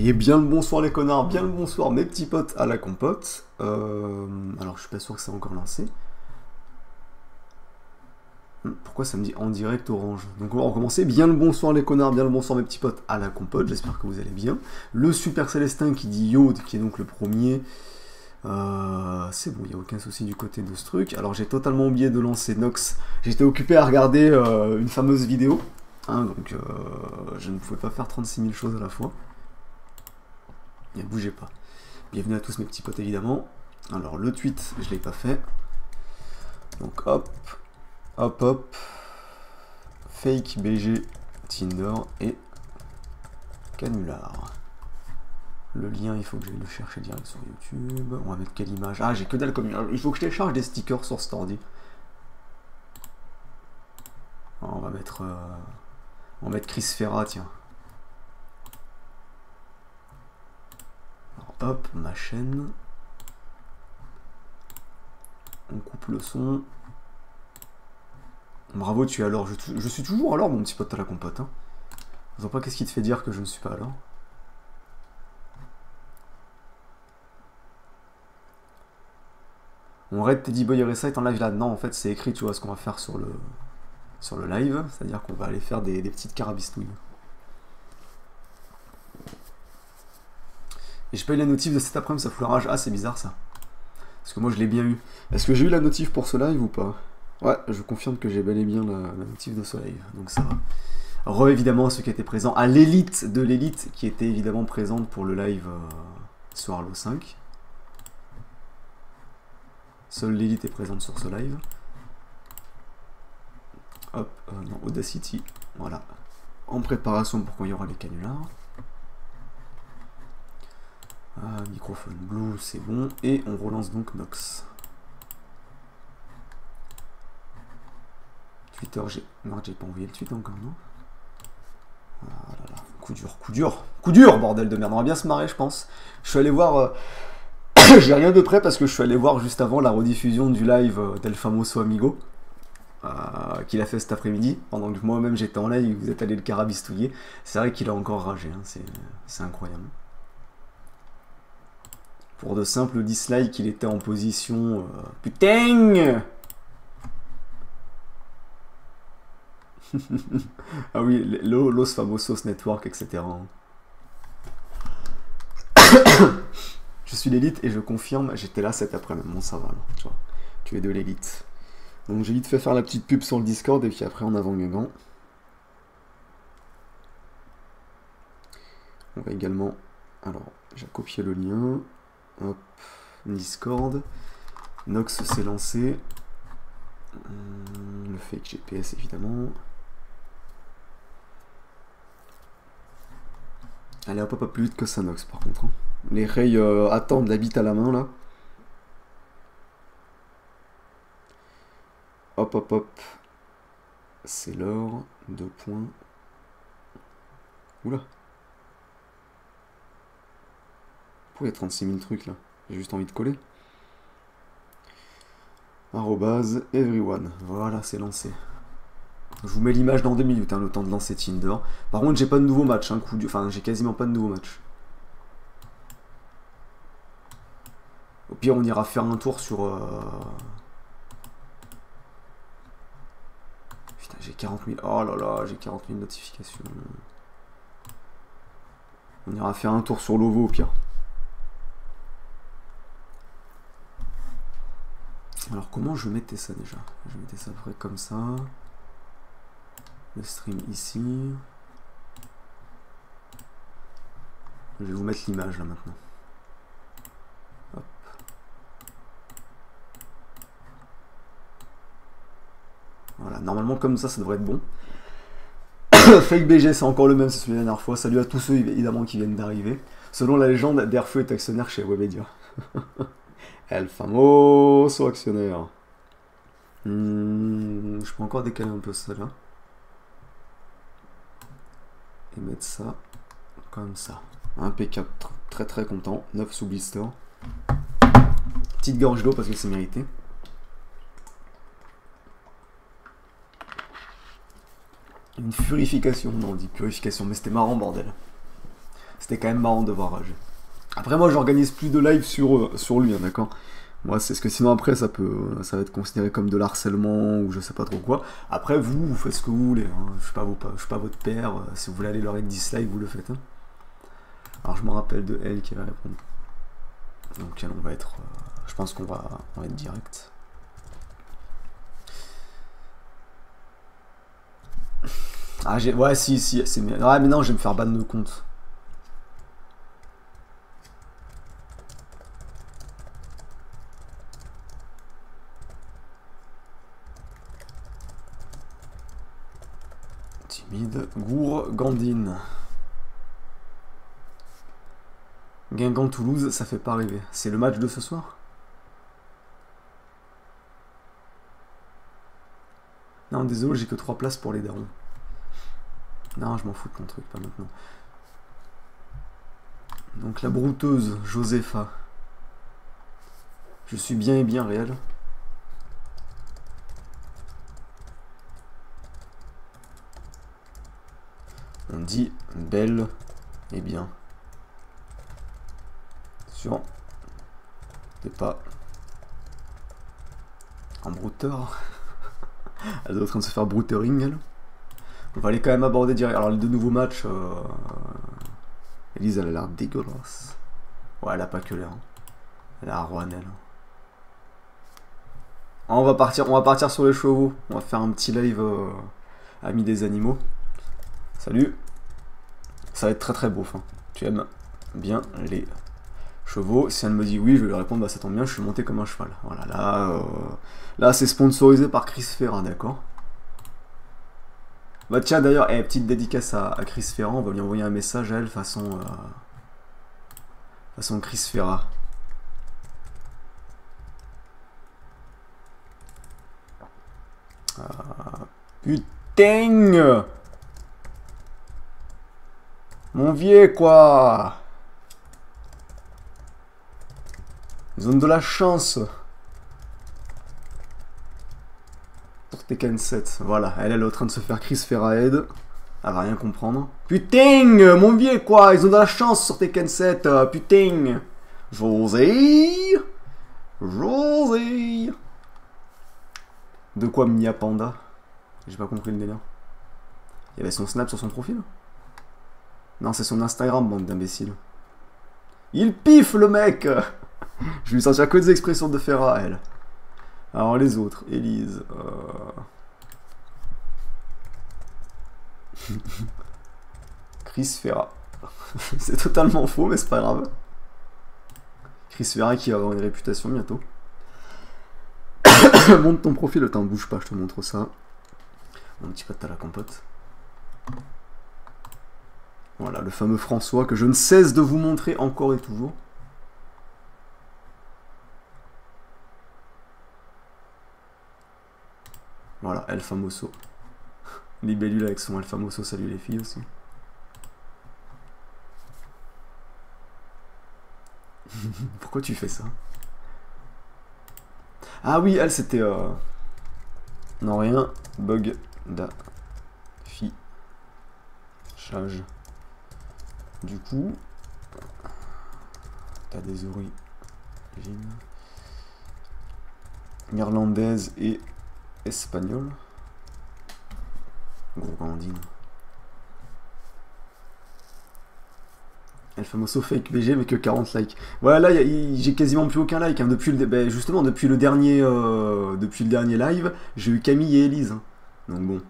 Et bien le bonsoir les connards, bien le bonsoir mes petits potes à la compote. Alors je suis pas sûr que c'est encore lancé. Pourquoi ça me dit en direct orange? Donc on va recommencer. Bien le bonsoir les connards, bien le bonsoir mes petits potes à la compote, j'espère que vous allez bien. Le Super Célestin qui dit Yod, qui est donc le premier. C'est bon, il n'y a aucun souci du côté de ce truc. Alors j'ai totalement oublié de lancer Nox. J'étais occupé à regarder une fameuse vidéo. Hein, donc je ne pouvais pas faire 36 000 choses à la fois. Ne bougez pas. Bienvenue à tous mes petits potes évidemment. Alors le tweet, je l'ai pas fait. Donc hop, hop, hop. Fake BG Tinder et canular. Le lien, il faut que j'aille le chercher direct sur YouTube. On va mettre quelle image? Ah, j'ai que dalle comme image. Il faut que je télécharge des stickers sur cet ordi. On va mettre Chris Ferra, tiens. Alors, hop, ma chaîne. On coupe le son. Bravo, tu es à l'or. Je suis toujours à l'or, mon petit pote à la compote. Hein. Je vois pas qu'est-ce qui te fait dire que je ne suis pas à l'or. On raid Teddy Boy Recite en live là. Non, en fait, c'est écrit, tu vois, ce qu'on va faire sur le live. C'est-à-dire qu'on va aller faire des petites carabistouilles. Et j'ai pas eu la notif de cet après-midi, ça fout la rage. Ah, c'est bizarre ça. Parce que moi, je l'ai bien eu. Est-ce que j'ai eu la notif pour ce live ou pas? Ouais, je confirme que j'ai bel et bien la notif de ce live. Donc ça va. Évidemment à ceux qui étaient présents, à l'élite de l'élite qui était évidemment présente pour le live sur Halo 5. Seule l'élite est présente sur ce live. Hop, non, Audacity, voilà. En préparation pour quand il y aura les canulars. Microphone Blue, c'est bon. Et on relance donc Nox. Twitter, non, j'ai pas envoyé le tweet encore, non? Ah là là, coup dur, coup dur, coup dur, bordel de merde. On va bien se marrer, je pense. Je suis allé voir... j'ai rien de prêt parce que je suis allé voir juste avant la rediffusion du live d'El Famoso Amigo qu'il a fait cet après-midi, pendant que moi-même j'étais en live et vous êtes allé le carabistouiller. C'est vrai qu'il a encore ragé, hein. C'est incroyable. Pour de simples dislikes, il était en position... Putain. Ah oui, Los Famosos Network, etc. Je suis l'élite et je confirme, j'étais là cet après-midi. Bon, ça va, alors, tu vois. Tu es de l'élite. Donc j'ai vite fait faire la petite pub sur le Discord et puis après en avant Guingamp. On va également... Alors, j'ai copié le lien. Hop, Discord. Nox s'est lancé. Le fake GPS évidemment. Allez hop, pas plus vite que ça Nox par contre. Hein. Les rails attendent la bite à la main là. Hop hop hop. C'est l'heure. 2 points. Oula. Pourquoi il y a 36 000 trucs là? J'ai juste envie de coller. Arrobase everyone. Voilà, c'est lancé. Je vous mets l'image dans 2 minutes, hein, le temps de lancer Tinder. Par contre, j'ai pas de nouveau match. Hein, enfin, j'ai quasiment pas de nouveau match. Au pire, on ira faire un tour sur... Putain, j'ai 40 000... Oh là là, j'ai 40 000 notifications. On ira faire un tour sur l'OVO au pire. Alors, comment je mettais ça déjà? Je mettais ça à peu près comme ça. Le stream ici. Je vais vous mettre l'image là maintenant. Hop. Voilà, normalement comme ça devrait être bon. Fake BG, c'est encore le même, c'est celui de la dernière fois. Salut à tous ceux évidemment qui viennent d'arriver. Selon la légende, Derfeu est actionnaire chez Webedia. El famoso actionnaire. Je peux encore décaler un peu ça là. Et mettre ça comme ça. Impeccable, très très content. 9 sous blister. Petite gorge d'eau parce que c'est mérité. Une purification, non on dit purification, mais c'était marrant bordel. C'était quand même marrant de voir Rage. Après moi j'organise plus de live sur lui, hein, d'accord. Moi c'est ce que sinon après ça va être considéré comme de l'harcèlement ou je sais pas trop quoi. Après vous faites ce que vous voulez, hein. Je suis pas votre père, si vous voulez aller leur être dislike vous le faites. Hein. Alors je me rappelle de elle qui va répondre. Donc on va être, je pense qu'on va être direct. Ah ouais si c'est mieux. Ouais mais non je vais me faire ban de compte. Timide, Gour, Gandine. Guingamp-Toulouse, ça fait pas rêver. C'est le match de ce soir? Non, désolé, j'ai que 3 places pour les darons. Non, je m'en fous de ton truc, pas maintenant. Donc la brouteuse, Josepha. Je suis bien et bien réel. On dit belle et bien. Sûr. T'es pas un brouteur. Elle est en train de se faire broutering, elle. On va aller quand même aborder direct. Alors les 2 nouveaux matchs. Elise, elle a l'air dégueulasse. Ouais, elle a pas que l'air. Elle a un Rouennel. On va partir sur les chevaux. On va faire un petit live amis des animaux. Salut. Ça va être très très beau. Fin. Tu aimes bien les chevaux? Si elle me dit oui, je vais lui répondre bah ça tombe bien, je suis monté comme un cheval. Voilà, là c'est sponsorisé par Chris Ferrand, d'accord? Bah tiens d'ailleurs, petite dédicace à Chris Ferrand, on va lui envoyer un message à elle façon Chris Ferrand. Putain! Mon vieux quoi! Ils ont de la chance. Sur Tekken 7. Voilà, elle est en train de se faire Chris Ferraed. Elle va rien comprendre. Putain, mon vieux quoi, ils ont de la chance sur Tekken 7. Putain. José. De quoi Mia Panda? J'ai pas compris le délire. Il y avait son snap sur son profil? Non, c'est son Instagram, bande d'imbéciles. Il piffe le mec. Je lui sortir que des expressions de Ferra, elle. Alors les autres, Élise. Chris Ferra. C'est totalement faux, mais c'est pas grave. Chris Ferra qui va avoir une réputation bientôt. Monte ton profil, attends, bouge pas, je te montre ça. Mon petit pote à la compote. Voilà, le fameux François que je ne cesse de vous montrer encore et toujours. Voilà, El Famoso. Libellule avec son El Famoso, salut les filles aussi. Pourquoi tu fais ça? Ah oui, elle c'était... Non, rien. Bug da... Fi... Chage. Du coup... T'as des origines... Irlandaise et... Espagnol. Gourgandine. El Famoso fake BG mais que 40 likes. Voilà, là j'ai quasiment plus aucun like. Hein. Depuis le, justement, depuis le dernier live, j'ai eu Camille et Elise. Hein. Donc bon.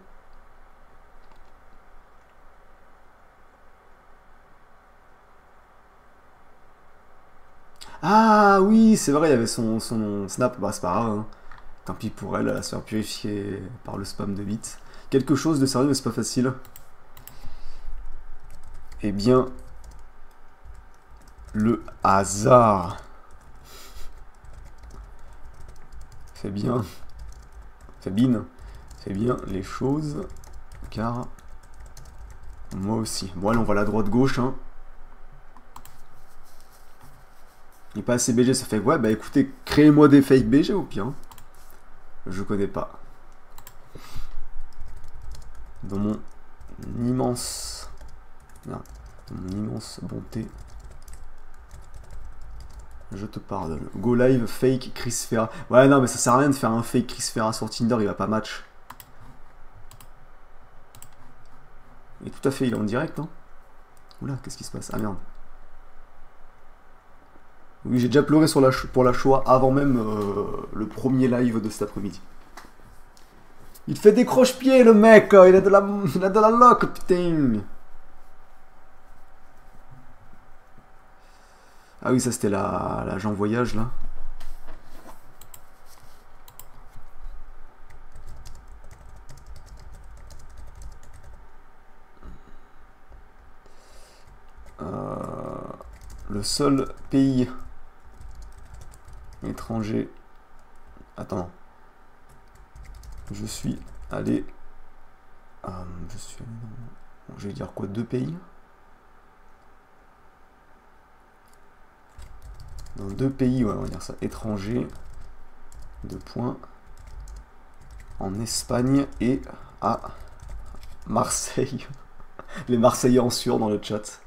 Ah oui, c'est vrai, il y avait son snap. Bah c'est pas grave. Hein. Tant pis pour elle, elle va se faire purifier par le spam de bits. Quelque chose de sérieux, mais c'est pas facile. Eh bien, le hasard fait bien les choses, car moi aussi. Bon, allez, on va à la droite-gauche. Hein. Il n'est pas assez BG, ça fait... Ouais, bah écoutez, créez-moi des fake BG au pire. Hein. Je connais pas. Dans mon immense... Non. Mon immense bonté. Je te pardonne. Go live, fake Chris Ferra. Ouais, non, mais ça sert à rien de faire un fake Chris Ferra sur Tinder, il va pas match. Et tout à fait, il est en direct, hein. Oula, qu'est-ce qui se passe? Ah merde. Oui, j'ai déjà pleuré pour la Shoah avant même le premier live de cet après-midi. Il fait des croche-pieds, le mec. Il a de la loc, putain. Ah oui, ça c'était la Jean Voyage, là. Le seul pays étranger. Attends. Je suis allé. Je suis allé dans... Je vais dire quoi? 2 pays? Dans 2 pays, ouais, on va dire ça. Étranger. 2 points. En Espagne et à Marseille. Les Marseillais en sur dans le chat.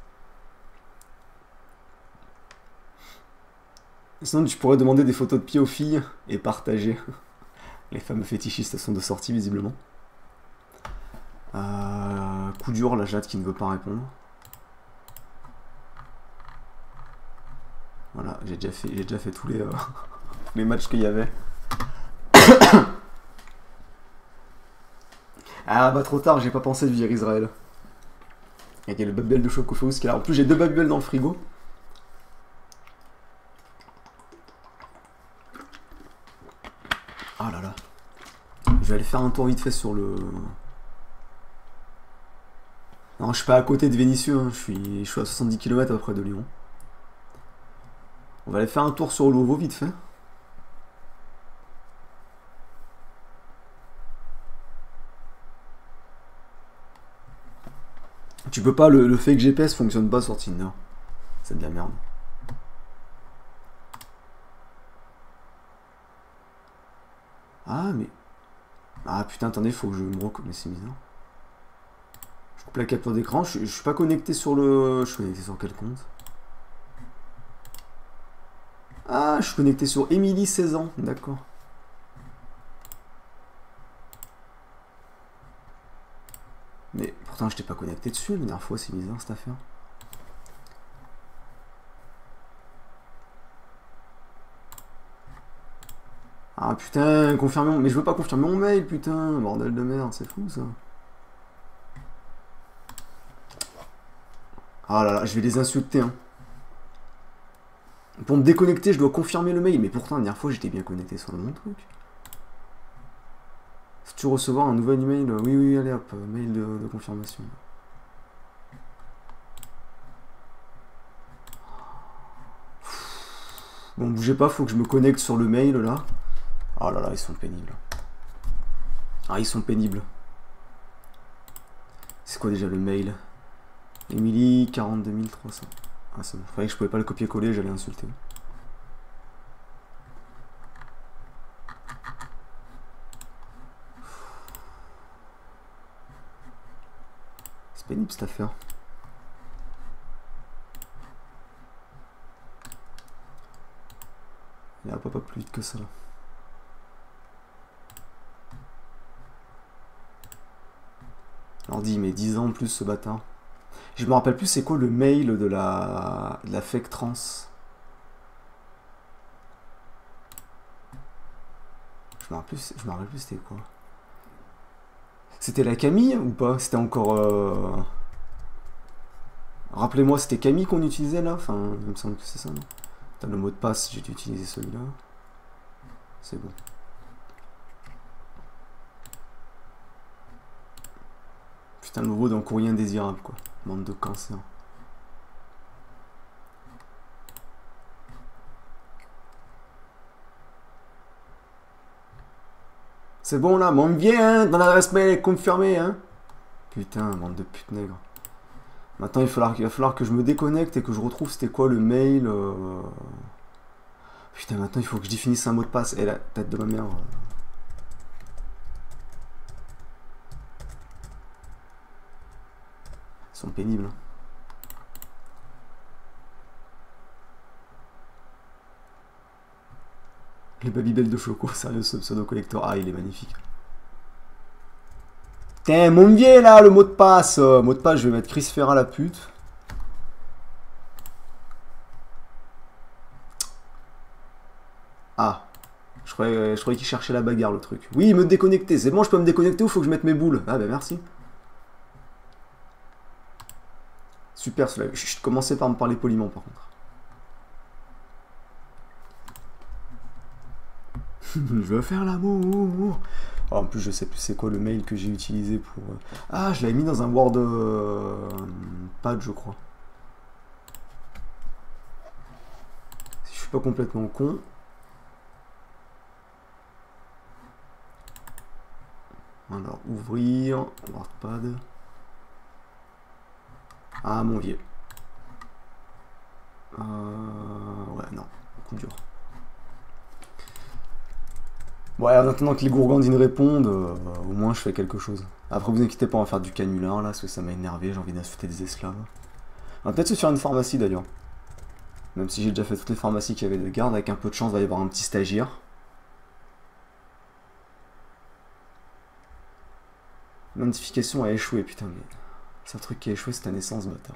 Sinon, tu pourrais demander des photos de pieds aux filles et partager. Les fameux fétichistes sont de sortie, visiblement. Coup dur, la Jade qui ne veut pas répondre. Voilà, j'ai déjà fait tous les, les matchs qu'il y avait. Ah bah trop tard, j'ai pas pensé de virer Israël. Il y a le Babel de Chocofous qui est là. En plus, j'ai 2 Babel dans le frigo. Ah là là. Je vais aller faire un tour vite fait sur le... Non, je suis pas à côté de Vénissieux, hein. Je suis à 70 km à peu près de Lyon. On va aller faire un tour sur Louveau vite fait. Tu peux pas, le fake GPS fonctionne pas sur Tinder. C'est de la merde. Ah mais... Ah putain, attendez, faut que je me reconnecte. Mais c'est bizarre. Je coupe la capture d'écran, je suis pas connecté sur le... Je suis connecté sur quel compte? Ah, je suis connecté sur Emily 16 ans, d'accord. Mais pourtant, je t'ai pas connecté dessus la dernière fois, c'est bizarre cette affaire. Ah putain, confirmer mon... Mais je veux pas confirmer mon mail, putain, bordel de merde, c'est fou ça. Ah là là, je vais les insulter, hein. Pour me déconnecter, je dois confirmer le mail, mais pourtant, la dernière fois, j'étais bien connecté sur le bon truc. Si tu recevoir un nouvel email, oui, oui, allez hop, mail de confirmation. Bon, bougez pas, faut que je me connecte sur le mail là. Oh là là, ils sont pénibles. Ah, ils sont pénibles. C'est quoi déjà le mail? Emily 42 300. Ah, c'est bon. Fallait que je pouvais pas le copier-coller, j'allais insulter. C'est pénible cette affaire. Il n'y a pas plus vite que ça là. Alors dis, mais 10 ans en plus ce bâtard. Je me rappelle plus c'est quoi le mail de la fake trans. Je me rappelle plus c'était quoi. C'était la Camille ou pas? C'était encore... Rappelez-moi, c'était Camille qu'on utilisait là? Enfin, il me semble que c'est ça, non? T'as le mot de passe, j'ai dû utiliser celui-là. C'est bon. Putain, le nouveau d'un courrier indésirable, quoi. Bande de cancer. C'est bon là, mais on vient, hein, dans l'adresse mail est confirmée, hein. Putain, bande de putes nègres. Maintenant, il va falloir que je me déconnecte et que je retrouve c'était quoi le mail. Putain, maintenant, il faut que je définisse un mot de passe. Et la tête de ma mère. Ils sont pénibles. Hein. Les Babybel de Choco, sérieux, ce pseudo collector. Ah, il est magnifique. Putain, mon vieux là, le mot de passe. Mot de passe, je vais mettre Chris Ferra la pute. Ah. Je croyais qu'il cherchait la bagarre, le truc. Oui, me déconnecter. C'est bon, je peux me déconnecter ou faut que je mette mes boules? Ah, bah merci. Super, cela. Chut, commencez par me parler poliment, par contre. Je veux faire l'amour. Oh, en plus, je sais plus c'est quoi le mail que j'ai utilisé pour... Ah, je l'avais mis dans un Word pad, je crois. Si je suis pas complètement con. Alors, ouvrir, WordPad. Ah, mon vieux. Ouais, non, coup dur. Ouais, en attendant que les gourgandines répondent, au moins je fais quelque chose. Après, vous inquiétez pas, on va faire du canular, là, parce que ça m'a énervé, j'ai envie d'insulter des esclaves. On va peut-être se faire une pharmacie, d'ailleurs. Même si j'ai déjà fait toutes les pharmacies qu'il y avait de garde, avec un peu de chance, il va y avoir un petit stagiaire. Notification a échoué, putain, mais... C'est un truc qui a échoué, c'est ta naissance, bâtard.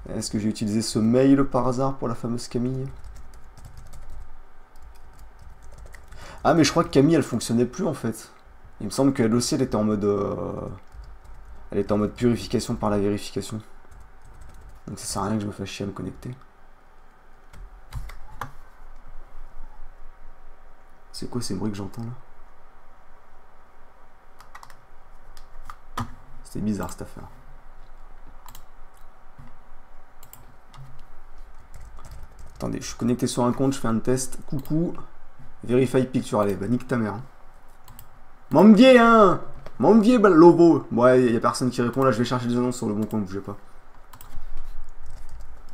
Est-ce que j'ai utilisé ce mail par hasard pour la fameuse Camille? Ah, mais je crois que Camille, elle fonctionnait plus, en fait. Il me semble qu'elle aussi, elle était en mode... Elle était en mode purification par la vérification. Donc ça sert à rien que je me fasse chier à me connecter. C'est quoi ces bruits que j'entends, là? C'est bizarre cette affaire. Attendez, je suis connecté sur un compte, je fais un test. Coucou. Verify picture, allez, bah nique ta mère. Mon vieil, hein. Mon vieil, bah, lobo. Ouais, il y a personne qui répond, là je vais chercher des annonces sur le bon compte, bougez pas.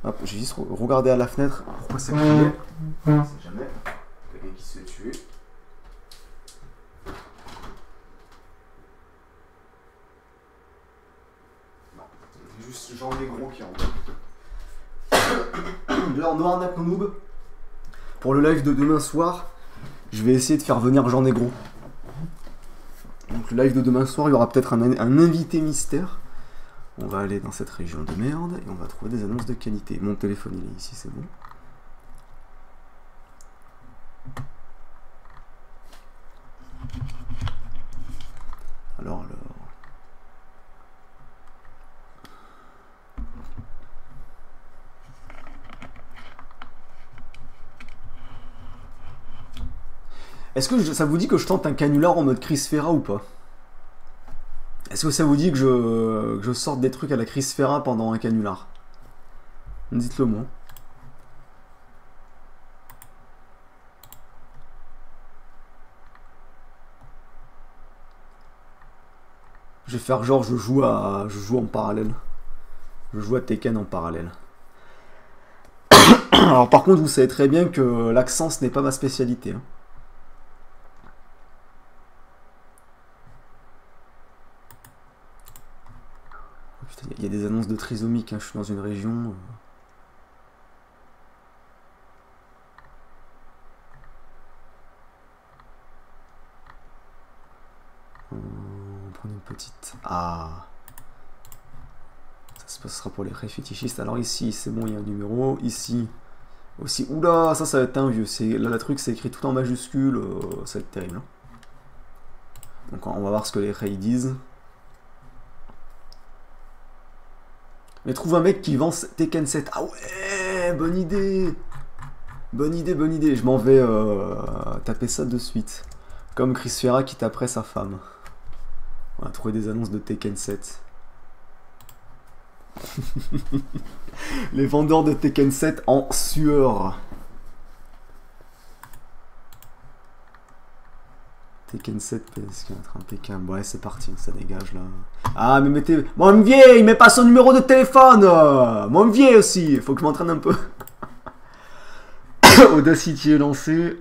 Hop, j'ai juste regardé à la fenêtre. Pourquoi c'est crié? On sait jamais. Quelqu'un qui se fait tuer. Juste Jean Négro qui rentre. Là, on arnaque nos noobs. Pour le live de demain soir, je vais essayer de faire venir Jean Négro. Donc le live de demain soir, il y aura peut-être un invité mystère. On va aller dans cette région de merde et on va trouver des annonces de qualité. Mon téléphone il est ici, c'est bon. Alors. Est-ce que ça vous dit que je tente un canular en mode Chris Ferra ou pas? Est-ce que ça vous dit que je sorte des trucs à la Chris Ferra pendant un canular? Dites-le moi. Je vais faire genre je joue en parallèle. Je joue à Tekken en parallèle. Alors par contre vous savez très bien que l'accent ce n'est pas ma spécialité. Hein. Il y a des annonces de trisomique, hein, je suis dans une région... On prend une petite... Ah, ça sera pour les fétichistes. Alors ici, c'est bon, il y a un numéro. Ici, aussi... Oula, ça va être un vieux. Là, le truc, c'est écrit tout en majuscule. Ça va être terrible. Hein. Donc on va voir ce que les rays disent. Mais trouve un mec qui vend Tekken 7. Ah ouais, bonne idée. Bonne idée, bonne idée. Je m'en vais taper ça de suite. Comme Chris Ferra qui taperait sa femme. On va trouver des annonces de Tekken 7. Les vendeurs de Tekken 7 en sueur. Tekken 7 PS4, impeccable. Ouais, c'est parti, ça dégage là. Ah, mais mettez. Mon vieux, il met pas son numéro de téléphone. Mon vieux aussi. Il faut que je m'entraîne un peu. Audacity est lancé.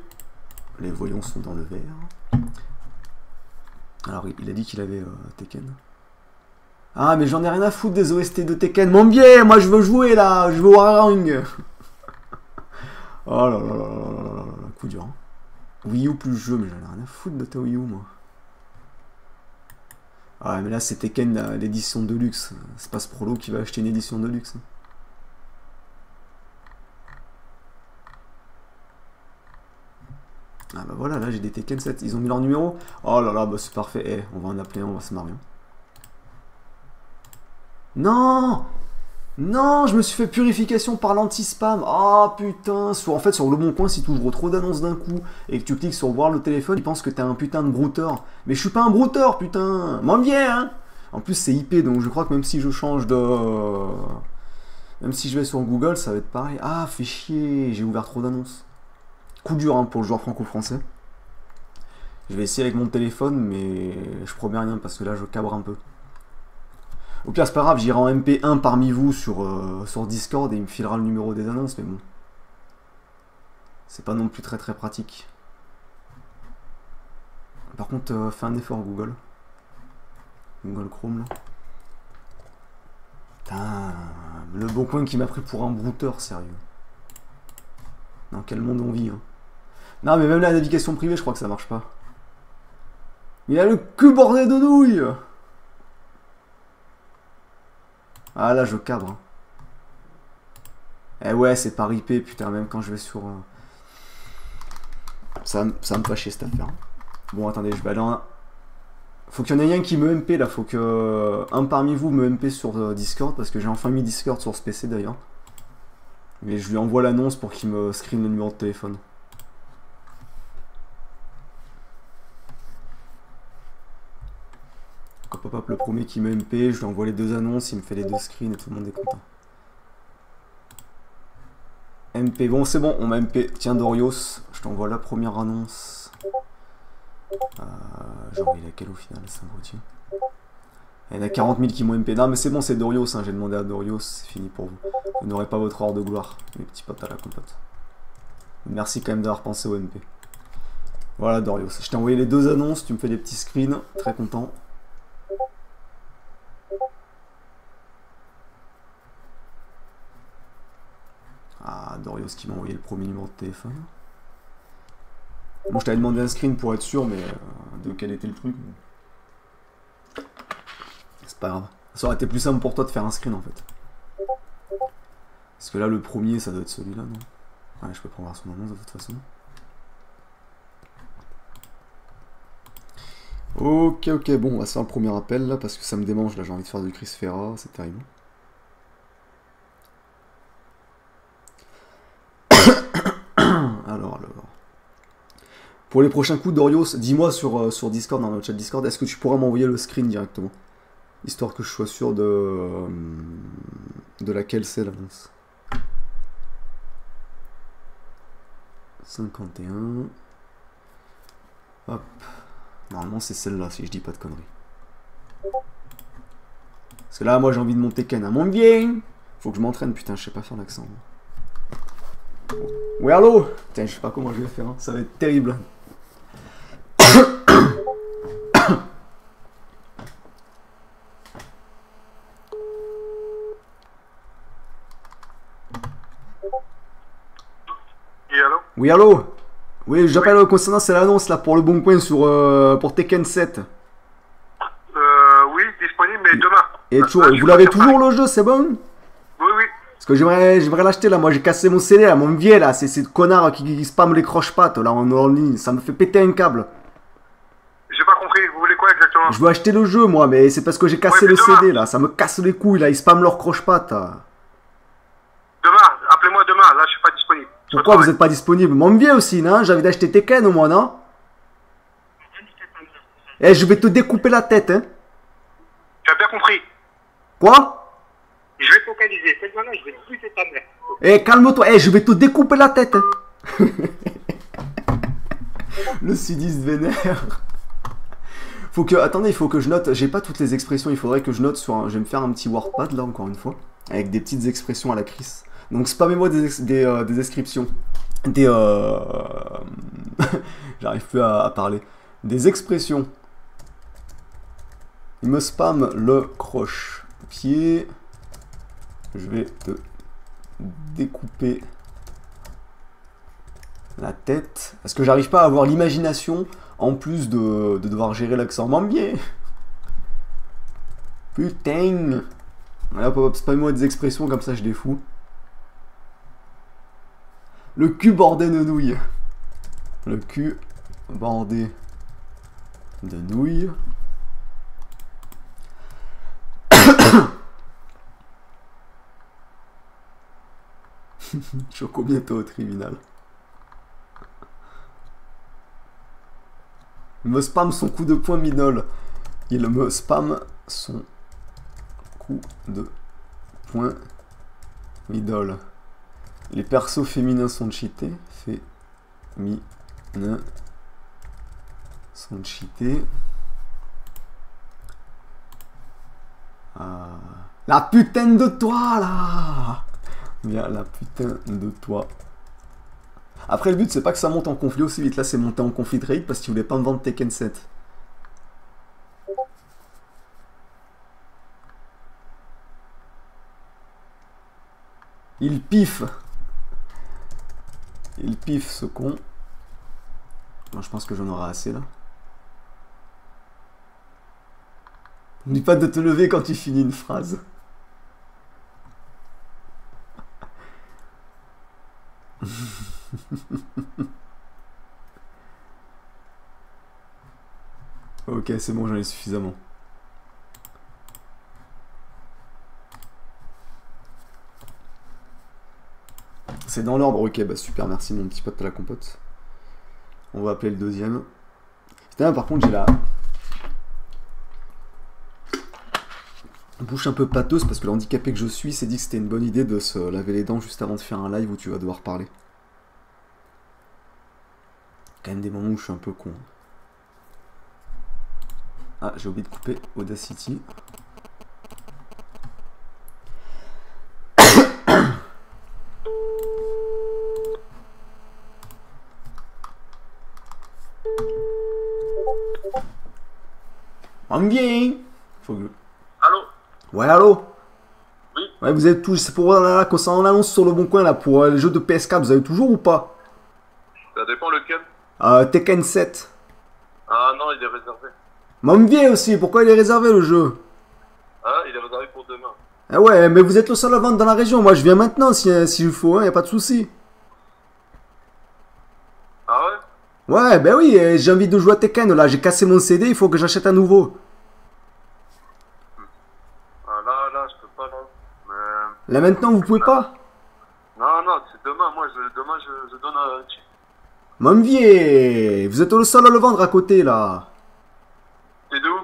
Les voyants sont dans le vert. Alors, il a dit qu'il avait Tekken. Ah, mais j'en ai rien à foutre des OST de Tekken. Mon vieux, moi je veux jouer là. Je veux Warring. Oh là là là là là là là là, coup dur. Hein. Wii U plus jeu, mais j'en ai rien à foutre de ta Wii U, moi. Ah, mais là, c'est Tekken, l'édition de luxe. C'est pas ce prolo qui va acheter une édition de luxe. Ah bah voilà, là j'ai des Tekken 7. Ils ont mis leur numéro. Oh là là, bah c'est parfait. Eh, on va en appeler un, on va se marrer. Non! Non, je me suis fait purification par l'anti-spam. Ah putain, en fait sur le bon coin, si tu ouvres trop d'annonces d'un coup et que tu cliques sur voir le téléphone, ils pensent que t'es un putain de brouteur. Mais je suis pas un brouteur, putain. M'en viens, hein. En plus c'est IP, donc je crois que même si je change de... Même si je vais sur Google, ça va être pareil. Ah, fait chier, j'ai ouvert trop d'annonces. Coup dur hein, pour le joueur franco-français. Je vais essayer avec mon téléphone, mais je promets rien parce que là je cabre un peu. Au pire, c'est pas grave, j'irai en MP1 parmi vous sur Discord et il me filera le numéro des annonces, mais bon. C'est pas non plus très très pratique. Par contre, fais un effort Google. Google Chrome là. Putain, le bon coin qui m'a pris pour un brouteur, sérieux. Dans quel monde on vit, hein. Non, mais même la navigation privée, je crois que ça marche pas. Il a le cul bordé de douille. Ah là, je cabre. Hein. Eh ouais, c'est par IP, putain, même quand je vais sur... Ça me fait chier cette affaire. Bon, attendez, je vais aller en... Faut qu'il y en ait un qui me MP, là. Faut que un parmi vous me MP sur Discord, parce que j'ai enfin mis Discord sur ce PC, d'ailleurs. Mais je lui envoie l'annonce pour qu'il me screen le numéro de téléphone. Hop, le premier qui me MP, je lui envoie les deux annonces, il me fait les deux screens et tout le monde est content. MP, bon c'est bon, on m'a MP. Tiens Dorios, je t'envoie la première annonce. J'ai envoyé laquelle au final, ça me il y en a 40 000 qui m'ont MP. Non mais c'est bon, c'est Dorios, hein. J'ai demandé à Dorios, c'est fini pour vous. Vous n'aurez pas votre heure de gloire, mes petits potes à la compote. Merci quand même d'avoir pensé au MP. Voilà Dorios, je t'ai envoyé les deux annonces, tu me fais des petits screens, très content. Ah, Dorios qui m'a envoyé le premier numéro de téléphone. Bon, je t'avais demandé un screen pour être sûr, mais de quel était le truc. C'est pas grave. Ça aurait été plus simple pour toi de faire un screen en fait. Parce que là, le premier, ça doit être celui-là, non? Ouais, je peux pas voir son annonce de toute façon. Ok, ok, bon, on va se faire le premier appel là, parce que ça me démange, là, j'ai envie de faire du Chris Ferra, c'est terrible. Alors. Pour les prochains coups, Dorios, dis-moi sur Discord, dans notre chat Discord, est-ce que tu pourras m'envoyer le screen directement? Histoire que je sois sûr de laquelle c'est l'annonce. 51. Hop. Normalement c'est celle-là, si je dis pas de conneries. Parce que là, moi j'ai envie de monter Tekken à mon bien. Faut que je m'entraîne, putain, je sais pas faire l'accent. Oui, allô? Putain, je sais pas comment je vais faire, hein. Ça va être terrible. Oui, allô? Oui, j'appelle concernant c'est l'annonce là pour le bon coin sur pour Tekken 7. Oui, disponible, mais demain. Et vous l'avez toujours le jeu, c'est bon? Oui, oui. Parce que j'aimerais l'acheter là, moi j'ai cassé mon CD là, mon vieil là, c'est ce connard qui spamme les croche-pattes là en ligne, ça me fait péter un câble. J'ai pas compris, vous voulez quoi exactement? Je veux acheter le jeu moi, mais c'est parce que j'ai cassé le CD là, ça me casse les couilles là, ils spamment leurs croche-pattes. Demain, appelez-moi demain, là je suis pas disponible. Pourquoi vous êtes pas disponible? Mon vieux aussi, non? J'avais d'acheter Tekken au moins, non? Eh, je vais te découper la tête, hein. Tu as bien compris. Quoi? Je vais te focaliser, cette maintenant je vais te buter ta mère. Eh, calme-toi, eh, je vais te découper la tête, hein. Le sudiste vénère. Attendez, il faut que je note, j'ai pas toutes les expressions, il faudrait que je note sur je vais me faire un petit WordPad là, encore une fois, avec des petites expressions à la Chris. Donc spammez-moi des descriptions. J'arrive plus à parler. Des expressions. Il me spamme le croche-pied. Je vais te découper La tête. Est-ce que j'arrive pas à avoir l'imagination en plus de devoir gérer l'accent mambier? Putain. Voilà, spamme-moi des expressions comme ça je les fous. Le cul bordé de nouilles. Le cul bordé de nouilles. Choco bientôt au tribunal. Il me spam son coup de poing minol. Il me spam son coup de poing midole. Les persos féminins sont cheatés. Féminins sont cheatés. La putain de toi là. Bien, la putain de toi. Après, le but, c'est pas que ça monte en conflit aussi vite. Là, c'est monté en conflit de raid parce qu'il voulait pas me vendre Tekken 7. Il piffe. Il piffe, ce con. Moi, je pense que j'en aurai assez, là. N'oublie pas de te lever quand tu finis une phrase. Ok, c'est bon, j'en ai suffisamment. C'est dans l'ordre, ok, bah super, merci mon petit pote à la compote. On va appeler le deuxième. Putain, par contre, j'ai la bouche un peu pâteuse parce que l'handicapé que je suis s'est dit que c'était une bonne idée de se laver les dents juste avant de faire un live où tu vas devoir parler. Quand même des moments où je suis un peu con. Ah, j'ai oublié de couper Audacity. On vient. Faut que... Allô? Ouais, allô? Oui. Ouais, vous avez tout, c'est pour là, quand ça en annonce sur le bon coin là pour les jeux de PS4, vous avez toujours ou pas? Ça dépend lequel. Tekken 7. Ah non, il est réservé. Mambier aussi, pourquoi il est réservé le jeu? Ah, il est réservé pour demain. Ah ouais, mais vous êtes le seul à vendre dans la région, moi je viens maintenant s'il faut, hein, y a pas de souci. Ah ouais? Ouais, ben oui, j'ai envie de jouer à Tekken là, j'ai cassé mon CD, il faut que j'achète un nouveau. Ah là, je peux pas là. Mais... Là maintenant vous pouvez pas? Non, c'est demain, demain je donne un chip. Mambier, vous êtes le seul à le vendre à côté là. T'es d'où?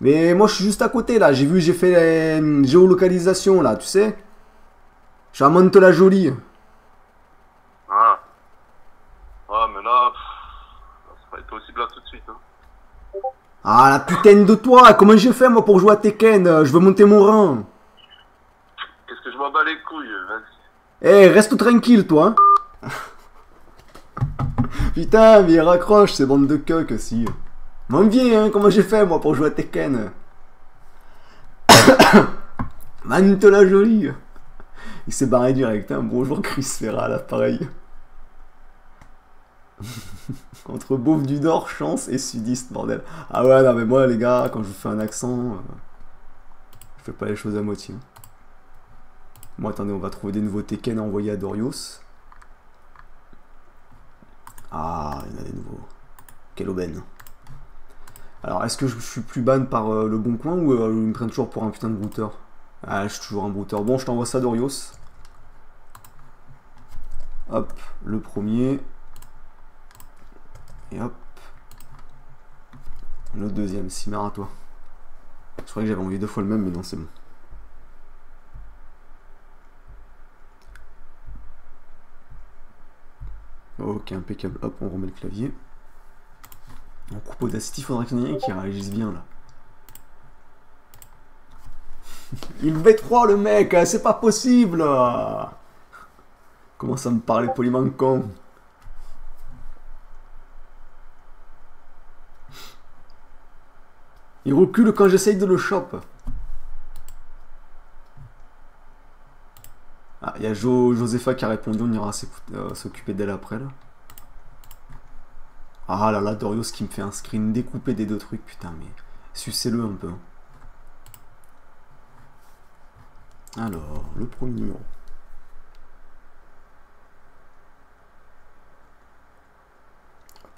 Mais moi je suis juste à côté là, j'ai fait géolocalisation là, tu sais. Je suis à Mantes-la-Jolie. Ah. Ouais, mais là, ça va être possible là tout de suite. Hein. Ah la putain de toi, comment j'ai fait moi pour jouer à Tekken? Je veux monter mon rang. Qu'est-ce que je m'en bats les couilles, vas-y. Eh, reste tranquille toi. Hein. Putain, mais il raccroche ces bandes de coques aussi. Mon vieux, hein, comment j'ai fait moi pour jouer à Tekken? Mante la jolie. Il s'est barré direct, hein. Bonjour Chris Ferra, là, pareil. Entre beauf du Nord, chance et sudiste, bordel. Ah ouais, non mais moi les gars, quand je vous fais un accent, je fais pas les choses à moitié. Bon attendez, on va trouver des nouveaux Tekken à envoyer à Dorios. Ah, il y en a des nouveaux. Quelle aubaine. Alors, est-ce que je suis plus ban par le bon coin ou ils me prennent toujours pour un putain de brouteur? Ah, je suis toujours un brouteur. Bon, je t'envoie ça, Dorios. Hop, le premier. Et hop. Le deuxième, Cimère à toi. Je croyais que j'avais envoyé deux fois le même, mais non, c'est bon. Ok, impeccable. Hop, on remet le clavier. On coupe Audacity, il faudrait qu'il y en ait un qui réagisse bien là. Il V3 le mec, c'est pas possible. Commence à me parler poliment con. Il recule quand j'essaye de le choper. Ah, il y a Josepha qui a répondu, on ira s'occuper d'elle après là. Ah là là, Dorios qui me fait un screen découpé des deux trucs, putain, mais sucez-le un peu. Alors, le premier numéro.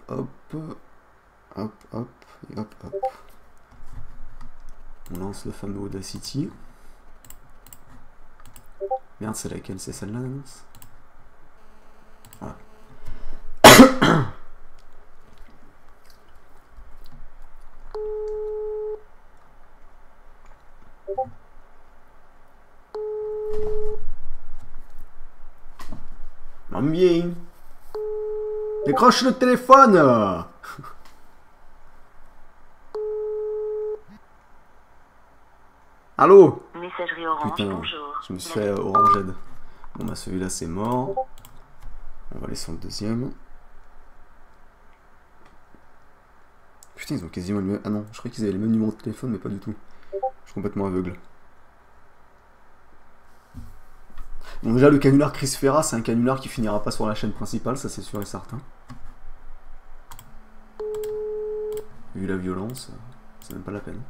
Hop, hop, hop, et hop, hop. On lance le fameux Audacity. Merde, c'est laquelle? C'est celle-là, l'annonce? Voilà. Bien. Décroche le téléphone. Allô? Messagerie Orange, Putain, bonjour. je me suis fait Orange Aide. Bon bah celui-là c'est mort. On va aller sur le deuxième. Putain, ils ont quasiment le même... Ah non, je croyais qu'ils avaient les mêmes numéros de téléphone, mais pas du tout. Je suis complètement aveugle. Bon, déjà, le canular Chris Ferra, c'est un canular qui finira pas sur la chaîne principale, ça c'est sûr et certain. Vu la violence, c'est même pas la peine.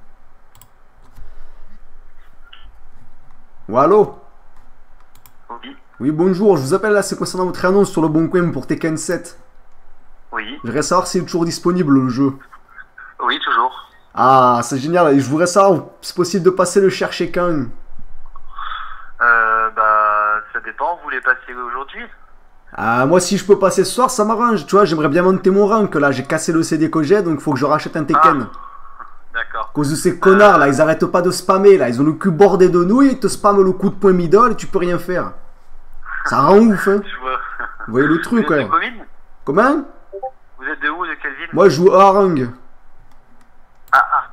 Oh, allô? Oui. Oui, bonjour, je vous appelle là, c'est concernant votre annonce sur le Bon Coin pour Tekken 7. Oui. Je voudrais savoir si c'est toujours disponible le jeu. Oui, toujours. Ah, c'est génial, et je voudrais savoir si c'est possible de passer le chercher quand. Bah, ça dépend, vous voulez passer aujourd'hui? Ah, moi si je peux passer ce soir, ça m'arrange, tu vois, j'aimerais bien monter mon rank, là, j'ai cassé le CD que j'ai, donc il faut que je rachète un Tekken. D'accord. À cause de ces connards là, ils arrêtent pas de spammer là, ils ont le cul bordé de nouilles, ils te spamment le coup de poing middle et tu peux rien faire. Ça rend ouf, hein. Je vois. Vous voyez le truc, Vous êtes ouais. de commune? Comment? Vous êtes de où? De quelle ville? Moi je joue à Harang. Ah.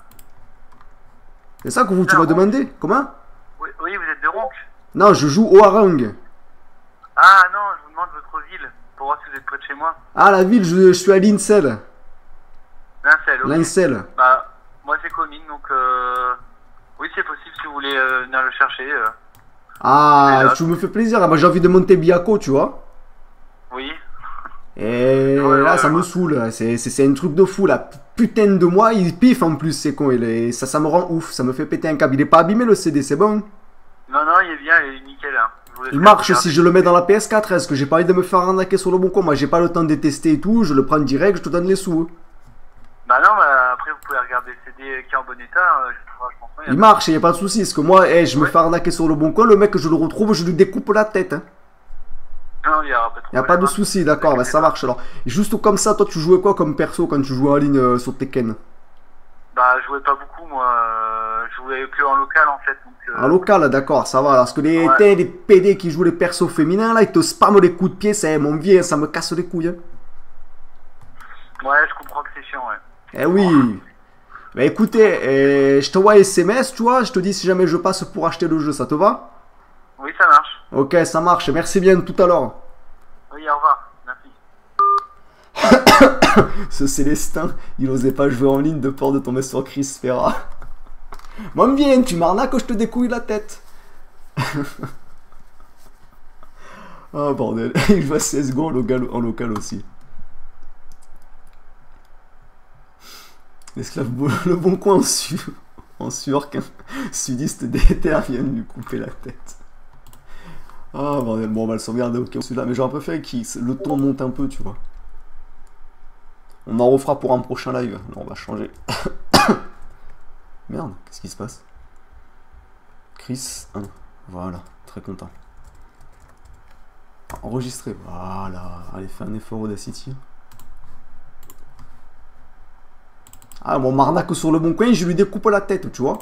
C'est ça que tu m'as demandé? Comment? Oui, vous êtes de Ronc? Non, je joue au Harang. Ah non, je vous demande votre ville, pour voir si vous êtes près de chez moi. Ah, la ville, je suis à Lincel. Lincel, ok. Lincel. Bah, moi c'est commune, donc oui, c'est possible si vous voulez venir le chercher. Ah, tu me fais plaisir, là. Moi j'ai envie de monter Biako, tu vois. Oui. Et Ouais, là, ouais, ça me ouais. saoule. C'est un truc de fou, là. Putain de moi, il piffe en plus, c'est con. Ça me rend ouf, ça me fait péter un câble. Il est pas abîmé le CD, c'est bon? Non, il est bien, il est nickel. Hein. Je vous laisse Il marche regarder. si je le mets dans la PS4, est-ce que j'ai pas envie de me faire arnaquer sur le bon coin? Moi j'ai pas le temps de tester et tout, je le prends direct, je te donne les sous. Bah non, bah, après vous pouvez regarder le CD qui est en bon état, je pense pas. Il marche, y a pas de soucis, parce que moi, je me fais arnaquer sur le bon coin, le mec je le retrouve, je lui découpe la tête. Hein. Non, il y a pas de Y a pas de soucis, d'accord, bah, ça marche alors. Juste comme ça, toi tu jouais quoi comme perso quand tu jouais en ligne sur Tekken? Bah je jouais pas beaucoup moi, je jouais que en local en fait. Donc, En local, d'accord, ça va. Parce que les PD qui jouent les persos féminins, là, ils te spamment les coups de pied, c'est mon vieux, ça me casse les couilles. Hein. Ouais, je comprends que c'est chiant, ouais. Eh oui. Bah écoutez, je te vois SMS, tu vois, je te dis si jamais je passe pour acheter le jeu, ça te va? Oui, ça marche. Ok, ça marche, merci bien, tout à l'heure. Oui, au revoir, merci. Ce Célestin, il osait pas jouer en ligne de peur de tomber sur Chris Ferra. Moi, viens, tu m'arnaques, je te découille la tête. Oh bordel, il joue à CSGO en local aussi. L'esclave le bon coin en sueur qu'un sudiste déter vient de lui couper la tête. Ah bordel, bon on va le sauvegarder au cas où celui-là, mais j'aurais préféré que le ton monte un peu, tu vois. On en refera pour un prochain live, là on va changer. Merde, qu'est-ce qui se passe? Chris 1, voilà, très content. Enregistrer, voilà, allez fais un effort Audacity. Ah bon, m'arnaque sur le bon coin, je lui découpe la tête, tu vois.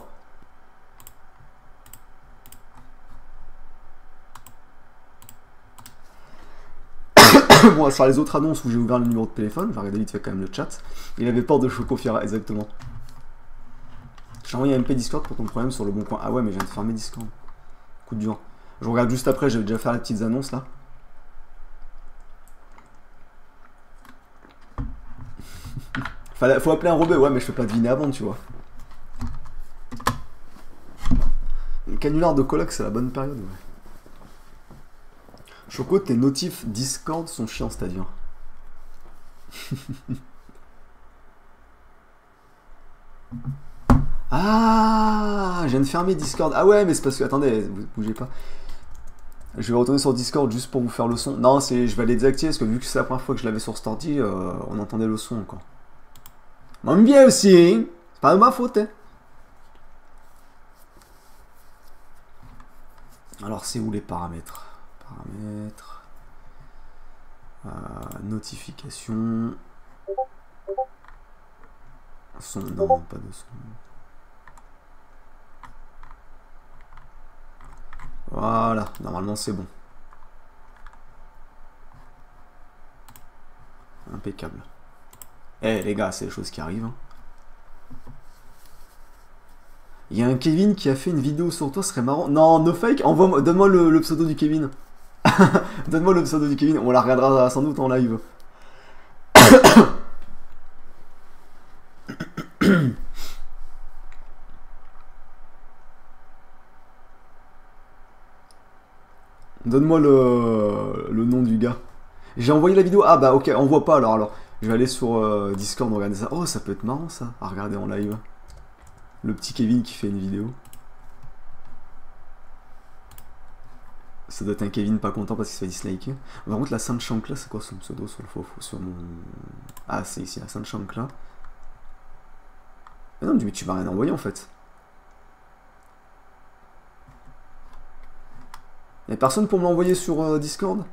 Bon, sur les autres annonces où j'ai ouvert le numéro de téléphone, j'ai regardé vite fait quand même le chat. Il avait peur de Chocofiera, exactement. J'ai envoyé un MP Discord pour ton problème sur le bon coin. Ah ouais, mais je viens de fermer Discord. Coup de dur. Je regarde juste après, je vais déjà faire les petites annonces là. Faut appeler un Robé, ouais, mais je fais pas deviner avant, tu vois. Le canular de coloc, c'est la bonne période, ouais. Choco, tes notifs Discord sont chiants, c'est-à-dire. Ah, je viens de fermer Discord. Ah ouais, mais c'est parce que... Attendez, vous bougez pas. Je vais retourner sur Discord juste pour vous faire le son. Non, je vais aller désactiver parce que vu que c'est la première fois que je l'avais sur cet ordi, on entendait le son encore. M'aime bien aussi, hein. C'est pas de ma faute, hein. Alors, c'est où les paramètres? Paramètres. Notification. Son, non, pas de son. Voilà, normalement c'est bon. Impeccable. Eh les gars, c'est des choses qui arrivent. Hein. Il y a un Kevin qui a fait une vidéo sur toi, ce serait marrant. Non, no fake, donne-moi le pseudo du Kevin. Donne-moi le pseudo du Kevin, on la regardera sans doute en live. Donne-moi le nom du gars. J'ai envoyé la vidéo. Ah bah ok, on voit pas alors. Je vais aller sur Discord regarder ça. Oh, ça peut être marrant ça, à regarder en live. Le petit Kevin qui fait une vidéo. Ça doit être un Kevin pas content parce qu'il se fait disliker. Par contre, la Sainte Chank là, c'est quoi son pseudo sur le faux sur mon. Ah, c'est ici, la Sainte Chank là. Mais non, mais tu m'as rien envoyé en fait. Y'a personne pour me l'envoyer sur Discord?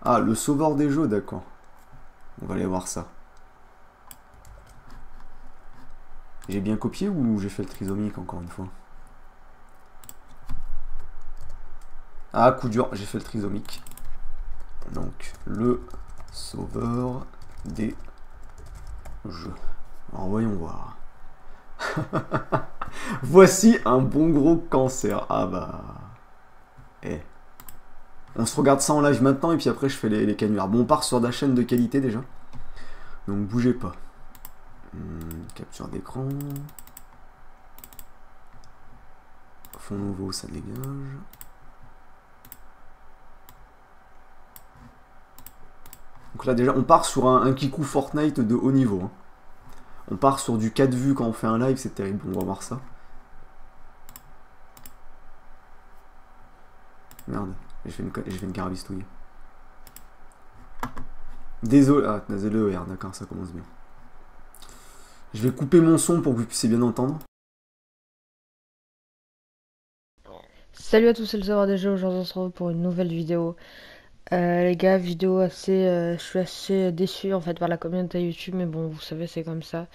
Ah, le sauveur des jeux, d'accord. On va aller voir ça. J'ai bien copié ou j'ai fait le trisomique encore une fois? Ah, coup dur, j'ai fait le trisomique. Donc, le sauveur des jeux. Alors, voyons voir. Voici un bon gros cancer. Ah bah... Eh. On se regarde ça en live maintenant et puis après je fais les canulars. Bon, on part sur de la chaîne de qualité déjà. Donc bougez pas. Capture d'écran. Fond nouveau, ça dégage. Donc là déjà, on part sur un kikou Fortnite de haut niveau. Hein. On part sur du 4 vues quand on fait un live, c'est terrible. On va voir ça. Merde, j'ai fait une carabistouille. Désolé, ah, désolé, d'accord, ça commence bien. Je vais couper mon son pour que vous puissiez bien entendre. Salut à tous, c'est le savoir des jeux. Aujourd'hui, on se retrouve pour une nouvelle vidéo. Les gars, vidéo assez. Je suis assez déçu en fait par la communauté YouTube, mais bon, vous savez, c'est comme ça.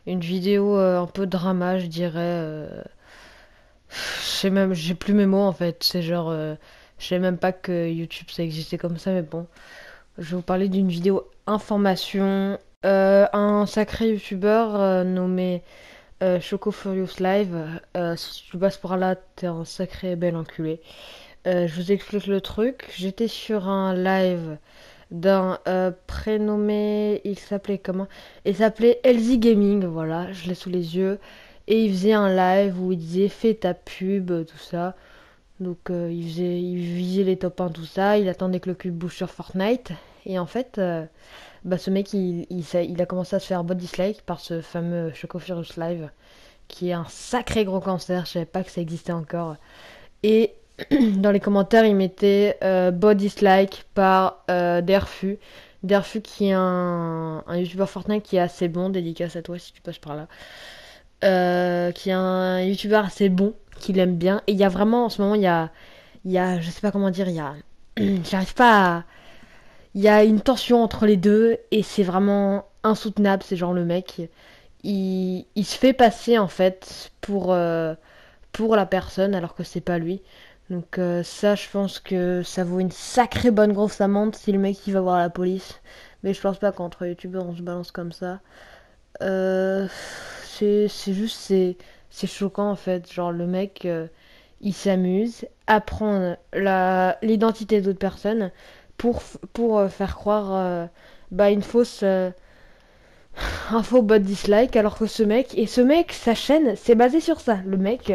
Une vidéo un peu drama, je dirais. J'ai plus mes mots en fait. C'est genre. Je savais même pas que YouTube ça existait comme ça, mais bon. Je vais vous parler d'une vidéo information. Un sacré youtubeur nommé Choco Furious Live. Si tu passes par là, t'es un sacré bel enculé. Je vous explique le truc. J'étais sur un live d'un prénommé. Il s'appelait comment? Il s'appelait Elzy Gaming, voilà, je l'ai sous les yeux. Et il faisait un live où il disait fais ta pub, tout ça. Donc il visait les top 1, tout ça. Il attendait que le cube bouge sur Fortnite. Et en fait, bah, ce mec, il a commencé à se faire bot dislike par ce fameux Choco Furious Live, qui est un sacré gros cancer. Je savais pas que ça existait encore. Et dans les commentaires, il mettait bot dislike par Derfu. Derfu qui est un youtubeur Fortnite qui est assez bon, dédicace à toi si tu passes par là. Qui est un youtubeur assez bon, qu'il aime bien. Et il y a vraiment, en ce moment, je sais pas comment dire, j'arrive pas à... Il y a une tension entre les deux et c'est vraiment insoutenable. C'est genre le mec, il se fait passer en fait pour la personne alors que c'est pas lui. Donc ça, je pense que ça vaut une sacrée bonne grosse amende si le mec il va voir la police. Mais je pense pas qu'entre youtubeurs on se balance comme ça. C'est juste, c'est choquant en fait. Genre le mec, il s'amuse à prendre l'identité d'autres personnes pour faire croire bah, une fausse... un faux bot dislike alors que ce mec, sa chaîne, c'est basé sur ça. Le mec,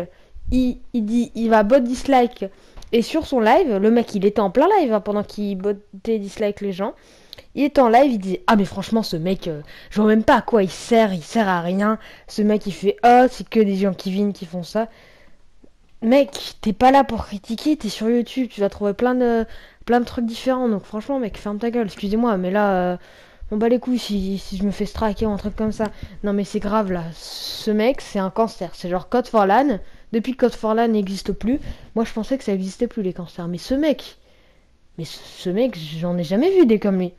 il dit, il va bot dislike. Et sur son live, le mec, il était en plein live hein, pendant qu'il botait dislike les gens. Il était en live, il disait ah mais franchement ce mec, je vois même pas à quoi il sert à rien. Ce mec il fait oh c'est que des gens qui viennent qui font ça. Mec, t'es pas là pour critiquer, t'es sur YouTube, tu vas trouver plein de trucs différents. Donc franchement mec, ferme ta gueule, excusez-moi, mais là, on bat les couilles si je me fais straquer ou un truc comme ça. Non mais c'est grave là, ce mec c'est un cancer, c'est genre Code for LAN. Depuis que Code for LAN n'existe plus, moi je pensais que ça existait plus les cancers. Mais ce mec, j'en ai jamais vu des comme lui.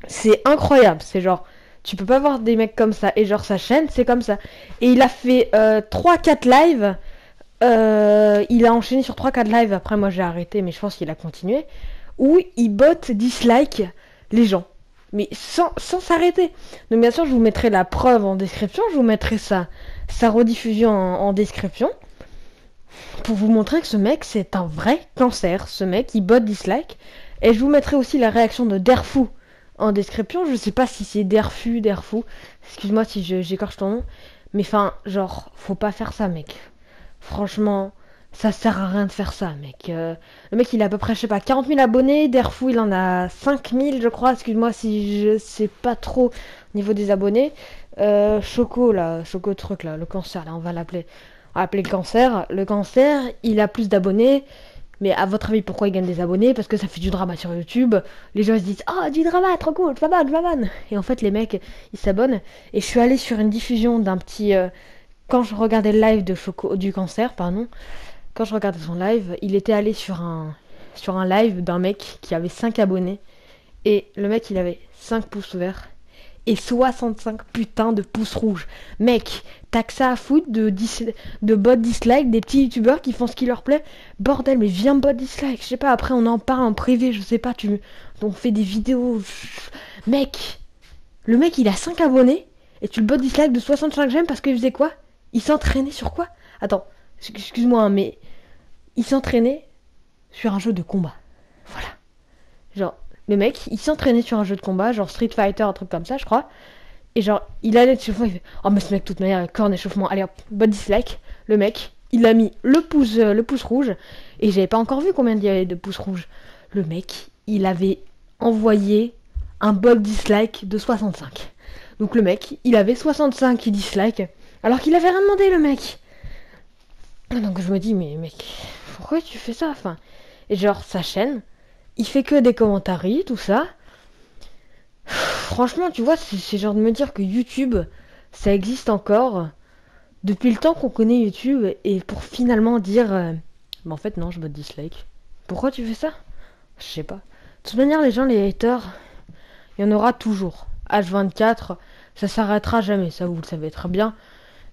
C'est incroyable, c'est genre, tu peux pas voir des mecs comme ça. Et genre, sa chaîne, c'est comme ça. Et il a fait 3-4 lives. Il a enchaîné sur 3-4 lives. Après, moi, j'ai arrêté, mais je pense qu'il a continué. Où il botte dislike les gens. Mais sans s'arrêter. Donc, bien sûr, je vous mettrai la preuve en description. Je vous mettrai sa rediffusion en description. Pour vous montrer que ce mec, c'est un vrai cancer. Ce mec, il botte dislike. Et je vous mettrai aussi la réaction de Derfou en description. Je sais pas si c'est Derfou. Excuse-moi si j'écorche ton nom. Mais enfin, genre, faut pas faire ça, mec. Franchement, ça sert à rien de faire ça, mec. Le mec, il a à peu près, je sais pas, 40 000 abonnés. Derfou, il en a 5 000, je crois. Excuse-moi si je sais pas trop au niveau des abonnés. Choco, là. Choco truc, là. Le cancer, là, on va l'appeler. On va l'appeler le cancer. Le cancer, il a plus d'abonnés. Mais à votre avis, pourquoi il gagne des abonnés? Parce que ça fait du drama sur YouTube. Les gens se disent oh, du drama, trop cool, je m'abonne. Et en fait, les mecs, ils s'abonnent. Et je suis allée sur une diffusion d'un petit. Quand je regardais le live de du cancer, pardon. Quand je regardais son live, il était allé sur un live d'un mec qui avait 5 abonnés. Et le mec, il avait 5 pouces verts. Et 65 putains de pouces rouges. Mec, t'as que ça à foutre de bot dislike, des petits youtubeurs qui font ce qui leur plaît. Bordel, mais viens bot dislike. Je sais pas, après on en parle en privé, je sais pas, on fait des vidéos. Mec, le mec il a 5 abonnés et tu le bot dislike de 65 j'aime parce qu'il faisait quoi? Il s'entraînait sur quoi? Attends, excuse-moi, hein, mais il s'entraînait sur un jeu de combat. Voilà. Genre, le mec, il s'entraînait sur un jeu de combat, genre Street Fighter, un truc comme ça, je crois. Et genre, il allait l'échauffement, il fait oh, mais ce mec, de toute manière, corps d'échauffement, allez hop, bot dislike. Le mec, il a mis le pouce rouge. Et j'avais pas encore vu combien il y avait de pouces rouges. Le mec, il avait envoyé un bot dislike de 65. Donc le mec, il avait 65 dislikes, alors qu'il avait rien demandé, le mec. Donc je me dis, mais mec, pourquoi tu fais ça? Enfin, et genre, sa chaîne, il fait que des commentaires, tout ça. Franchement, tu vois, c'est genre de me dire que YouTube, ça existe encore depuis le temps qu'on connaît YouTube et pour finalement dire mais en fait non, je botte dislike. Pourquoi tu fais ça? Je sais pas. De toute manière, les gens, les haters, il y en aura toujours. H24, ça s'arrêtera jamais, ça vous le savez très bien.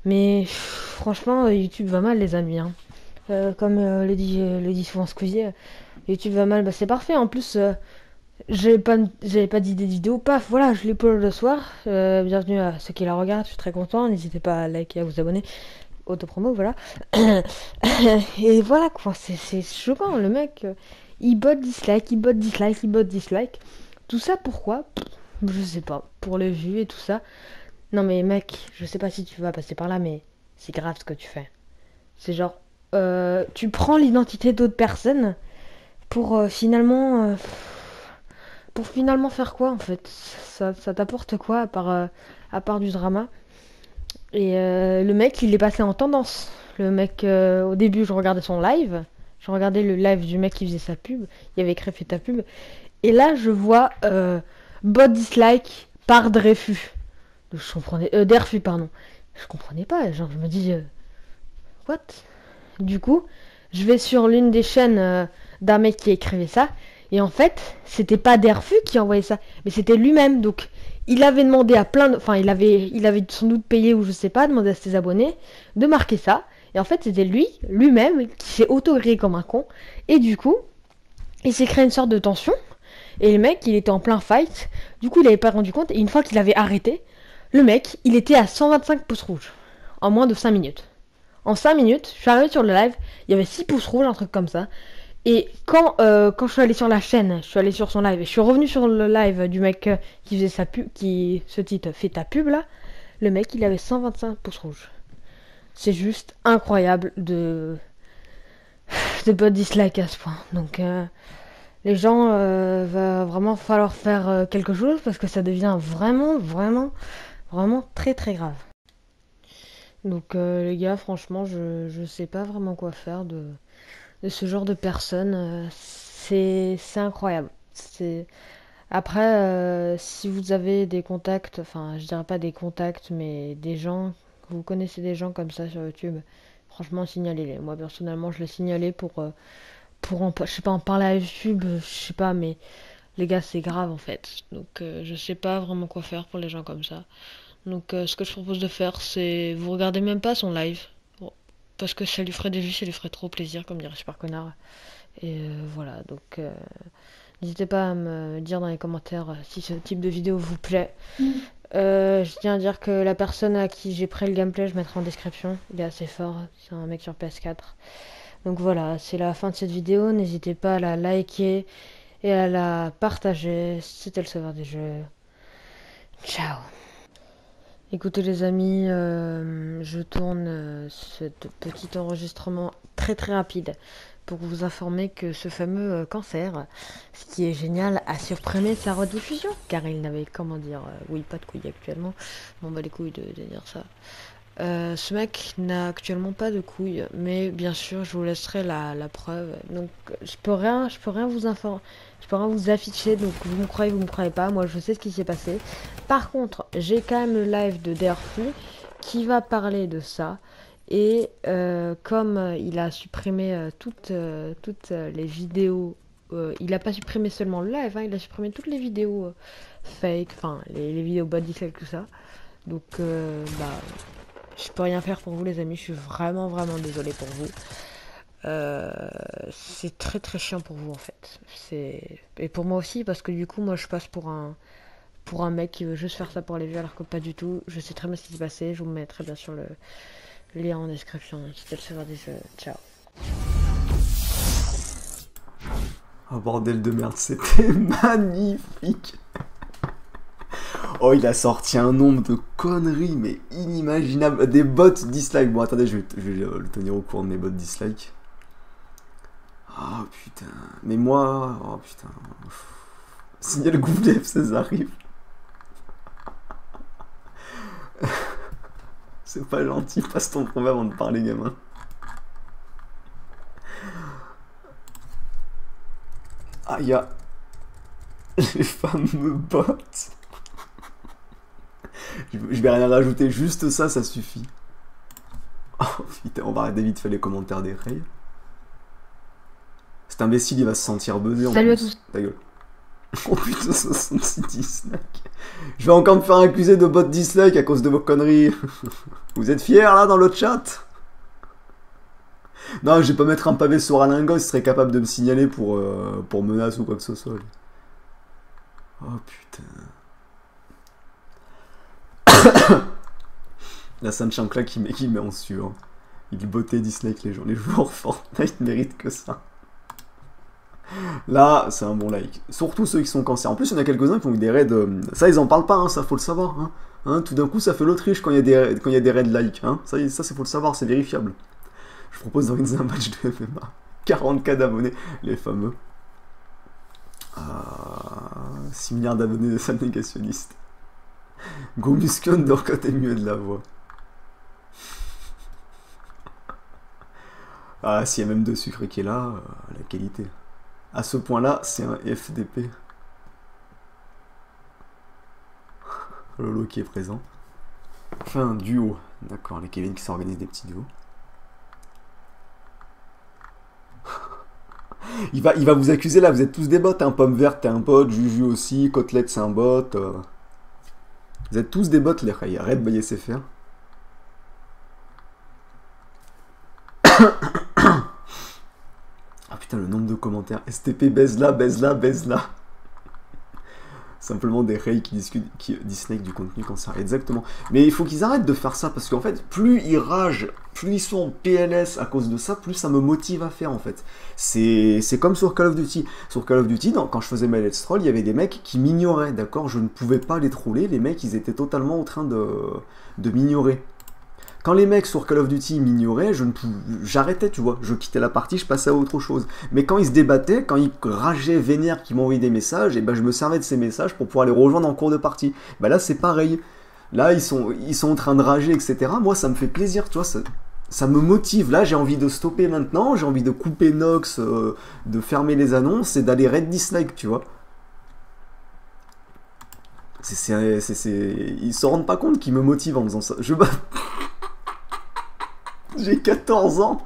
Mais franchement, YouTube va mal, les amis. Hein. Comme le dit souvent Squeezie, YouTube va mal, bah c'est parfait. En plus, j'avais pas d'idée de vidéo, paf, voilà, je l'upload le soir. Bienvenue à ceux qui la regardent, je suis très content. N'hésitez pas à liker, à vous abonner. Autopromo, voilà. Et voilà quoi, c'est choquant. Le mec, il bot dislike, il bot dislike, il bot dislike. Tout ça pourquoi? Je sais pas. Pour les vues et tout ça. Non mais mec, je sais pas si tu vas passer par là, mais c'est grave ce que tu fais. C'est genre, tu prends l'identité d'autres personnes pour finalement faire quoi en fait? Ça t'apporte quoi à part du drama? Et le mec, il est passé en tendance. Le mec, au début, je regardais son live. Je regardais le live du mec qui faisait sa pub. Il avait écrit fait ta pub. Et là, je vois bot dislike par Dreyfus. Je comprenais. Derfus, pardon. Je comprenais pas. Genre, je me dis. What? Du coup, je vais sur l'une des chaînes d'un mec qui écrivait ça. Et en fait, c'était pas Derfus qui envoyait ça. Mais c'était lui-même. Donc, il avait demandé à plein de. Enfin, il avait sans doute payé ou je sais pas, demandé à ses abonnés de marquer ça. Et en fait, c'était lui-même, qui s'est auto-grillé comme un con. Et du coup, il s'est créé une sorte de tension. Et le mec, il était en plein fight. Du coup, il avait pas rendu compte. Et une fois qu'il avait arrêté, le mec, il était à 125 pouces rouges. En moins de 5 minutes. En 5 minutes, je suis arrivé sur le live. Il y avait 6 pouces rouges, un truc comme ça. Et quand je suis allé sur la chaîne, je suis allé sur son live. Et je suis revenu sur le live du mec qui faisait sa pub. Ce titre, fait ta pub là. Le mec, il avait 125 pouces rouges. C'est juste incroyable de bot dislike à ce point. Donc, les gens va vraiment falloir faire quelque chose parce que ça devient vraiment très très grave. Donc les gars, franchement, je sais pas vraiment quoi faire de ce genre de personnes. C'est incroyable. C'est après si vous avez des contacts, enfin je dirais pas des contacts, mais des gens que vous connaissez des gens comme ça sur YouTube, franchement signalez-les. Moi personnellement, je l'ai signalé pour je sais pas en parler à YouTube, je sais pas, mais les gars, c'est grave en fait. Donc je sais pas vraiment quoi faire pour les gens comme ça. Donc ce que je propose de faire, c'est vous regardez même pas son live. Bon, parce que ça lui ferait des vues, ça lui ferait trop plaisir, comme dirait Super Connard. Et voilà, donc n'hésitez pas à me dire dans les commentaires si ce type de vidéo vous plaît. Je tiens à dire que la personne à qui j'ai pris le gameplay, je mettrai en description. Il est assez fort, c'est un mec sur PS4. Donc voilà, c'est la fin de cette vidéo. N'hésitez pas à la liker et à la partager. C'était le sauveur des jeux. Ciao. Écoutez les amis, je tourne ce petit enregistrement très très rapide pour vous informer que ce fameux cancer, ce qui est génial, a supprimé sa rediffusion car il n'avait, comment dire, oui pas de couilles actuellement, bon bah les couilles de dire ça. Ce mec n'a actuellement pas de couilles, mais bien sûr je vous laisserai la preuve. Donc je peux rien vous informer, je peux rien vous afficher, donc vous me croyez pas, moi je sais ce qui s'est passé. Par contre, j'ai quand même le live de Derfly qui va parler de ça. Et comme il a supprimé toutes les vidéos, il a pas supprimé seulement le live, hein, il a supprimé toutes les vidéos fake, enfin les vidéos body fake, tout ça. Donc bah je peux rien faire pour vous les amis, je suis vraiment désolé pour vous. C'est très très chiant pour vous en fait. Et pour moi aussi parce que du coup moi je passe pour un mec qui veut juste faire ça pour les vues alors que pas du tout. Je sais très bien ce qui s'est passé, je vous mettrai bien sûr le lien en description. C'était le serveur des jeux. Ciao. Oh bordel de merde, c'était magnifique. Oh, il a sorti un nombre de conneries, mais inimaginables. Des bots dislike. Bon, attendez, je vais le tenir au courant de mes bots dislike. Oh putain. Mais moi. Oh putain. Signal Goulet ça arrive. C'est pas gentil, passe ton premier avant de parler, gamin. Ah, il y a les fameux bots. Je vais rien rajouter, juste ça, ça suffit. Oh putain, on va arrêter vite fait les commentaires des rails. Cet imbécile, il va se sentir buzzé en plus. Salut à tous. Ta gueule. Oh putain, 66 dislikes. Je vais encore me faire accuser de bot dislike à cause de vos conneries. Vous êtes fiers là dans le chat? Non, je vais pas mettre un pavé sur Alain Gosse, il serait capable de me signaler pour menace ou quoi que ce soit. Oh putain. La Sainte-Chancla qui met en sueur. Il bottait dislike les gens. Les joueurs Fortnite méritent que ça. Là, c'est un bon like. Surtout ceux qui sont cancer. En plus, il y en a quelques-uns qui ont eu des raids. Ça, ils en parlent pas, hein, ça faut le savoir. Hein, tout d'un coup, ça fait l'Autriche quand il y a des raids like. Hein. Ça, c'est faut le savoir, c'est vérifiable. Je propose d'organiser un match de MMA. 40K d'abonnés, les fameux. 6 milliards d'abonnés de salles négationnistes. Go Muscon dort quand t'es mieux de la voix. Ah, s'il y a même de sucre qui est là, la qualité. À ce point-là, c'est un FDP. Lolo qui est présent. Enfin, un duo. D'accord, les Kevin qui s'organisent des petits duos. Il va vous accuser là, vous êtes tous des bots. Hein. Pomme verte, t'es un bot. Juju aussi. Côtelette, c'est un bot. Vous êtes tous des bots, les rails. Arrête de SFR. Ah putain, le nombre de commentaires. STP, baise là, baise là, baise là. Simplement des rails qui dislike du contenu cancer. Exactement. Mais il faut qu'ils arrêtent de faire ça parce qu'en fait, plus ils ragent, plus ils sont en PLS à cause de ça, plus ça me motive à faire en fait. C'est comme sur Call of Duty. Sur Call of Duty, quand je faisais mes Let's Troll, il y avait des mecs qui m'ignoraient, d'accord? Je ne pouvais pas les troller, les mecs ils étaient totalement en train de m'ignorer. Quand les mecs sur Call of Duty m'ignoraient, j'arrêtais, tu vois. Je quittais la partie, je passais à autre chose. Mais quand ils se débattaient, quand ils rageaient, vénères, qu'ils m'envoyaient des messages, et ben je me servais de ces messages pour pouvoir les rejoindre en cours de partie. Ben là, c'est pareil. Là, ils sont en train de rager, etc. Moi, ça me fait plaisir, tu vois. Ça me motive. Là, j'ai envie de stopper maintenant, j'ai envie de couper Nox, de fermer les annonces et d'aller raid dislike, tu vois. Ils se rendent pas compte qu'ils me motivent en faisant ça. J'ai 14 ans.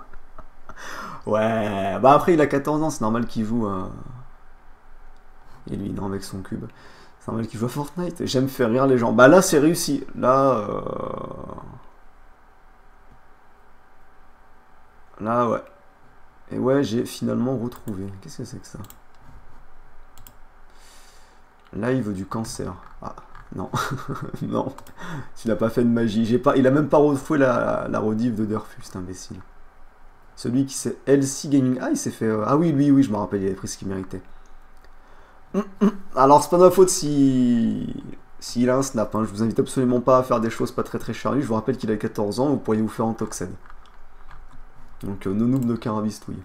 Ouais, bah après il a 14 ans, c'est normal qu'il joue à... Et lui, non, avec son cube. C'est normal qu'il joue à Fortnite. J'aime faire rire les gens. Bah là, c'est réussi. Là, Là, ouais. Et ouais, j'ai finalement retrouvé. Qu'est-ce que c'est que ça? Live du cancer. Ah, non. Non. Il a pas fait de magie. Il a même pas refoué la rediff de Durfu, cet imbécile. Celui qui s'est LC Gaming. Ah, il s'est fait... Ah oui, lui, oui, je me rappelle, il avait pris ce qu'il méritait. Alors, c'est pas ma faute s'il a un snap. Hein. Je vous invite absolument pas à faire des choses pas très très charnues. Je vous rappelle qu'il a 14 ans, vous pourriez vous faire en toxède. Donc, no noob, no carabistouille.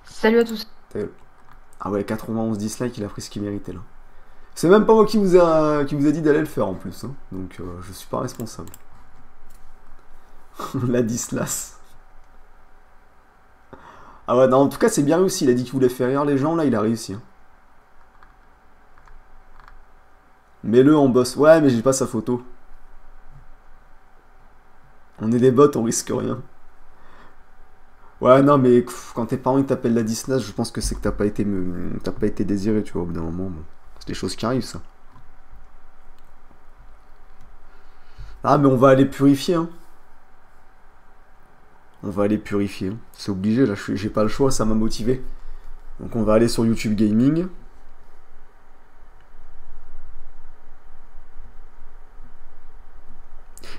Salut à tous. Ah ouais, 91 dislikes, il a pris ce qu'il méritait là. C'est même pas moi qui vous a dit d'aller le faire en plus. Hein. Donc, je suis pas responsable. La dislasse. Ah ouais, non, en tout cas, c'est bien réussi. Il a dit qu'il voulait faire rire les gens, là, il a réussi. Hein. Mets-le en boss. Ouais, mais j'ai pas sa photo. On est des bots, on risque rien. Ouais, non, mais quand tes parents ils t'appellent la dislasse, je pense que c'est que t'as pas été désiré, tu vois, au bout d'un moment. Bon. C'est des choses qui arrivent, ça. Ah, mais on va aller purifier, hein. On va aller purifier. Hein. C'est obligé, là, j'ai pas le choix, ça m'a motivé. Donc on va aller sur YouTube Gaming.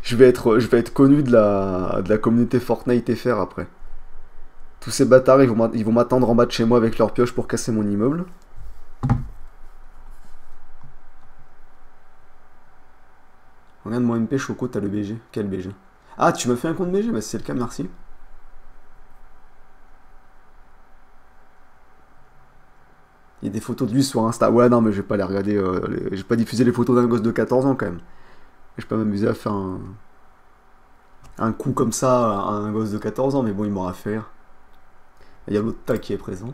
Je vais être connu de la communauté Fortnite FR après. Tous ces bâtards, ils vont m'attendre en bas de chez moi avec leur pioche pour casser mon immeuble. Regarde mon MP Choco, t'as le BG. Quel BG? Ah, tu m'as fait un compte BG? Bah, si c'est le cas, merci. Il y a des photos de lui sur Insta. Ouais, non, mais je vais pas les regarder. Je vais pas diffuser les photos d'un gosse de 14 ans quand même. Je vais pas m'amuser à faire un coup comme ça à un gosse de 14 ans, mais bon, il m'aura fait rire. Il y a l'autre tas qui est présent.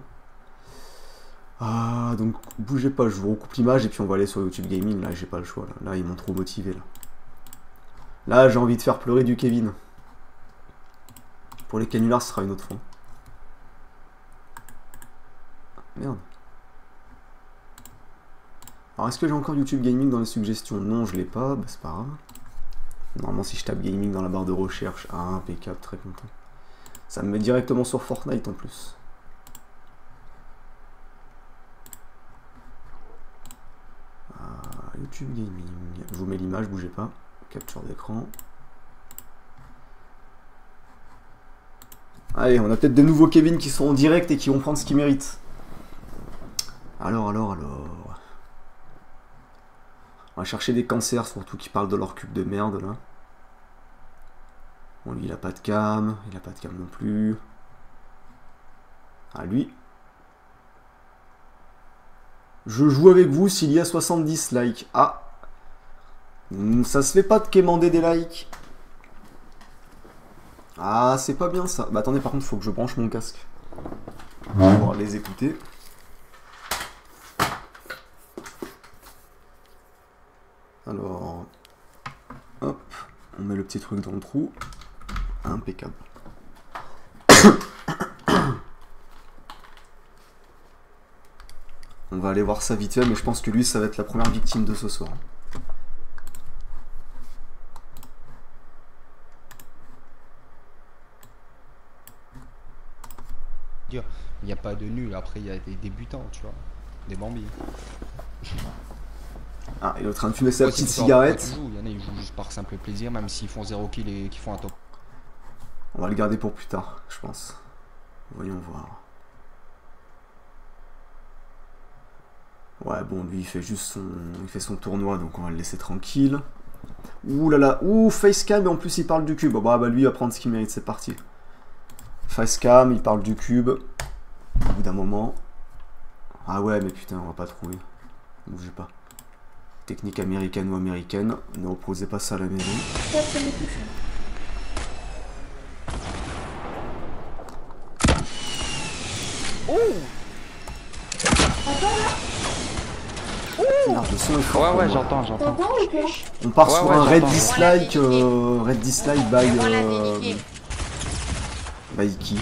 Ah, donc bougez pas, je vous recoupe l'image et puis on va aller sur YouTube Gaming. Là, j'ai pas le choix. Là, ils m'ont trop motivé. Là, j'ai envie de faire pleurer du Kevin. Pour les canulars, ce sera une autre fois. Merde. Alors, est-ce que j'ai encore YouTube Gaming dans les suggestions? Non, je l'ai pas. Bah, c'est pas grave. Normalement, si je tape Gaming dans la barre de recherche, ah, impeccable, très content. Ça me met directement sur Fortnite en plus. YouTube Gaming. Je vous mets l'image, bougez pas. Capture d'écran. Allez, on a peut-être des nouveaux Kevin qui sont en direct et qui vont prendre ce qu'ils méritent. Alors. On va chercher des cancers, surtout qui parlent de leur cube de merde, là. Bon, lui, il a pas de cam. Il a pas de cam non plus. Ah, lui. Je joue avec vous s'il y a 70 likes. Ah. Ça se fait pas de quémander des likes. Ah, c'est pas bien ça. Bah attendez, par contre, faut que je branche mon casque. Pour pouvoir les écouter. Alors, hop, on met le petit truc dans le trou. Impeccable. On va aller voir ça vite fait, mais je pense que lui, ça va être la première victime de ce soir. Il n'y a pas de nul, après il y a des débutants, tu vois, des bambis. Ah, il est en train de fumer sa petite cigarette. Il y en a, ils jouent juste par simple plaisir, même s'ils font 0 kill et qu'ils font un top. On va le garder pour plus tard, je pense. Voyons voir. Ouais, bon, lui, il fait juste son tournoi, donc on va le laisser tranquille. Ouh là là, ouh, facecam, et en plus il parle du cube. Bah lui il va prendre ce qu'il mérite, c'est parti. Facecam, il parle du cube. Au bout d'un moment. Ah ouais, mais putain, on va pas trouver. Bougez pas. Technique américaine ou américaine, ne reposez pas ça à la maison. Merde, le son est fort pour Ouais, moi. j'entends. On part Ouais, sur ouais, un red j'entends. dislike, red dislike by qui?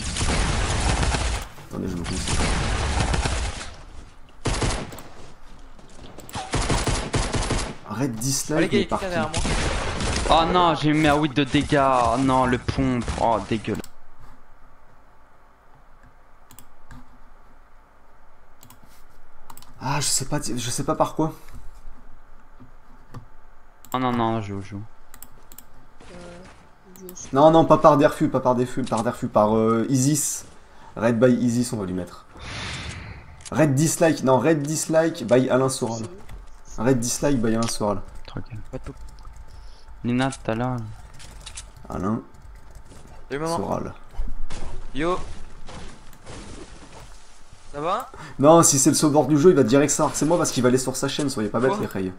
Attendez, je me concentre. Red dislike, mais par qui? Oh non, j'ai mis un 8 de dégâts. Oh non, le pompe. Oh, dégueulasse. Ah, je sais pas par quoi. Oh non, je joue. Non, pas par Derfu, par Isis. Red by Isis, on va lui mettre. Red dislike by Alain Soral. Red dislike by Alain Soral. Tranquille. Nina, tout à l'heure. Alain Salut maman. Soral. Yo. Ça va? Non, si c'est le sauveur du jeu, il va direct ça. C'est moi parce qu'il va aller sur sa chaîne, soyez pas bêtes les rails.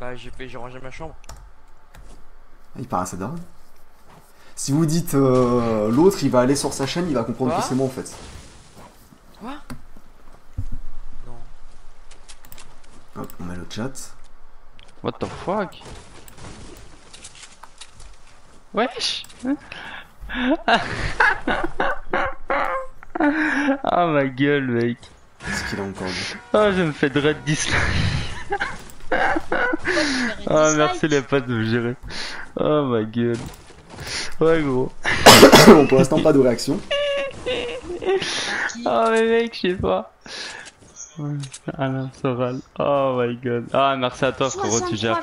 Bah j'ai rangé ma chambre. Ah, il parle à sa daronne. Si vous dites l'autre, il va aller sur sa chaîne, il va comprendre Quoi? que c'est moi en fait. Quoi? Non. Hop, on met le chat. What the fuck? Wesh. Ah ma gueule, mec. Qu'est-ce qu'il a encore dit? Ah, je me fais de red dislike. Ah, merci les potes de me gérer. Oh ma gueule. Ouais, gros. Bon, pour l'instant, pas de réaction. Ah, mais mec, je sais pas. Ouais, Alain Soral. Oh my god. Ah, merci à toi, frérot, tu gères.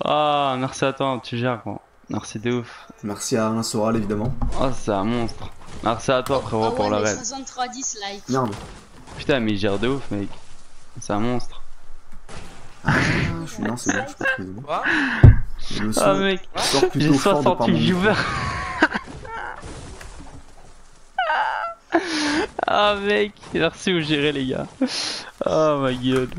Ah, merci à toi, tu gères, gros. Merci de ouf. Merci à Alain Soral, évidemment. Oh, c'est un monstre. Merci à toi, frérot, pour le raid. 63 dislikes. Merde. Putain, mais il gère de ouf, mec. C'est un monstre. Ah, je suis non, c'est bon, je peux trouver. Quoi? Le son Ah, mec, sort j'ai plutôt fort de par 68 mon micro. viewers. Ah, mec, merci vous gérez, les gars. Oh ma gueule.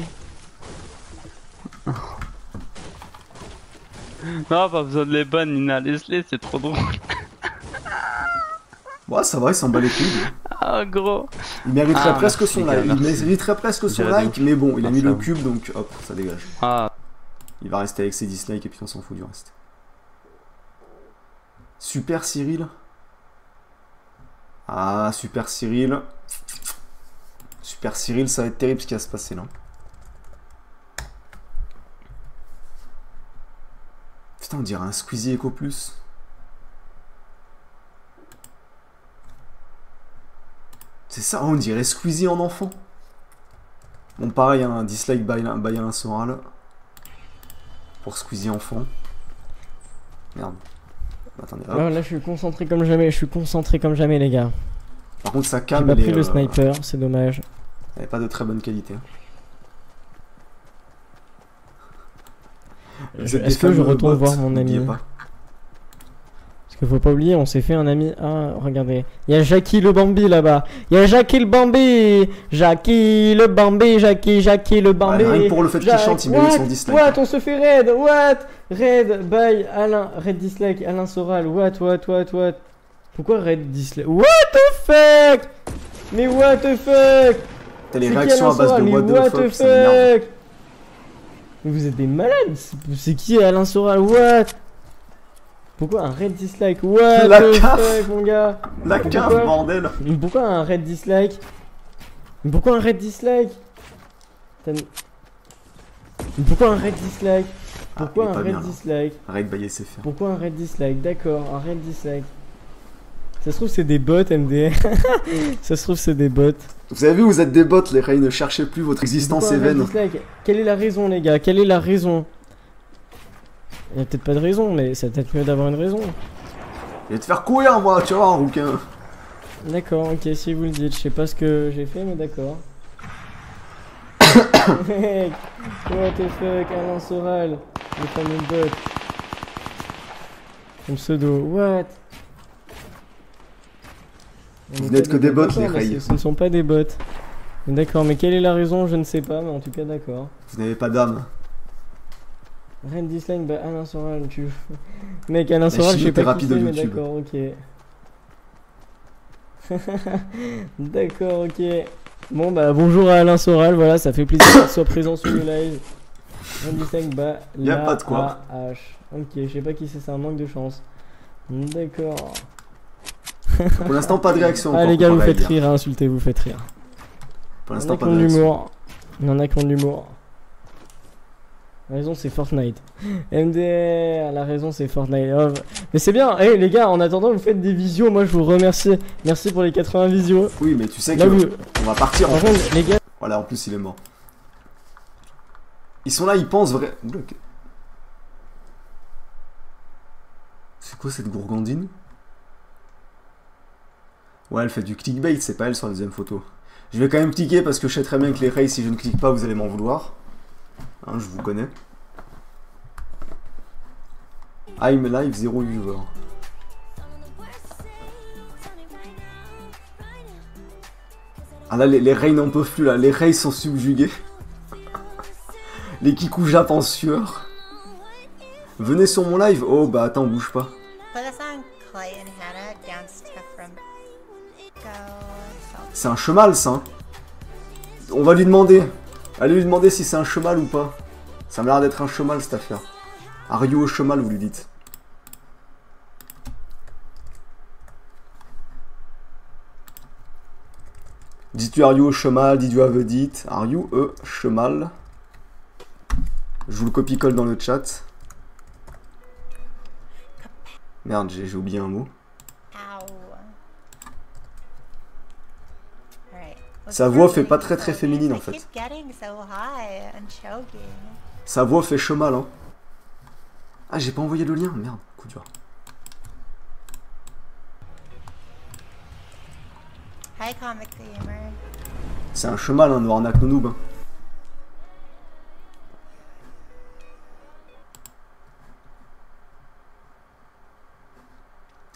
Non, pas besoin de les bonnes, Nina, laisse-les, c'est trop drôle. Ouais, ça va, il s'en bat les couilles. Ah, gros. Il mériterait Ah, presque merci, son les gars, like. Il merci. mériterait presque son J'irai de like, ouf. mais bon, il a mis Merci le à vous. cube, donc hop, ça dégage. Ah, Il va rester avec ses dislikes et puis on s'en fout du reste. Super Cyril. Ah, Super Cyril. Super Cyril, ça va être terrible ce qui va se passer là. Putain, on dirait un Squeezie Echo Plus. C'est ça, on dirait Squeezie en enfant. Bon, pareil, un dislike by Alain Soral. Pour Squeezie enfant. Merde. Attendez, hop. Là, je suis concentré comme jamais, les gars. Par contre, sa J'ai cam, pas elle pris est, le sniper, c'est dommage. elle est pas de très bonne qualité. hein. Vous êtes des Est-ce que je fameux retourne bots, voir mon n'oubliez ami? pas. Parce qu'il faut pas oublier, on s'est fait un ami. Ah, regardez. Il y a Jackie le Bambi là-bas. Il y a Jackie le Bambi. Jackie le Bambi. Jackie le Bambi. Ouais, rien que pour le fait qu'il chante, il mérite son dislike. What? On se fait raid. What? Raid by Alain. Raid dislike. Alain Soral. What? Pourquoi raid dislike? What the fuck? Mais what the fuck? T'as les C'est qui réactions à Alain base Soral? de Mais what the fuck, ça m'énerve. Mais vous êtes des malades. C'est qui Alain Soral? What? Pourquoi un red dislike? What La the caf. fuck, mon gars? La Pourquoi? cave, bordel. Mais pourquoi un red dislike? Mais pourquoi un red dislike? Mais pourquoi un red dislike? Pourquoi il est un pas red bien, là. dislike? Raid by SFR. Pourquoi un red dislike? D'accord, un red dislike. Ça se trouve c'est des bots MD. Ça se trouve c'est des bots. Vous avez vu, vous êtes des bots, les rails, ne cherchez plus, votre existence Pourquoi est un red vaine. dislike? Quelle est la raison les gars? Quelle est la raison? Il y a peut-être pas de raison, mais c'est peut-être mieux d'avoir une raison. Je vais te faire courir, moi, tu vois, un rouquin. D'accord, ok, si vous le dites. Je sais pas ce que j'ai fait, mais d'accord. Mec, what the fuck, Alain Soral, le fameux bot. Son pseudo, what? Vous n'êtes que des bots, les rails. Ce ne sont pas des bots. D'accord, mais quelle est la raison? Je ne sais pas, mais en tout cas, d'accord. Vous n'avez pas d'âme. Red Dislike, bah Alain Soral, tu... Mec, Alain Soral, je sais pas qui c'est, mais d'accord, ok. D'accord, ok. Bon, bah bonjour à Alain Soral, voilà, ça fait plaisir qu'il soit présent sur le live. Red Dislike, bah Y'a pas de quoi. H. Ok, je sais pas qui c'est un manque de chance. D'accord. Pour l'instant, pas de réaction. Ah, les gars, vous faites rire, insultez, vous faites rire. Pour l'instant, pas de réaction. L'humour. Il y en a qui ont de l'humour. La raison c'est Fortnite. MDR, la raison c'est Fortnite. Oh, mais c'est bien, hey, les gars, en attendant vous faites des visios, moi je vous remercie. Merci pour les 80 visios. Oui mais tu sais que on va partir en fait. Les gars. Voilà, en plus il est mort. Ils sont là, ils pensent vrai. C'est quoi cette gourgandine? Ouais, elle fait du clickbait, c'est pas elle sur la deuxième photo. Je vais quand même cliquer parce que je sais très bien que les rails, si je ne clique pas, vous allez m'en vouloir. Hein, je vous connais. I'm live 0 viewer. Ah là, les rails n'en peuvent plus là. Les rails sont subjugués. Les kikou jappent en sueur. Venez sur mon live. Oh bah attends, bouge pas. C'est un chemal ça. Hein. On va lui demander. Allez lui demander si c'est un chemal ou pas. Ça m'a l'air d'être un chemal cette affaire. Are you au chemal vous lui dites. Dis-tu are you au chemal, dis-tu have dit. Are you a chemal. Je vous le copie-colle dans le chat. Merde, j'ai oublié un mot. Sa voix fait pas très féminine en fait. Sa voix fait chemal hein. Ah j'ai pas envoyé le lien, merde, coup dur. C'est un chemal hein, nous arnaque nos noobs. Hein.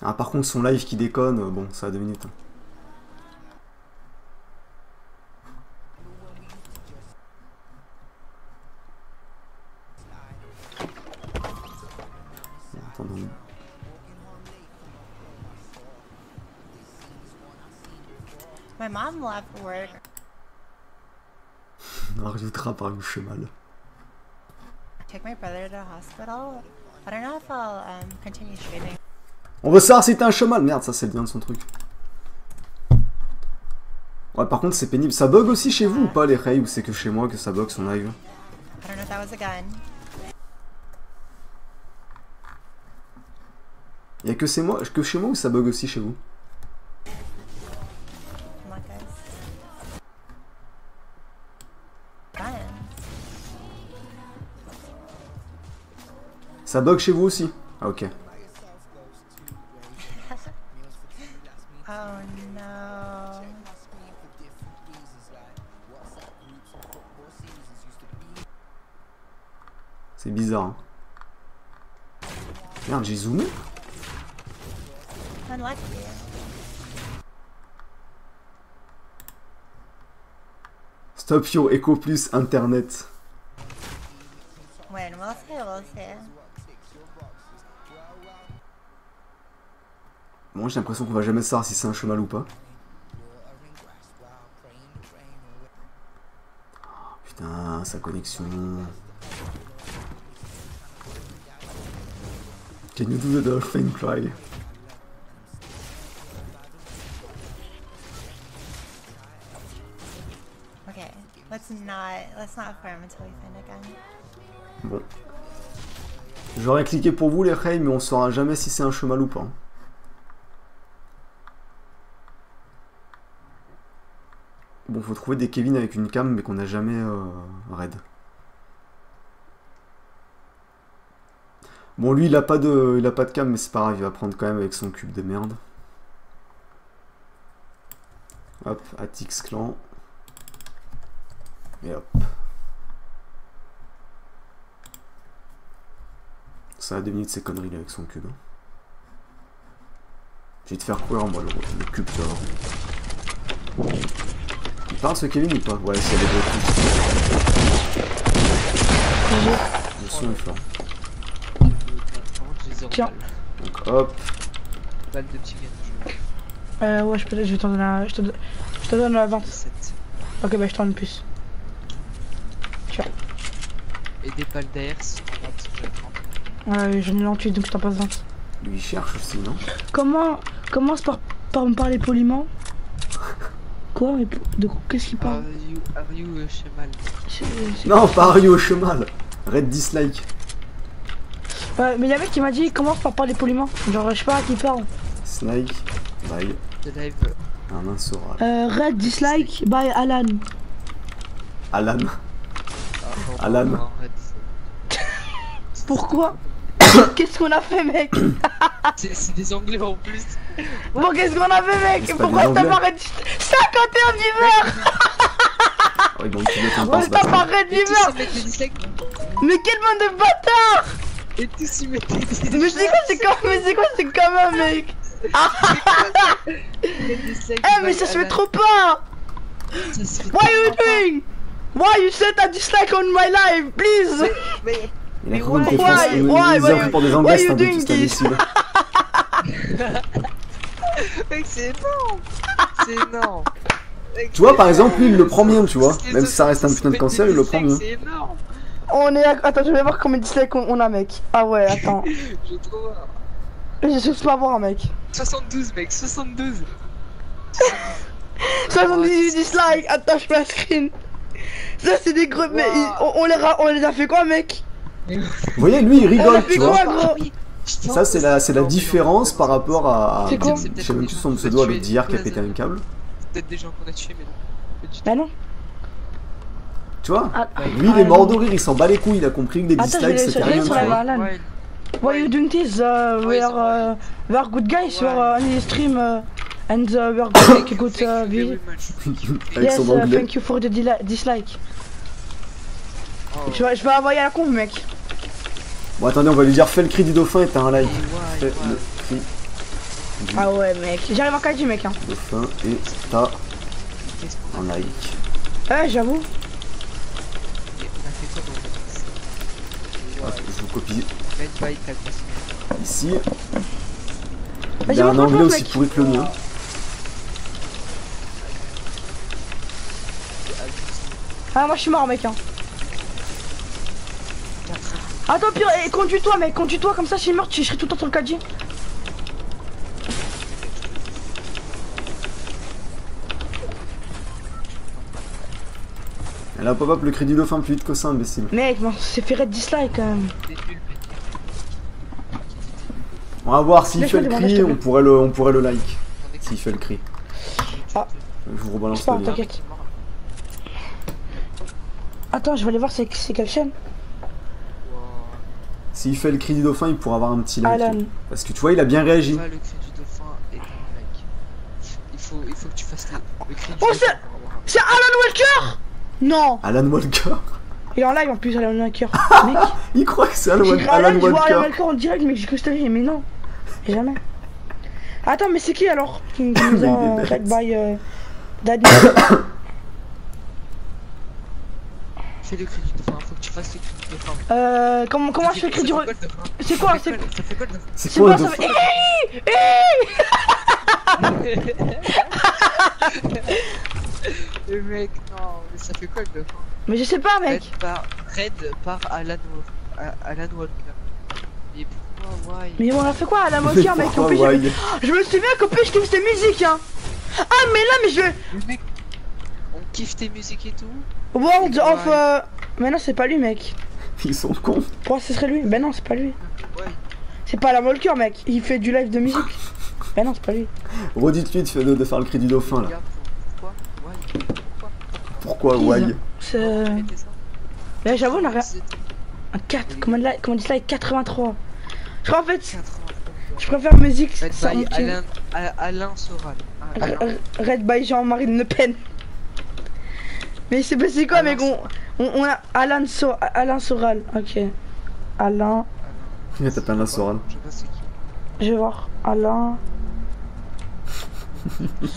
Ah par contre son live qui déconne, bon ça a 2 minutes. Hein. My mom left work. On rajoutera par le chemal. Took my brother to the hospital. I don't know if I'll continue streaming. On veut savoir si t'es un chemal. Merde, ça c'est bien de son truc. Ouais, par contre c'est pénible. Ça bug aussi chez vous ou pas les rails ou c'est que chez moi que ça bug son live? I don't know if that was a gun. Y'a que c'est moi, que chez moi ou ça bug aussi chez vous? Ça bug chez vous aussi? Ah ok. Oh no. C'est bizarre. Hein. Merde, j'ai zoomé. Unlucky. Stop your Echo Plus Internet. When we'll see. Bon, j'ai l'impression qu'on va jamais savoir si c'est un chemal ou pas. Oh, putain, sa connexion. Can you do the dolphin cry? Okay, let's not farm until we find a gun. Bon. J'aurais cliqué pour vous les rails, mais on saura jamais si c'est un chemal ou pas. Bon, faut trouver des Kevin avec une cam, mais qu'on n'a jamais raid. Bon, lui, il a pas de cam, mais c'est pas grave, il va prendre quand même avec son cube de merde. Hop, Atix Clan. Et hop. ça va 2 minutes ces conneries là avec son cube. Je vais te faire courir moi le cube, tu vas voir. Il parle ce Kevin ou pas? Ouais, c'est des gros coups. Le son est fort. Tiens. Donc hop. Balle de petit gars. Ouais, je vais t'en donner je te donne la 20. Ok, bah je t'en donne plus. Tiens. Et des balles d'air si tu prends. Ouais, j'en ai 98 donc je t'en passe 20. Lui il cherche aussi, non? Commence par me parler poliment. Quoi? Mais de qu'est-ce qu'il parle? Are you chemal? Non, pas Ario Chemal. Red dislike. Ouais, mais y'a un mec qui m'a dit commence par parler poliment. Genre, je sais pas à qui parle. Snake, bye. De live. Un insoral. Red dislike by Alan. Alan. Alan. Pourquoi? Qu'est-ce qu'on a fait, mec? C'est des anglais en plus. Bon, qu'est-ce qu'on a fait, mec? C'est pas Pourquoi des t'as Anglais. pas Red 51 viewers? Ouais, donc tu veux qu'on Ouais, pense t'as pas. pas Red Et tous viewers? ils mettent des dislikes. Mais quel bande de bâtards! Et tous ils mettent des dislikes. Mais c'est quoi, c'est comme un mec? Eh, mais ça se fait trop pas! What are you doing? Why you set a dislike on my live, please? Mais Il a cru why? qu'on était français. Il nous a pris pour des Anglais, c'est un doing petit this? imbécile. mec, c'est énorme. C'est énorme. Mec, Tu vois, c'est par exemple, lui il le énorme. prend bien, tu vois. Les Même si ça reste un autres, putain de ils cancer, mettent il le des prend bien. dislikes, C'est énorme. On est attends, je vais voir combien de dislikes on a, mec. Ah ouais, attends. Je trouve. Je sais pas voir, mec. 72, mec, 72. 78 dislikes, attends, je fais un screen. Ça, c'est des gros. Mais on les a fait quoi, mec? Vous voyez, lui il On a rigole, fait tu quoi, vois. gros? Ça, c'est la différence par rapport à. C'est quoi? Je sais même plus son pseudo avec JR qui a pété un câble. Peut-être des gens qu'on a tués, mais non. Bah non. Tu vois? Ah, Lui il est mort de rire, il s'en bat les couilles, il a compris que des Attends, je dislikes vais c'était aller rien, tu sur la vois. Alan. Ouais, Why you doing this? We are good guys. We are on the stream and we are good make a good video. Avec Yes, son anglais. thank you for the dislike. Oh. Je vais envoyer à la conf, mec. Bon, attendez, on va lui dire fais le cri du dauphin et t'as un like. Fais Ouais, le cri du Ah ouais, mec. J'arrive en KG, mec. Hein. dauphin et t'as un like. Ouais, j'avoue. On a fait quoi dans le Hop, je vous copie Red by tag aussi. ici. Il Vas-y, y a un montre-moi, anglais aussi mec. pourri que le mien. Ah, moi je suis mort, mec. Hein. Attends, pire, conduis-toi, mec. Conduis-toi, comme ça, si je meurs, je serai tout le temps sur le 4G. Elle a pop-up le cri du dauphin plus vite que ça, imbécile. Mec, bon, c'est fait red dislike quand même. T'es nul, mec. On va voir s'il fait Laisse-moi le demander, cri, s'il te on pourrait le like. On est S'il fait le cri. Ah. Je vous Je rebalance sais pas, le lien. t'inquiète. Attends, je vais aller voir c'est quelle chaîne. S'il fait le cri du dauphin, il pourra avoir un petit like. Alan. Parce que tu vois, il a bien réagi. Pas le cri du dauphin et ton like. Il faut que tu fasses le cri du Oh, dauphin. c'est Alan Walker. Non. Alan Walker. Il est en live en plus, Alan Walker. Mec. Il croit que c'est Alan, J'ai cru Alan, je vois Alan Walker. Walker en direct, mec, j'ai cru que c'était lui, mais non. Jamais. Attends, mais c'est qui alors qui nous Mais il a est red bête. by Daddy? Fais le cri du dauphin, faut que tu fasses le cri du dauphin. Comment je fais le cri du... C'est quoi? Ça fait quoi le dauphin? C'est C'est quoi quoi le ça dauphin? Le mec, non, mais ça fait quoi le dauphin? Mais je sais pas, mec. Red par Alan Walker. Mais pourquoi, why? Mais on a fait quoi à la Mais Walker, mec? En pourquoi, plus, why? je me souviens qu'en plus, je kiffe cette musique, hein. Ah, mais là, mais je... Le mec, on kiffe tes musiques et tout. World of... Mais non, c'est pas lui, mec. Ils sont cons. Pourquoi ce serait lui? Ben non, c'est pas lui. Ouais. C'est pas Alan Walker, mec. Il fait du live de musique. Ben non, c'est pas lui. Redites-lui de faire le cri du dauphin là. Regarde, pourquoi? Why? Pourquoi, Qui, why? C'est... Mettez ça. Là, j'avoue, on a rien... C'est Un 4, comment on dit ça avec 83. Je crois en fait, 80. je préfère musique Red sans by petit- Alain Soral. Ah, Alain. Red by Jean-Marie Le Pen. Mais c'est passé quoi, Alain mec? On a Alain Soral, ok. Alain Il a tapé un la Soral. Je sais pas c'est qui. Je vais voir. Alain.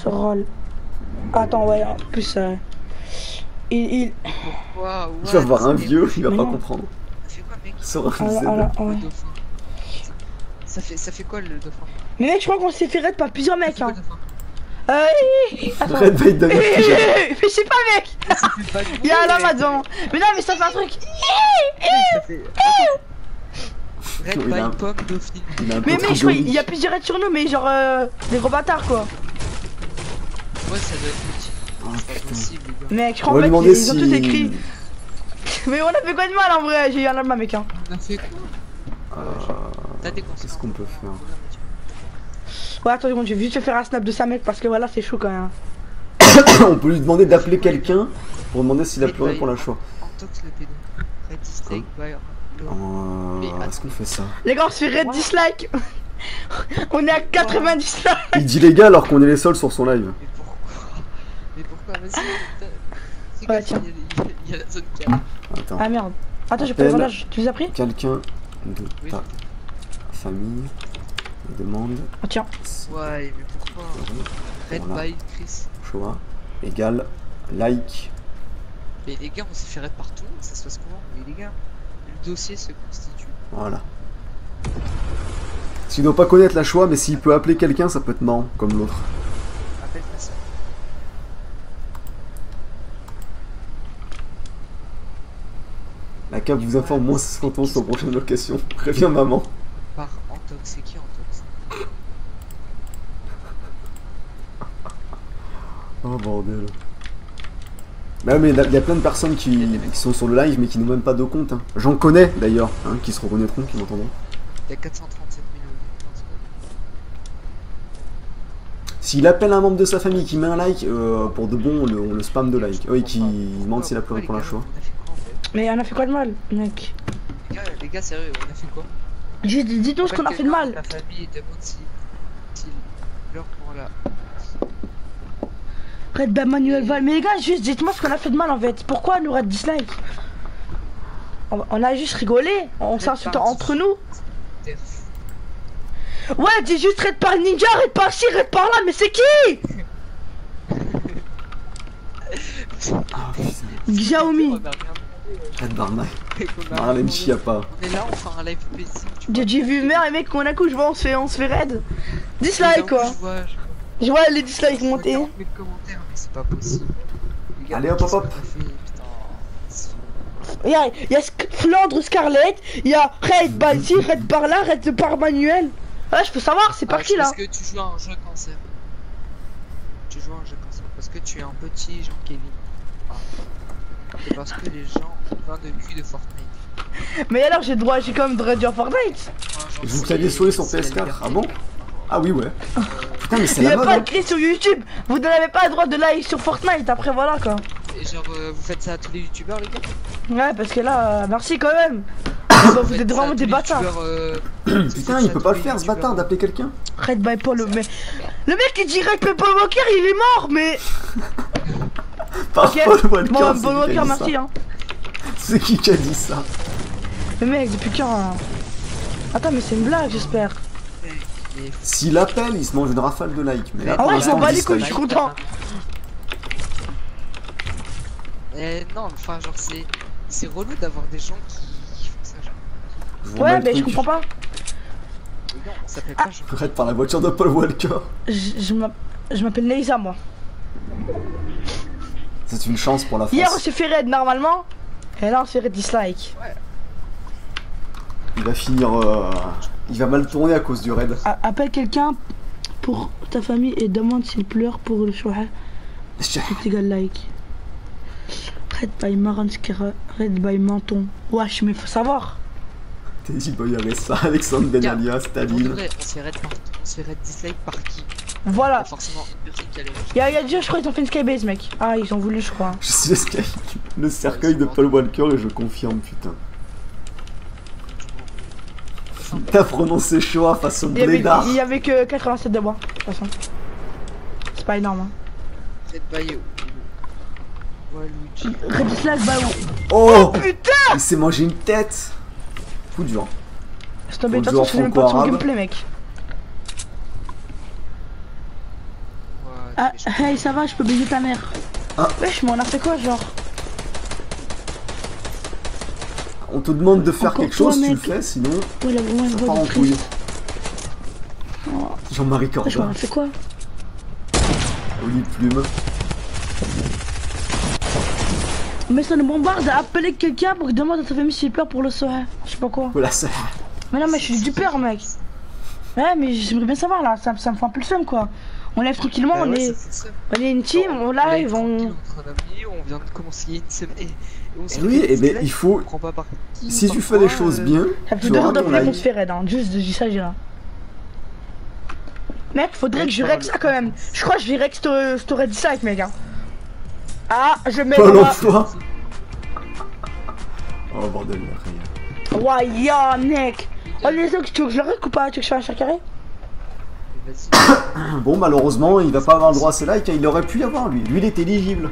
Soral. Attends, ouais, en plus. Il. Pourquoi? Il va voir un vieux, il va Mais pas non. comprendre. Ça fait quoi, mec? Soral Alain, Z. Alain, Le ouais. dauphin. Ça fait quoi le dauphin? Mais mec, je crois qu'on s'est fait raid par plusieurs mecs, hein. Attends. Red Bait de Mais je sais pas, mec. Il y a Alain là-dedans. Mais non, mais ça fait un truc. Red Il a un- by Pomme Dauphine. Il a un peu Mais trop mec, je crois golique. qu'il y a plusieurs raids sur nous, mais genre des gros bâtards quoi. Ouais, ça doit être utile. Oh, C'est pas putain. possible, les On gars. Mec, je crois va en lui fait demander ils ont si... tous écrit. Mais on a fait quoi de mal en vrai? J'ai eu un alma, mec, hein. On a fait quoi? T'as des conseils? Qu'est-ce qu'on peut faire? Ouais, attends, je vais juste faire un snap de ça, mec, parce que voilà, c'est chaud quand même. On peut lui demander d'appeler quelqu'un pour demander s'il a pleuré pour la Shoah. Antox le pédo. Red dislike by Est-ce qu'on fait ça? Les gars, on se fait raid dislike. On est à 90 likes. Il dit les gars alors qu'on est les seuls sur son live. Mais pourquoi? Vas-y, c'est Ouais, quoi? tiens. Il y a la zone qui arrive. Attends. Ah merde. Attends, j'ai pas le Appelle bandage. Tu les as pris? Quelqu'un de Oui. ta famille me demande Oh, tiens. si Ouais, mais pourquoi? Red Voilà. by Chris. Shoah égale like. Mais les gars, on s'est fait raid partout, ça se passe comment? Mais les gars, le dossier se constitue. Voilà. S'il doit pas connaître la Shoah, mais s'il peut appeler quelqu'un, ça peut être marrant, comme l'autre. Appelle ta soeur. La CAP vous informe moins 50 ans sur la prochaine location. Préviens maman. Par Antox, c'est qui Antox? Oh bordel. Bah mais il y a plein de personnes qui sont sur le live mais qui n'ont même pas de compte. Hein. J'en connais d'ailleurs, hein, qui se reconnaîtront, qui m'entendront. Il y a 437 000 auditeurs. S'il appelle un membre de sa famille qui met un like, pour de bon, on le spam de like. Oui, qui demande s'il a pleuré pour la Shoah. On a fait quoi en fait? Mais on a fait quoi de mal, mec? Les gars, sérieux, on a fait quoi? Dis-nous ce qu'on a fait de mal. La famille demande s'il pleure pour la. Red by Manuel Val. Mais les gars, juste dites-moi ce qu'on a fait de mal en fait. Pourquoi nous raid dislike? On a juste rigolé. On s'insulte entre nous. Ouais, dis juste raid par ninja, raid par ci, raid par là. Mais c'est qui? Xiaomi. Red Barnac. Marlène Chiappa. On est là, on fait un live paisible. J'ai vu mère et mec, on a coup, je vois, on se fait raid. Dislike quoi. Je vois les dislikes monter. Les commentaires, mais c'est pas possible. Les gars, Allez hop hop hop. Il y a Flandre Scarlett, il y a raid par ici, raid par là, raid par Manuel. Ouais, je peux savoir, c'est par qui là? Parce que tu joues à un jeu cancer. Tu joues à un jeu cancer. Parce que tu es un petit Jean-Kevin. Et parce que les gens ont plein de cul de Fortnite. Mais alors j'ai quand même le droit de jouer à Fortnite. Vous claviez souris sur PS4, ah bon? Ah oui ouais. Putain mais c'est Il y la a mode pas hein. de clé sur YouTube. Vous n'avez pas le droit de live sur Fortnite, après voilà quoi. Et genre vous faites ça à tous les youtubeurs les gars? Ouais parce que là, merci quand même. Vous êtes vraiment des bâtards. Putain il peut pas le faire ce bâtard d'appeler quelqu'un. Red by Paul, le mec il dit Red by Paul Walker, il est mort mais... Par Ok. Paul Walker, Bon, c'est Paul qui qui a Walker dit merci ça? hein. C'est qui a dit ça? Mais mec, depuis quand... Attends mais c'est une blague j'espère. S'il appelle, il se mange une rafale de likes. Mais là, Ah pour ouais je m'en l'instant, bats les couilles, je dislike. suis content. Non, enfin genre c'est relou d'avoir des gens qui font ça genre. Je vous remets Ouais le mais je truc. comprends pas. Non, on s'appelle pas genre. Arrête par la voiture de Paul Walker. Je m'appelle Neisa moi. C'est une chance pour la Hier on France. s'est fait raid normalement. Et là on s'est fait dislike. Il va finir... Il va mal tourner à cause du raid. Appelle quelqu'un pour ta famille et demande s'il pleure pour le Shoah. C'est égal like. Red by Maranskara, Red by Menton. Wesh mais faut savoir. Teddy Boy Aressa, Alexandre Benalia, Pour de Staline. vrai, on se fait raid partout. On se fait raid dislike par qui? Voilà. Il y a forcément une personne qui a les Y'a déjà je crois qu'ils ont fait une skybase mec. Ah ils ont voulu je crois. Je suis le cercueil de Paul Walker et je confirme putain. T'as prononcé Shoah façon blédard. Il y avait que 87 de bois de toute façon. C'est pas énorme hein. Red by Waluigi. Red dislike bah Oh putain. il s'est mangé une tête. Coup dur. C'est tombé, de Dans toute le façon, jeu je même pas de son franco-arabe. gameplay, mec. Ouais, Ah, mais je- hey, ça va, je peux baiser ta mère. Ah. Wesh, mais on a fait quoi, genre? On te demande de faire Encore quelque toi, chose, tu le mec. fais, sinon Ouais, il a vraiment une ça voix part de en triste. couille. Oh. Jean-Marie Wesh, on Corda, a fait quoi? Oli Plume. Mais ça nous bombarde à appeler quelqu'un pour qu'il demande à sa famille s'il pleure pour le soir. Je sais pas quoi. Voilà, ça. Mais non, mais je suis du peur, mec. Ouais, mais j'aimerais bien savoir là, ça me fait un peu le seum quoi. On lève tranquillement, Bah on ouais, est. ça fait ça. On est une team, on live, est on. tranquille entre amis, on vient de commencer il y a une semaine. Et on s'est Oui, fait et des ben il faut. on prend pas parti, Si tu fais parfois, les choses bien, Ça fait tu 2 auras jours ton d'affilée qu'on like. se fait raid, hein. Juste de ça, j'ai là. Mec, faudrait que je règle ça quand même. Je crois que je vais règle ce raid dislike, mec. Hein. Ah, je mets. Pôle emploi. Oh bordel, rien. Ouais, ya, mec. Oh, les autres, tu veux que je le règle ou pas? Tu veux que je fasse un cher carré? Vas-y. Bon, malheureusement, il va pas avoir le droit à ses likes, hein. Il aurait pu y avoir lui. Lui, il est éligible.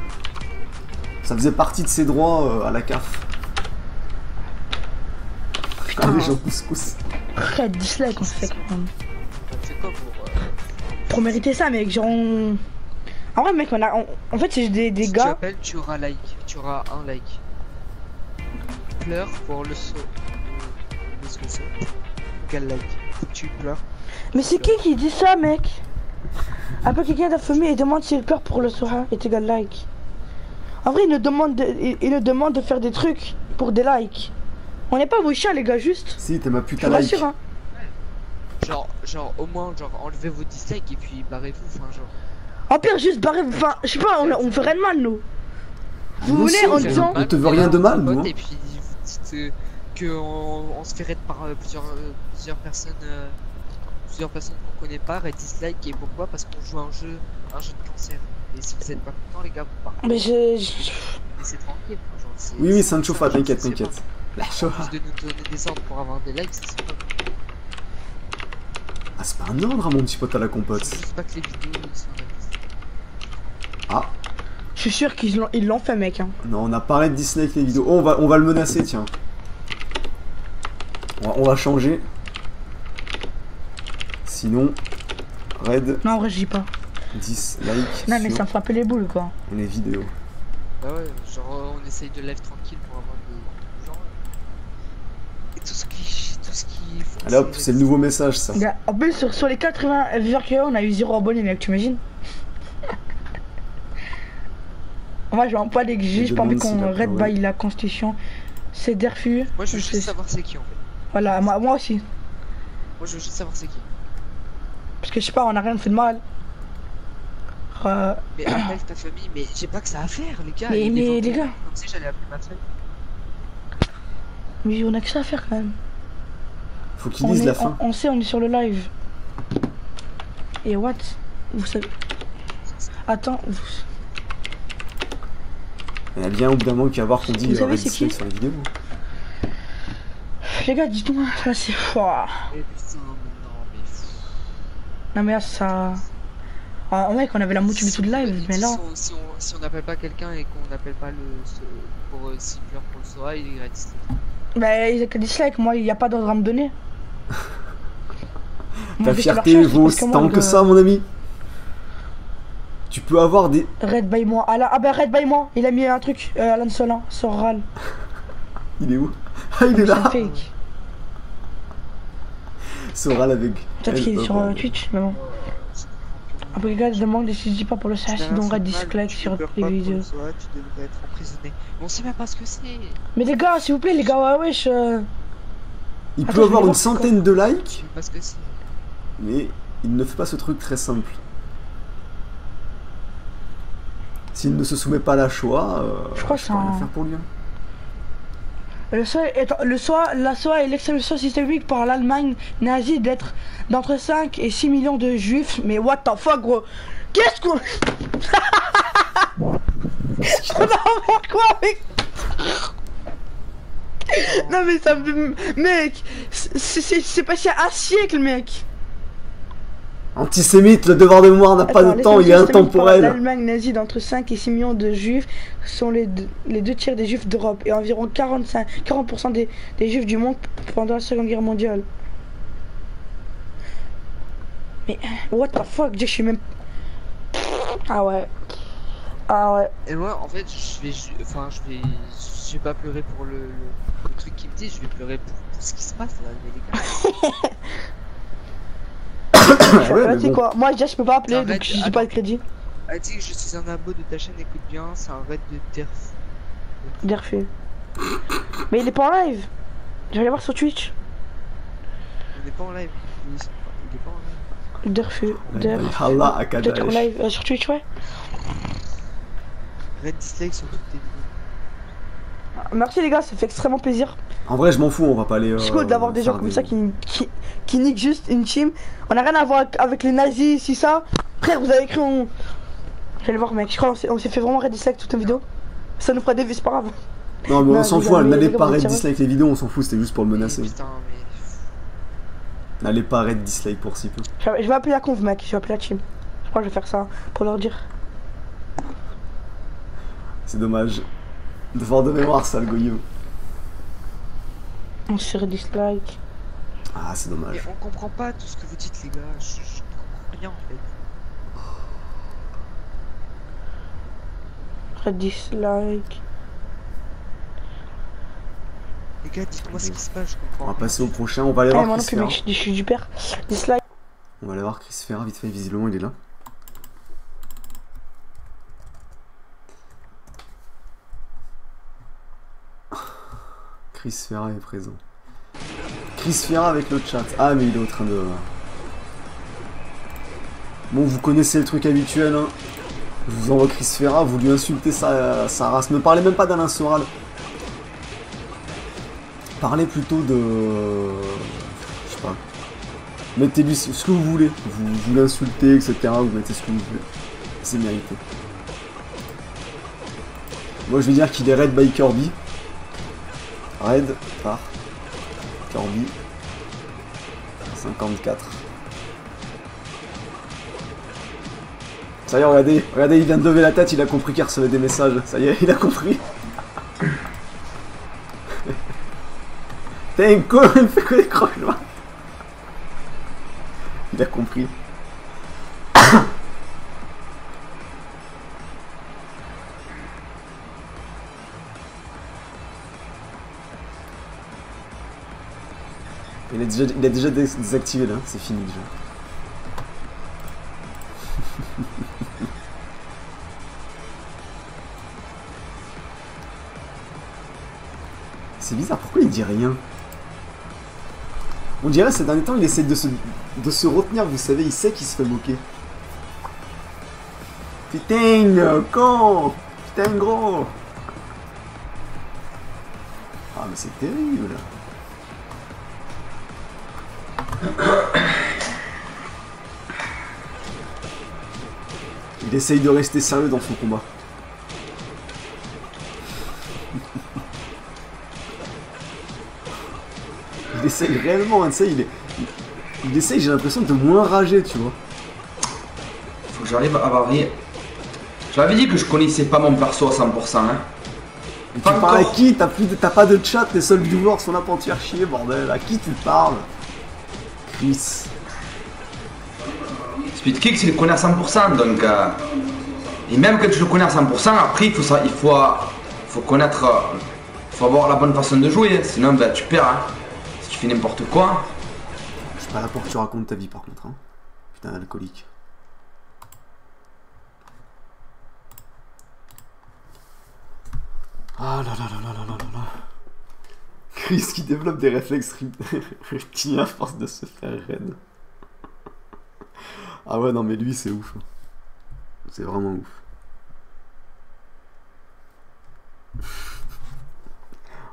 Ça faisait partie de ses droits à la CAF. Putain. Allez, Jean Couscous. Raid dislike, on se fait quand même. On fait quoi Pour mériter ça, mec, genre on. Ah ouais, mec, en fait, c'est des si tu gars. appelles, tu auras like, tu auras un like. Pleure pour le saut. Qu'est-ce que c'est? Quel like? Tu pleures. Mais c'est qui dit ça, mec? Appelle quelqu'un de la famille et demande s'il pleure pour le soir est égal like. En vrai, il nous demande de faire des trucs pour des likes. On n'est pas vos chiens, les gars, juste. Si, t'es ma Je putain vous like. rassure, hein. Genre, au moins, genre, enlevez vos dislikes et puis barrez-vous, enfin, genre. En pire, juste barrez. Enfin, je sais pas, on fait rien de mal, nous. Vous Nous voulez aussi, en disant. On te veut rien de mal, nous. Hein. Et puis, vous dites qu'on se fait raid par plusieurs personnes. Plusieurs personnes qu'on connaît pas, raid dislike, et pourquoi? Parce qu'on joue un jeu de cancer. Et si vous êtes pas content, les gars, vous partez. Mais Et c'est tranquille, genre, c'est. Oui, ça ne chauffe pas, c'est- t'inquiète, c'est t'inquiète. La En chauffe. plus de nous donner des ordres pour avoir des likes, c'est pas. Ah, c'est pas un ordre, mon petit pote à la compote. Je dis pas que les vidéos ils sont réalistes. Ah, je suis sûr qu'ils l'ont fait, mec. Hein. non, on a parlé de dislike les vidéos. Oh, on va le menacer, tiens. On va changer. Sinon, raid Non, en vrai, je dis pas. dislike Non, mais sur ça me fait un peu les boules, quoi. les vidéos. Bah ouais, genre on essaye de live tranquille pour avoir des gens. Et tout ce qui. Allez hop, c'est le nouveau message, ça. Gars, en plus, sur les 80 viewers qu'il y a, on a eu 0 abonnés, mec, tu imagines? Moi, je m'en pas des j'ai pas envie qu'on raid by la constitution. C'est Derfu. Moi je veux juste savoir c'est qui en fait. Voilà, moi aussi. Moi je veux juste savoir c'est qui. Parce que je sais pas, on a rien fait de mal. Mais appelle ta famille, mais j'ai pas que ça à faire, les gars. Mais les gars. Comme si j'allais appeler ma famille. Mais on a que ça à faire quand même. Faut qu'ils disent la fin. On sait, on est sur le live. Et what? Vous savez. Attends, vous. Il y a bien au bout d'un moment qu'il va voir qu'on dit Vous savez raid c'est dislike qui? sur les vidéos. Les gars, dites-moi, là c'est fort. Eh putain, mais non, mais. Non, mais là ça. Ah, mec, on avait la motivation de live, mais là. Si on n'appelle pas quelqu'un et qu'on n'appelle pas pour s'il pleure pour le Sora, il est dislike. Bah, il y a que dislike, moi, il n'y a pas d'ordre à me donner. Ta fierté vaut tant que ça, mon ami. Tu peux avoir des. Raid by moi. Ah bah, raid by moi. Il a mis un truc, Alan Solin, Soral. Il est où? Ah, il est là. Fake. Soral avec. Peut-être qu'il est sur Twitch, mais bon. Après, les gars, demande si je dis pas pour le CH, donc raid dislike sur les vidéos. Tu devrais être emprisonné. On sait même pas ce que c'est. Mais les gars, s'il vous plaît, les gars, ouais, wesh. Il Attends, peut je avoir vais une voir centaine de likes, Je sais pas ce que c'est. mais il ne fait pas ce truc très simple. S'il ne se soumet pas à la Shoah, Je crois que je c'est peux rien un- faire pour lui. Hein. La SOA est l'extermination systémique par l'Allemagne nazie d'entre 5 et 6 millions de juifs. Mais what the fuck, gros? Qu'est-ce qu'on. On a quoi, mec? Non, mais ça me. Mec, c'est passé un siècle, mec. Antisémite, le devoir de mémoire n'a pas de temps, il est intemporel. L'Allemagne nazie d'entre 5 et 6 millions de juifs sont les deux tiers des juifs d'Europe et environ 40% des juifs du monde pendant la Seconde Guerre mondiale. Mais what the fuck, je suis même. Ah ouais. Ah ouais. Et moi, en fait, je vais pas pleurer pour le truc qu'il me dit, je vais pleurer pour ce qui se passe là, mais les gars. Ouais, tu sais quoi, moi déjà je peux pas appeler, donc je dis pas le crédit. Ah, tu sais que je suis un abo de ta chaîne, écoute bien, c'est un raid de Derf. Derfé. Mais il est pas en live. Je vais aller voir sur Twitch. On est pas en live. Il est pas en live. Derfé. Allah à Peut-être en live sur Twitch, ouais. Red dislike sur toutes tes vidéos. Merci les gars, ça fait extrêmement plaisir. En vrai, je m'en fous, on va pas aller. C'est cool d'avoir des gens comme ça qui niquent juste une team. On a rien à voir avec les nazis, si ça. Frère, vous avez écrit on. J'allais voir, mec, je crois qu'on s'est fait vraiment red dislike toute la vidéo. Ça nous fera des vues, c'est pas grave. Non, mais on s'en fout, n'allez pas red dislike les vidéos, on s'en fout, c'était juste pour le menacer. Putain, mais. N'allez pas red dislike pour si peu. Je vais appeler la conf, mec, je vais appeler la team. Je crois que je vais faire ça pour leur dire. C'est dommage. De fort de mémoire, ça, le Goyo. On se fait dislike. Ah, c'est dommage. Mais on comprend pas tout ce que vous dites, les gars. Je comprends rien en fait. Dislike. Les gars, dites-moi ce qui se passe, je comprends. On va passer au prochain, on va aller voir moi Chris non plus, Ferra. mec, je suis du père. Dislike. On va aller voir Chris Ferra, vite fait, visiblement il est là. Chris Ferra est présent. Chris Ferra avec le chat. Ah, mais il est en train de... Bon, vous connaissez le truc habituel, hein. Je vous envoie Chris Ferra, vous lui insultez sa race. Ne parlez même pas d'Alain Soral. Parlez plutôt de... Je sais pas. Mettez-lui ce que vous voulez. Vous l'insultez, etc. Vous mettez ce que vous voulez. C'est mérité. Moi, je vais dire qu'il est raid by Kirby. Raid par Kirby 54. Ça y est, regardez, il vient de lever la tête, il a compris qu'il recevait des messages. Ça y est, il a compris. T'es un con, il me fait que des crochemars. Il a compris. Il a déjà désactivé là, c'est fini déjà. C'est bizarre, pourquoi il dit rien? On dirait ces derniers temps il essaie de se retenir, vous savez, il sait qu'il se fait moquer. Putain, con! Putain, gros! Ah mais c'est terrible! Il essaye de rester sérieux dans son combat. Il essaye réellement, hein, tu sais, il essaye, j'ai l'impression de moins rager, tu vois. Faut que j'arrive à varier. Je l'avais dit que je connaissais pas mon perso à 100%, hein. Et tu parles à qui? T'as pas de chat, les seuls viewers sont là pour te faire chier, bordel. À qui tu parles? Chris. Speedkick, il le connaît à 100%, donc... Et même quand tu le connais à 100%, après, il faut connaître... faut avoir la bonne façon de jouer, sinon ben, tu perds, hein. Si tu fais n'importe quoi... Je suis pas là pour que tu racontes ta vie, par contre, hein. Putain d'alcoolique. Ah là là là là là là là là. Chris qui développe des réflexes reptiliens à force de se faire raid. Ah ouais, non mais lui c'est ouf. C'est vraiment ouf.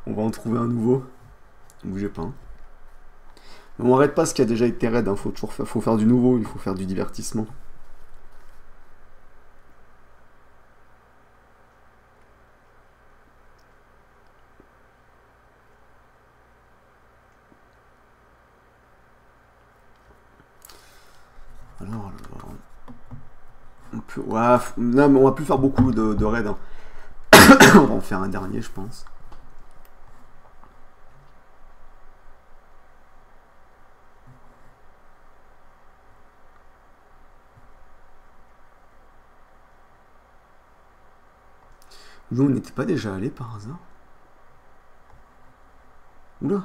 On va en trouver un nouveau. Bougez pas. Hein. Mais on arrête pas ce qui a déjà été raid, hein. Faut faire du nouveau, il faut faire du divertissement. Alors, ouais, non, mais on va plus faire beaucoup de raids. Hein. On va en faire un dernier, je pense. Nous, on n'était pas déjà allé par hasard? Oula.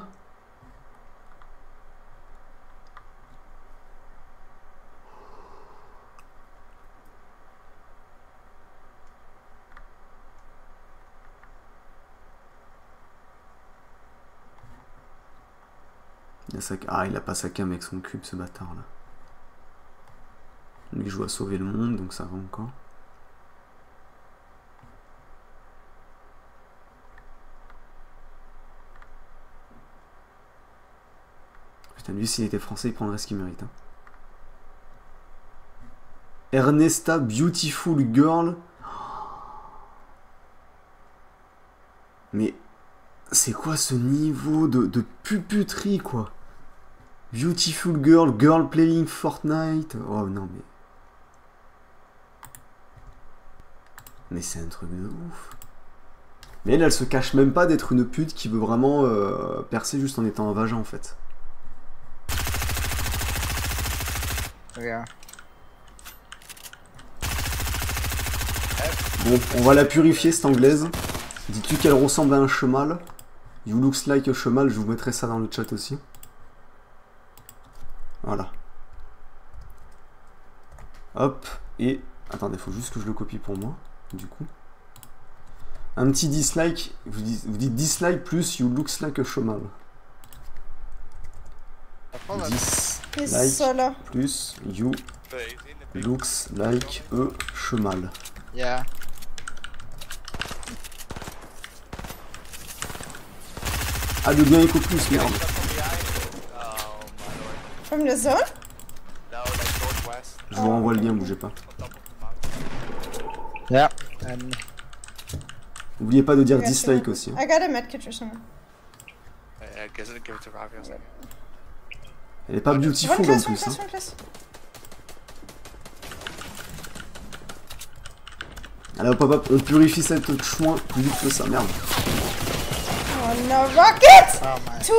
Ah, il a pas sa cam avec son cube, ce bâtard là. Lui, il joue à sauver le monde, donc ça va encore. Putain, lui, s'il était français, il prendrait ce qu'il mérite. Hein. Ernesta Beautiful Girl. Mais c'est quoi ce niveau de puputerie, quoi? Beautiful Girl, Girl Playing Fortnite. Oh non, mais c'est un truc de ouf. Mais elle se cache même pas d'être une pute qui veut vraiment percer juste en étant un vagin, en fait. Regarde. Bon, on va la purifier, cette anglaise. Dis-tu qu'elle ressemble à un chemal? You looks like a chemal, je vous mettrai ça dans le chat aussi. Voilà. Hop, et... Attendez, faut juste que je le copie pour moi, du coup. Un petit dislike, vous dites dislike plus you looks like a chemal. Dislike plus you looks like a chemal. Yeah. Ah, le bien éco plus, merde. From the zone? Je vous renvoie le lien, bougez pas. Yeah. N'oubliez pas de dire dislike aussi. Hein. I got a medkit or something. Elle est pas beautiful en plus. Hein. Allez hop hop hop, on purifie cette chouin plus vite que ça, merde. Oh no, rocket! Two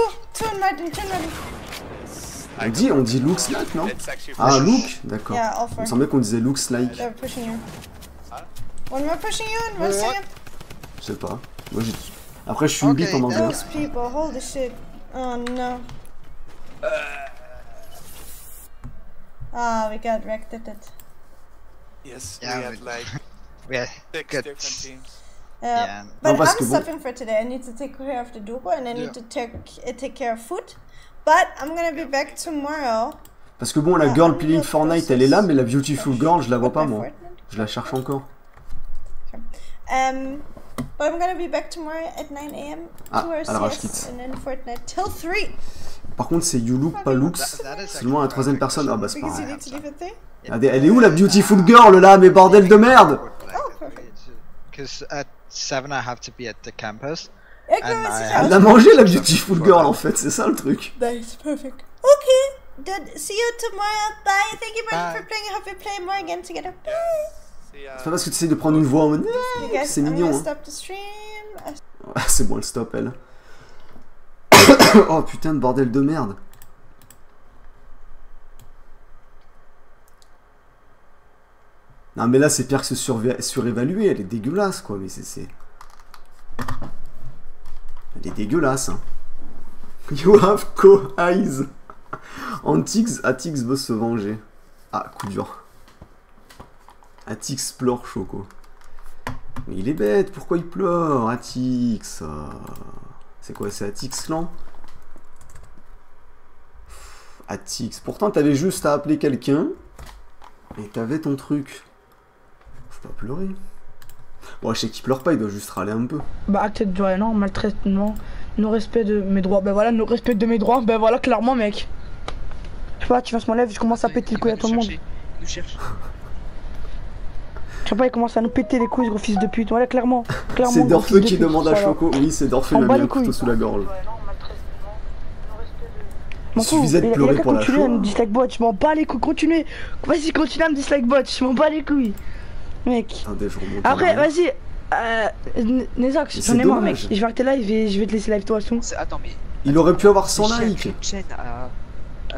on dit looks like, non? Ah, look? D'accord. Yeah, il me semblait qu'on disait looks like. They're pushing you. One more pushing you, and one second. Je sais pas. Moi, j'ai... Après, je suis une bite en anglais. Those people, holy shit. Oh no. Ah, we got wrecked at it. Yes, we had like... Yeah, 6 different teams. Yeah. But I'm stopping for today. I need to take care of the Dugo and I need to take care of food. But I'm gonna be back tomorrow. Parce que bon, la girl playing Fortnite, elle est là, mais la beautiful girl, je la vois pas moi. Je la cherche encore. But I'm gonna be back tomorrow at 9 AM. Ah, alors Rashkit. And then Fortnite till 3. Par contre, c'est you look, pas looks. Seulement la troisième personne. Ah bah c'est pas grave. Elle est où la beautiful girl là, mais bordel de merde! Because at 7 I have to be at the campus. Elle a mangé la beautiful girl en fait, c'est ça le truc. That's perfect. Okay, then see you tomorrow. Bye. Thank you much for playing. I hope we play more again together. Bye. C'est pas parce que tu essayes de prendre une voix en mode c'est mignon. Hein. Stop the stream. C'est bon, elle stop elle. Oh putain de bordel de merde. Non mais là c'est pire que se surévaluer, elle est dégueulasse quoi, mais c'est... Elle est dégueulasse hein. You have co-eyes. Antix veut se venger. Ah, coup dur. Atix pleure Choco. Mais il est bête, pourquoi il pleure Atix? C'est quoi, c'est Atix Clan? Atix, pourtant t'avais juste à appeler quelqu'un et t'avais ton truc. Faut pas pleurer. Bon, je sais qu'il pleure pas, il doit juste râler un peu. Bah, acte de non, maltraitement, non-respect de mes droits. Ben voilà, non-respect de mes droits, ben voilà, clairement, mec. Je sais pas, tu vas se m'enlève, je commence à péter les couilles à tout le monde. Il nous cherche. Je sais pas, il commence à nous péter les couilles, gros fils de pute. Voilà, clairement. C'est Dorfeu qui demande à Choco. Oui, c'est Dorfeu, il a mis un couteau sous la gorge. Il suffisait de pleurer pour la chose. Continuez à me dislike bot, je m'en bats les couilles, continuez. Vas-y, continue à me dislike bot, je m'en bats les couilles. Mec. Attendez, je remonte. Après, vas-y. Nezax, j'en ai marre, mec. Je vais arrêter live et je vais te laisser live toi, son. Attends, mais. Il aurait pu avoir 100 likes.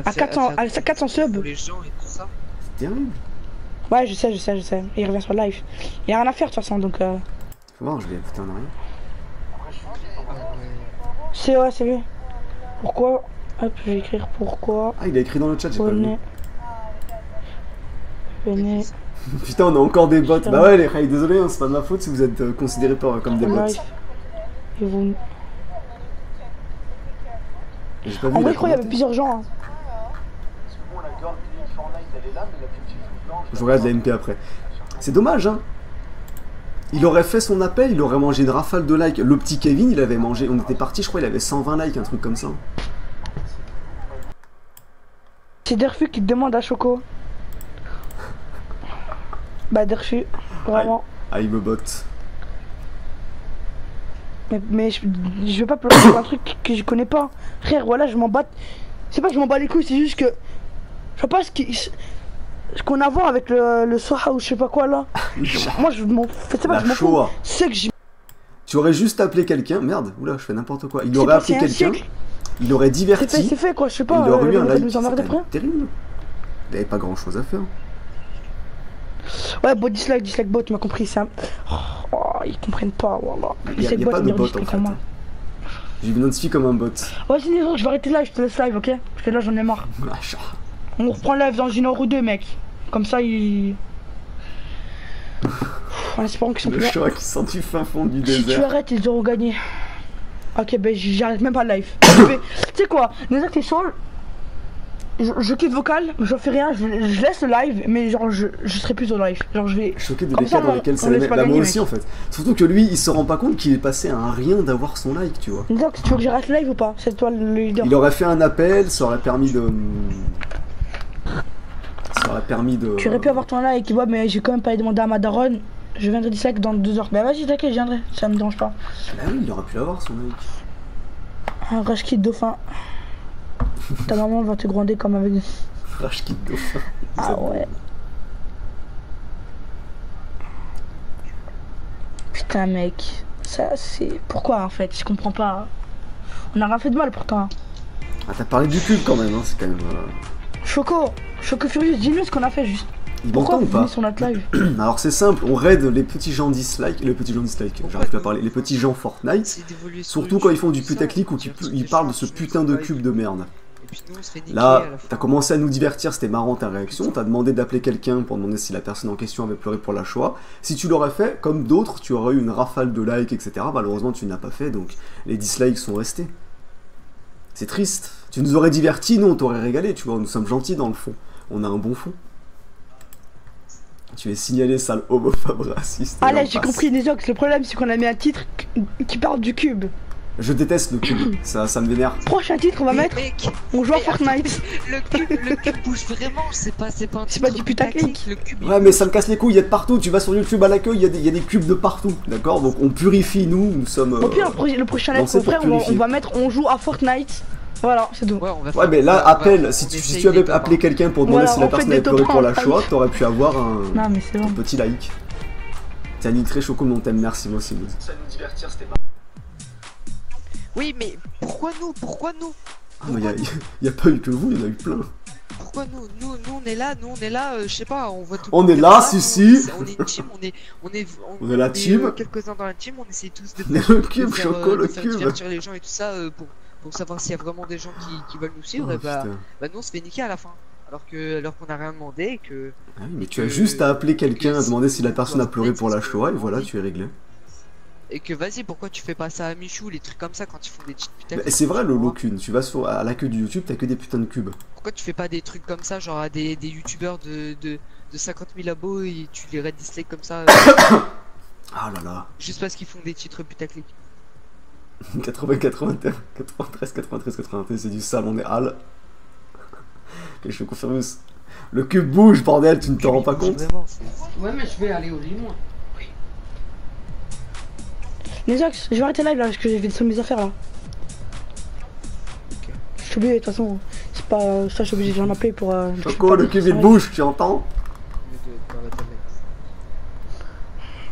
À 400 subs. Les gens et tout ça. C'est terrible. Ouais, je sais. Il revient sur le live. Il y a rien à faire de toute façon, donc. Faut voir, je vais écouter en arrière. C'est ouais, c'est lui. Pourquoi? Hop, je vais écrire pourquoi. Ah, il a écrit dans le chat, j'ai pas vu. Venez. Putain, on a encore des bots. Bah ouais, les Ray, désolé, hein, c'est pas de ma faute si vous êtes considérés comme des bots. Et vous... Pas vu, en vrai, je crois qu'il y avait plusieurs gens. Hein. Je regarde la MP après. C'est dommage, hein. Il aurait fait son appel, il aurait mangé une rafale de likes. Le petit Kevin, il avait mangé. On était parti, je crois, il avait 120 likes, un truc comme ça. C'est Derfu qui te demande à Choco. Bah, Derfu, vraiment. Ah, il me botte. Mais je vais pas pleurer sur un truc que je connais pas. Frère, voilà, je m'en bats. C'est pas que je m'en bats les couilles, c'est juste que. Je sais pas ce qu'on a à voir avec le Soha ou je sais pas quoi là. Moi, je m'en. C'est pas que je m'en fous. C'est que je. Tu aurais juste appelé quelqu'un. Merde, oula, je fais n'importe quoi. Il aurait appelé quelqu'un. Il aurait diverti. C'est fait quoi, je sais pas. Il aurait eu un like. C'est terrible. Il avait pas grand chose à faire. Ouais, bot, dislike bot, tu m'as compris ça. Oh, ils comprennent pas, voilà. Il y a pas de bot en fait. Je m'identifie comme un bot. Ouais, c'est je vais arrêter là, je te laisse live, ok? Parce que là j'en ai marre. On reprend live dans 1 heure ou 2, mec. Comme ça, il. En espérant qu'ils sont plus là. Le choix qui sent du fin fond du désert. Si tu arrêtes, ils auront gagné. Ok, ben j'arrête même pas le live. Tu sais quoi? Déjà que t'es seul. Je quitte vocal, je fais rien, je laisse le live, mais genre je serai plus au live. Genre je vais. Choqué de l'écart dans lequel ça les met. Bah, moi aussi en fait. Surtout que lui, il se rend pas compte qu'il est passé à un rien d'avoir son like, tu vois. Donc tu veux que j'arrête le live ou pas? C'est toi le leader. Il aurait fait un appel, ça aurait permis de. Tu aurais pu avoir ton like, ouais, mais j'ai quand même pas demandé à ma daronne. Je viendrai dislike dans 2 heures. Bah vas-y, t'inquiète, je viendrai, ça me dérange pas. Bah oui, il aurait pu l'avoir son like. Un rush kit dauphin. Ta maman va te gronder comme avec. Rush kit dauphin. Ah ouais. Putain, mec. Ça, c'est. Pourquoi en fait? Je comprends pas. On a rien fait de mal pourtant. Ah, t'as parlé du pub quand même, hein, c'est quand même. Choco Furious, dis-nous ce qu'on a fait juste. Il m'entend ou pas sur notre live? Alors c'est simple, on raid les petits gens dislike, j'arrive plus à parler, les petits gens Fortnite, surtout quand ils font du putaclic ou qu'ils parlent de ce putain de cube de merde. Là, t'as commencé à nous divertir, c'était marrant ta réaction, t'as demandé d'appeler quelqu'un pour demander si la personne en question avait pleuré pour la Shoah. Si tu l'aurais fait, comme d'autres, tu aurais eu une rafale de likes, etc. Malheureusement, tu n'as pas fait, donc les dislikes sont restés. C'est triste. Tu nous aurais divertis, nous on t'aurait régalé, tu vois, nous sommes gentils dans le fond. On a un bon fond. Tu es signalé, sale homophobe raciste. Ah là, j'ai compris, Nézox, le problème c'est qu'on a mis un titre qui parle du cube. Je déteste le cube, ça me vénère. Prochain titre, on va mettre. On joue à Fortnite. Le cube bouge vraiment, c'est pas un c'est pas du putaclic. Ouais, mais ça me casse les couilles, il y a de partout. Tu vas sur YouTube à l'accueil, il y a des cubes de partout, d'accord? Donc on purifie, nous sommes. Au pire, le prochain live qu'on ferait, on va mettre on joue à Fortnite. Voilà, c'est tout. Ouais, mais là, appelle, si tu avais appelé quelqu'un pour demander si la personne avait pleuré pour la Shoah, t'aurais pu avoir un petit like. T'as nitré Choco, mais on t'aime, merci, moi aussi. Ça nous divertir, c'était pas. Oui, mais pourquoi nous? Ah, mais y a pas eu que vous, il y en a eu plein. Pourquoi nous on est là, je sais pas, on voit tout. On est là, si. On est une team, on est la team. Quelques-uns dans la team, on essaie tous de le cube, Choco, le cube. Divertir les gens et tout ça pour savoir s'il y a vraiment des gens qui veulent nous suivre. Et bah nous on se fait niquer à la fin. Alors qu'on a rien demandé et que. Ah oui, mais tu as juste à appeler quelqu'un à demander si la personne a pleuré pour la Shoah et voilà, tu es réglé. Et que vas-y, pourquoi tu fais pas ça à Michou, les trucs comme ça quand ils font des petites putains. C'est vrai le locune, tu vas à la queue du YouTube, t'as que des putains de cubes. Pourquoi tu fais pas des trucs comme ça, genre à des youtubeurs de 50 000 abos et tu les raids dislike comme ça Ah là là. Juste parce qu'ils font des titres putaclic. 93, 93, c'est du sale, on est hal. Et je te confirme, le cube bouge, bordel, tu ne te rends pas compte? Ouais, mais je vais aller au lit, moi. Nézox, je vais arrêter live là parce que j'ai fait mes affaires là. Je suis obligé, de toute façon, c'est pas ça, je suis obligé de m'appeler pour. Choco, le cube il bouge, tu entends?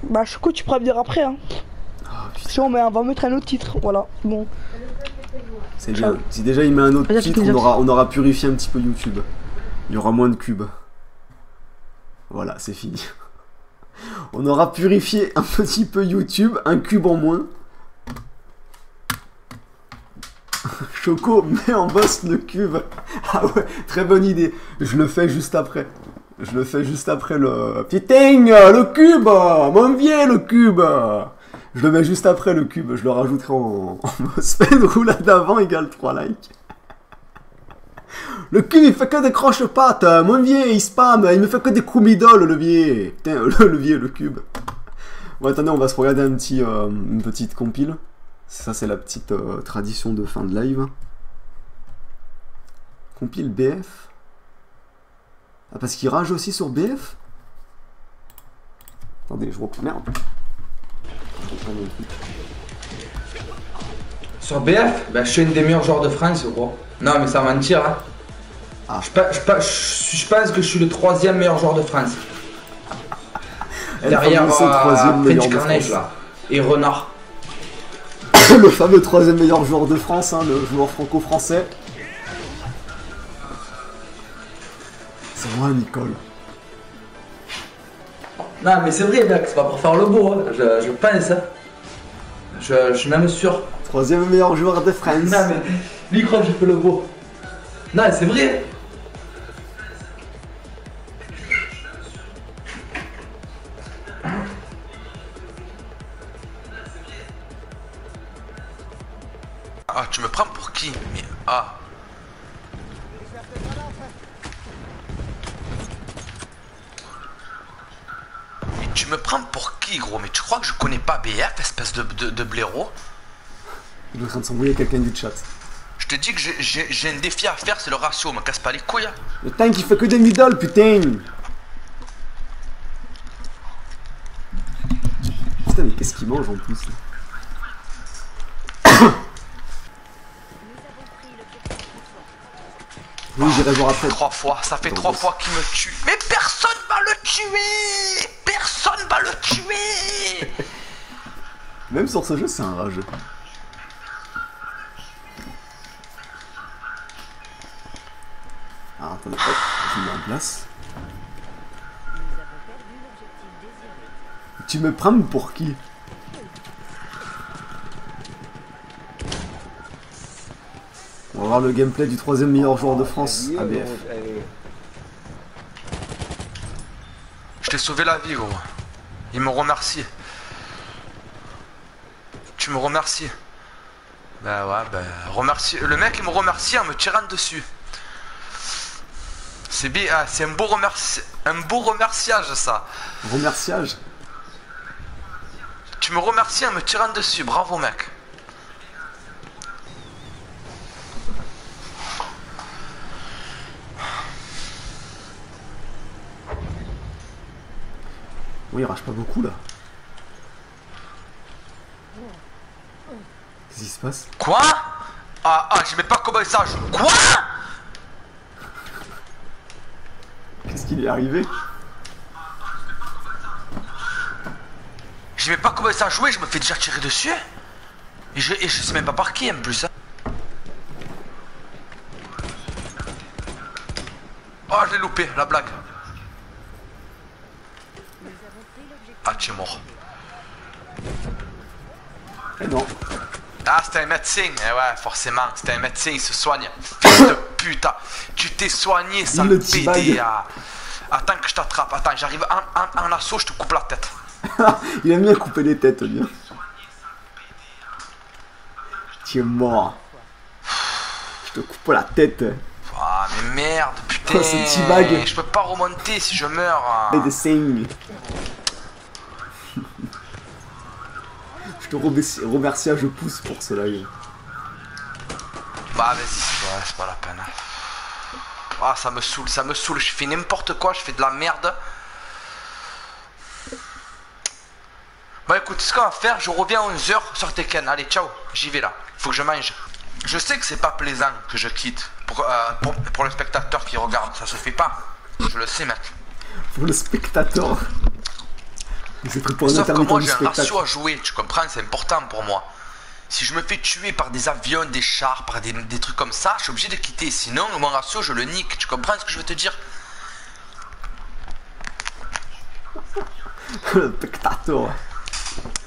Bah, Choco, tu pourras me dire après, hein. Si on va mettre un autre titre, voilà, bon. C'est bien, si déjà il met un autre titre, on aura purifié un petit peu YouTube. Il y aura moins de cubes. Voilà, c'est fini. On aura purifié un petit peu YouTube, un cube en moins. Choco, mets en boss le cube. Ah ouais, très bonne idée. Je le fais juste après. Je le fais juste après le... Putain, le cube, mon vieux, le cube. Je le mets juste après le cube. Je le rajouterai en speed roulade d'avant égale 3 likes. Le cube, il fait que des croche-pattes. Mon vieux, il spam. Il me fait que des coups middle, le vieux. Putain, le vieux, le cube. Bon, attendez, on va se regarder une petite compile. Ça, c'est la petite tradition de fin de live. Compile BF. Ah, parce qu'il rage aussi sur BF. Attendez, je reprends. Merde. Sur BF, bah, je suis une des meilleurs joueurs de France, gros. Non, mais ça va mentir, hein. Ah. Je pense que je suis le 3e meilleur joueur de France. Derrière French Carnage, là. Et Renard. Le fameux 3e meilleur joueur de France, hein, le joueur franco-français. C'est moi, Nicole. Non, mais c'est vrai, mec, c'est pas pour faire le beau, hein. Je pense. Hein. Je suis même sûr. 3e meilleur joueur de France. Non, mais lui croit que j'ai fait le beau. Non, c'est vrai. Ah, tu me prends pour qui? Mais ah. Mais tu me prends pour qui, gros? Mais tu crois que je connais pas BF, espèce de blaireau? Il est en train de s'embrouiller avec quelqu'un du chat. Je te dis que j'ai un défi à faire, c'est le ratio, me casse pas les couilles. Le tank il fait que des middle, putain. Putain, mais qu'est-ce qu'il mange en plus là? Oui, j'irai voir après. 3 fois, ça fait 3 fois qu'il me tue. Mais personne va le tuer. Personne va le tuer. Même sur ce jeu, c'est un rageux. Ah, attendez, hop, je mets en place. Tu me prends pour qui? On va voir le gameplay du 3e meilleur joueur de France, ABF. Je t'ai sauvé la vie, gros. Il me remercie. Tu me remercies. Bah ouais, bah remercie. Le mec il me remercie en me tirant dessus. C'est bien, ah, c'est un beau remerciage ça. Remerciage. Tu me remercies en me tirant dessus, bravo mec. Oui, il rage pas beaucoup là. Qu'est-ce qui se passe? Quoi? Ah, j'aimais pas comment ça joue. Quoi? Qu'est-ce qu'il est arrivé? J'aimais pas comment ça jouer, je me fais déjà tirer dessus. Et je sais même pas par qui en plus. Oh, je l'ai loupé, la blague. Ah, tu es mort. Eh non. Ah, c'était un médecin. Eh ouais, forcément, c'était un médecin, il se soigne. Fils de putain. Tu t'es soigné, sale PD. Attends que je t'attrape. Attends, j'arrive en assaut, je te coupe la tête. Il aime bien couper les têtes, bien. Tu es mort. Je te coupe la tête. Ah, mais merde, putain. Oh, c'est T-Bag. Je peux pas remonter si je meurs. Et des signes. Je te remercie, je pousse pour ce live. Bah vas-y, c'est pas la peine. Ah, ça me saoule, je fais n'importe quoi, je fais de la merde. Bah écoute, ce qu'on va faire, je reviens à 11h sur Tekken. Allez, ciao, j'y vais là, faut que je mange. Je sais que c'est pas plaisant que je quitte pour le spectateur qui regarde, ça se fait pas. Je le sais, mec. Pour le spectateur. Sauf que moi j'ai un ratio à jouer, tu comprends, c'est important pour moi. Si je me fais tuer par des avions, des chars, par des trucs comme ça, je suis obligé de quitter, sinon mon ratio je le nique, tu comprends ce que je veux te dire? Le spectateur.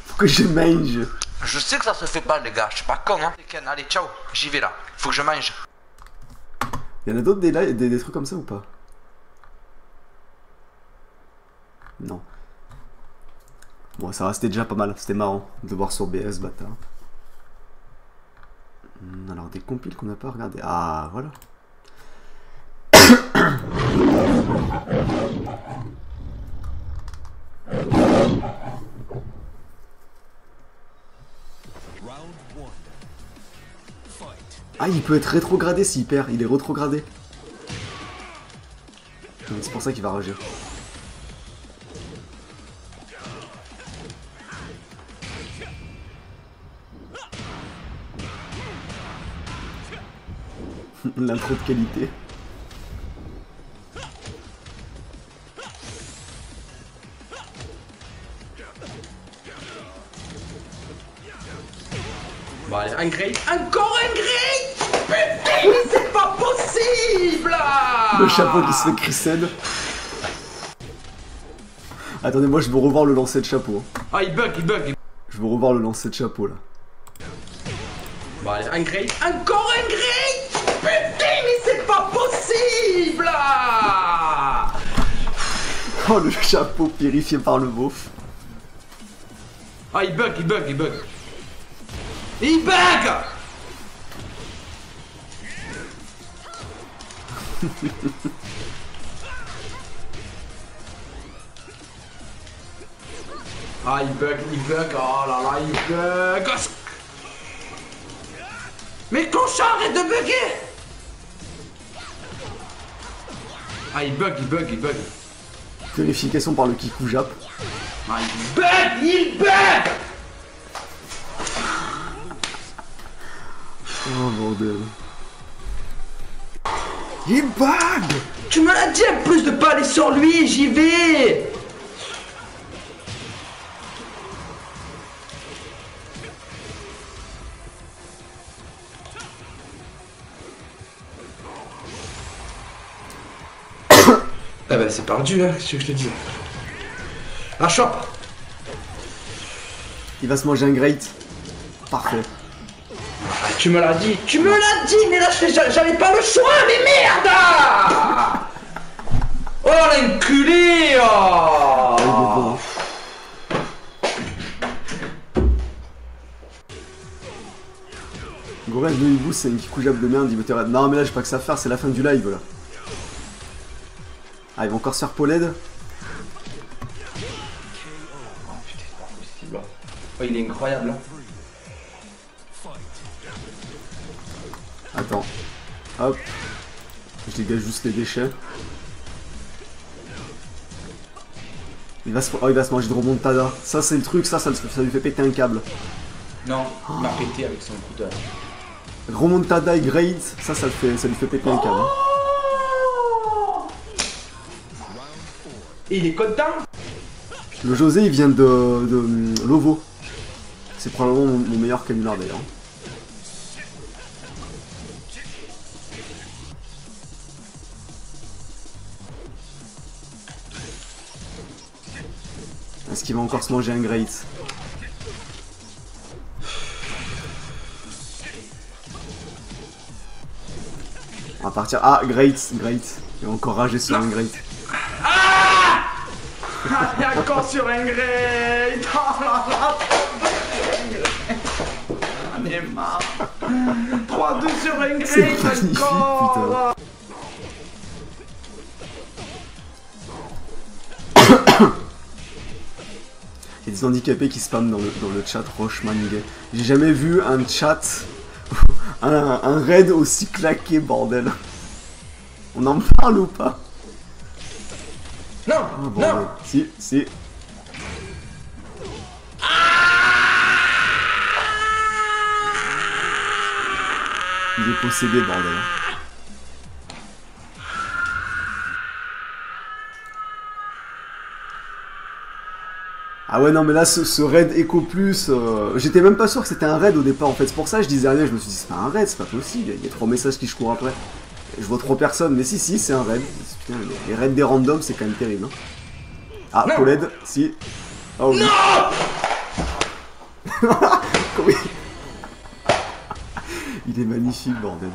Faut que je mange. Je sais que ça se fait pas, les gars. Je suis pas con, hein. Allez, ciao. J'y vais là. Faut que je mange. Y'en a d'autres des trucs comme ça ou pas? Non. Bon, ça restait déjà pas mal. C'était marrant de voir sur BS, bâtard. Alors, des compiles qu'on n'a pas regardé. Ah, voilà. Ah, il peut être rétrogradé s'il perd. Il est rétrogradé. C'est pour ça qu'il va rager. L'intro de qualité. Bon allez, un grade, encore un grade. Putain, mais c'est pas possible. Le chapeau qui se fait crissade. Attendez, moi je veux revoir le lancer de chapeau. Ah, il bug. Je veux revoir le lancer de chapeau là. Bon allez, un grade, encore un grade. Putain, mais c'est pas possible. Oh, le chapeau purifié par le beauf. Ah, il bug. Il bug. Ah, il bug, oh là là, il bug. Mais cochon, arrête de bugger. Ah, il bug. Vérification par le Kikou Jap. Ah, il bug. Oh bordel. Il bug. Tu me l'as dit en plus de pas aller sur lui, j'y vais. Ah bah c'est perdu hein, qu'est-ce que je te dis. Ah chope. Il va se manger un great. Parfait. Ah, tu me l'as dit, mais là j'avais pas le choix, mais merde. Oh l'enculé. Oh. Gorel de Hibou, c'est une Kikou Jap de merde, il veut te... Non mais là j'ai pas que ça à faire, c'est la fin du live là. Ah, ils vont encore se faire poled. Oh putain, c'est pas possible. Oh, il est incroyable. Attends. Hop. Je dégage juste les déchets. Il va se manger de remontada. Ça, c'est le truc, ça lui fait péter un câble. Non, il m'a pété avec son couteau. Remontada et great, ça lui fait péter un câble. Et il est content. Le José il vient de Lovo. C'est probablement mon meilleur canular d'ailleurs. Est-ce qu'il va encore se manger un great? On va partir. Ah, great. Il va encore rager sur un great. Il est encore sur un grade. Oh là là. On est marre. 3-2 sur un grade encore. Il y a des handicapés qui spamment dans le chat Rocheman. J'ai jamais vu un chat, un raid aussi claqué, bordel. On en parle ou pas? Non, bon, non. Ouais. Si. Il est possédé, bordel. Ah ouais, non, mais là, ce raid Echo Plus, j'étais même pas sûr que c'était un raid au départ, en fait. C'est pour ça que je disais rien, je me suis dit, c'est pas un raid, c'est pas possible. Il y a 3 messages qui je cours après. Et je vois 3 personnes, mais si, c'est un raid. Putain, les raids des randoms, c'est quand même terrible. Hein. Ah, Pauled, si. Oh, oui. Oui. Il est magnifique, bordel.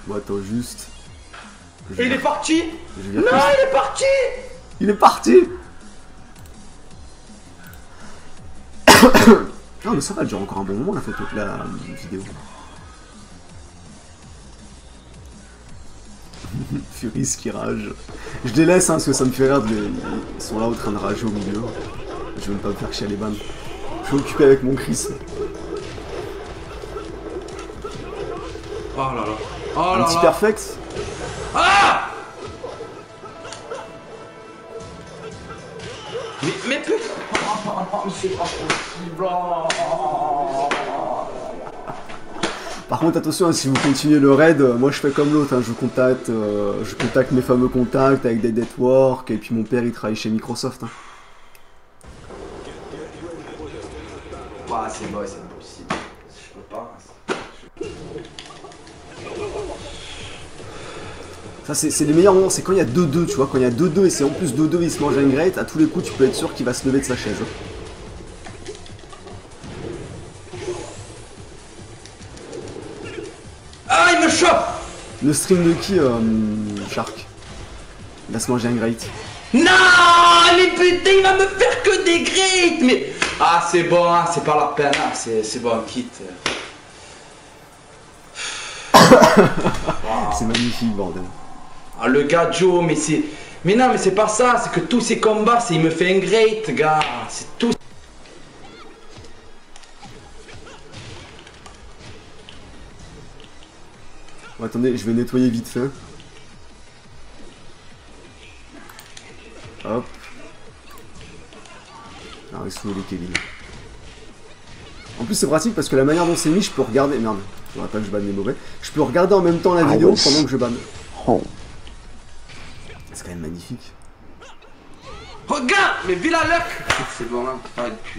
Bon, attends, juste. Et il est parti. Non, il est parti. Il est parti. Non, mais ça va, elle dure encore un bon moment, la photo, la vidéo. Furis qui rage. Je les laisse, hein, parce que ça me fait rire. Ils sont là en train de rager au milieu. Je vais même pas me faire chier les bannes. Je suis occupé avec mon Chris. Oh là là. Oh là là. Un petit perfect. Ah! Mais putain. C'est pas possible. Par contre, attention, hein, si vous continuez le raid, moi je fais comme l'autre, hein, je contacte mes fameux contacts avec des networks, et puis mon père il travaille chez Microsoft. Hein. Ah, c'est bon, c'est impossible. Je peux pas. Ça, c'est les meilleurs moments, c'est quand il y a 2-2, tu vois, quand il y a 2-2 et c'est en plus 2-2 il se mange un great, à tous les coups tu peux être sûr qu'il va se lever de sa chaise. Ah, il me chope! Le stream de qui, Shark? Il va se manger un great. Non, mais putain, il va me faire que des greats, mais... Ah, c'est bon, hein, c'est pas la peine, hein, c'est bon, quitte. C'est magnifique, bordel. Ah, le gars Joe, mais c'est... Mais non, mais c'est pas ça, c'est que tous ces combats, il me fait un great, gars. C'est tout... Bon, attendez, je vais nettoyer vite fait. Hop. Alors, ils sont où les Kevin? En plus, c'est pratique parce que la manière dont c'est mis, je peux regarder... Merde, je voudrais pas que je banne les mauvais. Je peux regarder en même temps la vidéo pendant que je banne. Oh. C'est quand même magnifique. Regarde, mais Villa Luck. C'est bon, hein.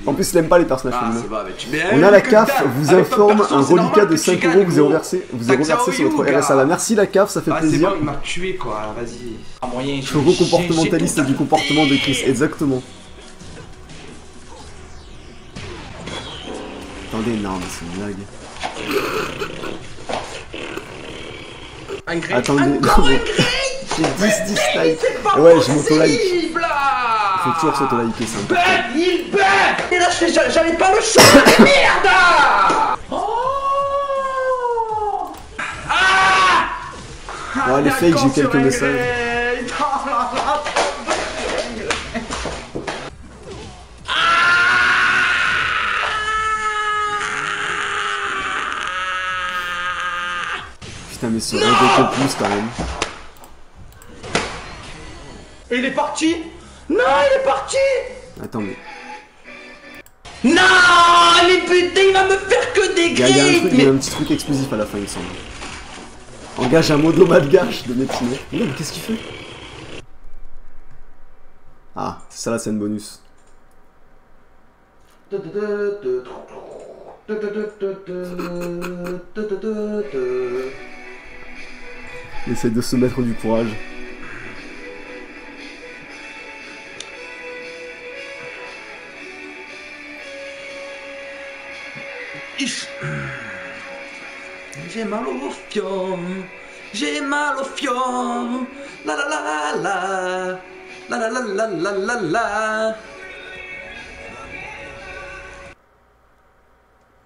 En plus, il aime pas les personnages féminins. C'est bon, On a la CAF, vous informe un reliquat de 5 € vous est reversé sur votre RSA. Merci la CAF, ça fait plaisir. C'est bon, il m'a tué quoi, vas-y. Je suis comportementaliste du comportement de Chris, exactement. Attendez, non, mais c'est une blague. Attendez, non, mais... J'ai 10 dislikes. Ouais, je m'auto-like. Faut toujours s'auto-liker, c'est important. Il bug. Et là, j'avais pas le choix. Merde. Ouais, les fakes, j'ai quelques messages. Putain, mais ce raid est plus quand même. Et il est parti. Non, il est parti. Attends, mais... Non, mais putain, il va me faire que des greats. Il y a un petit truc explosif à la fin, il me semble. Engage un modo malgache de médecine. Mais non, mais qu'est-ce qu'il fait? Ah, c'est ça la scène bonus. Il essaie de se mettre du courage. J'ai mal au fion, j'ai mal au fion, la la la la, la la la la la la la.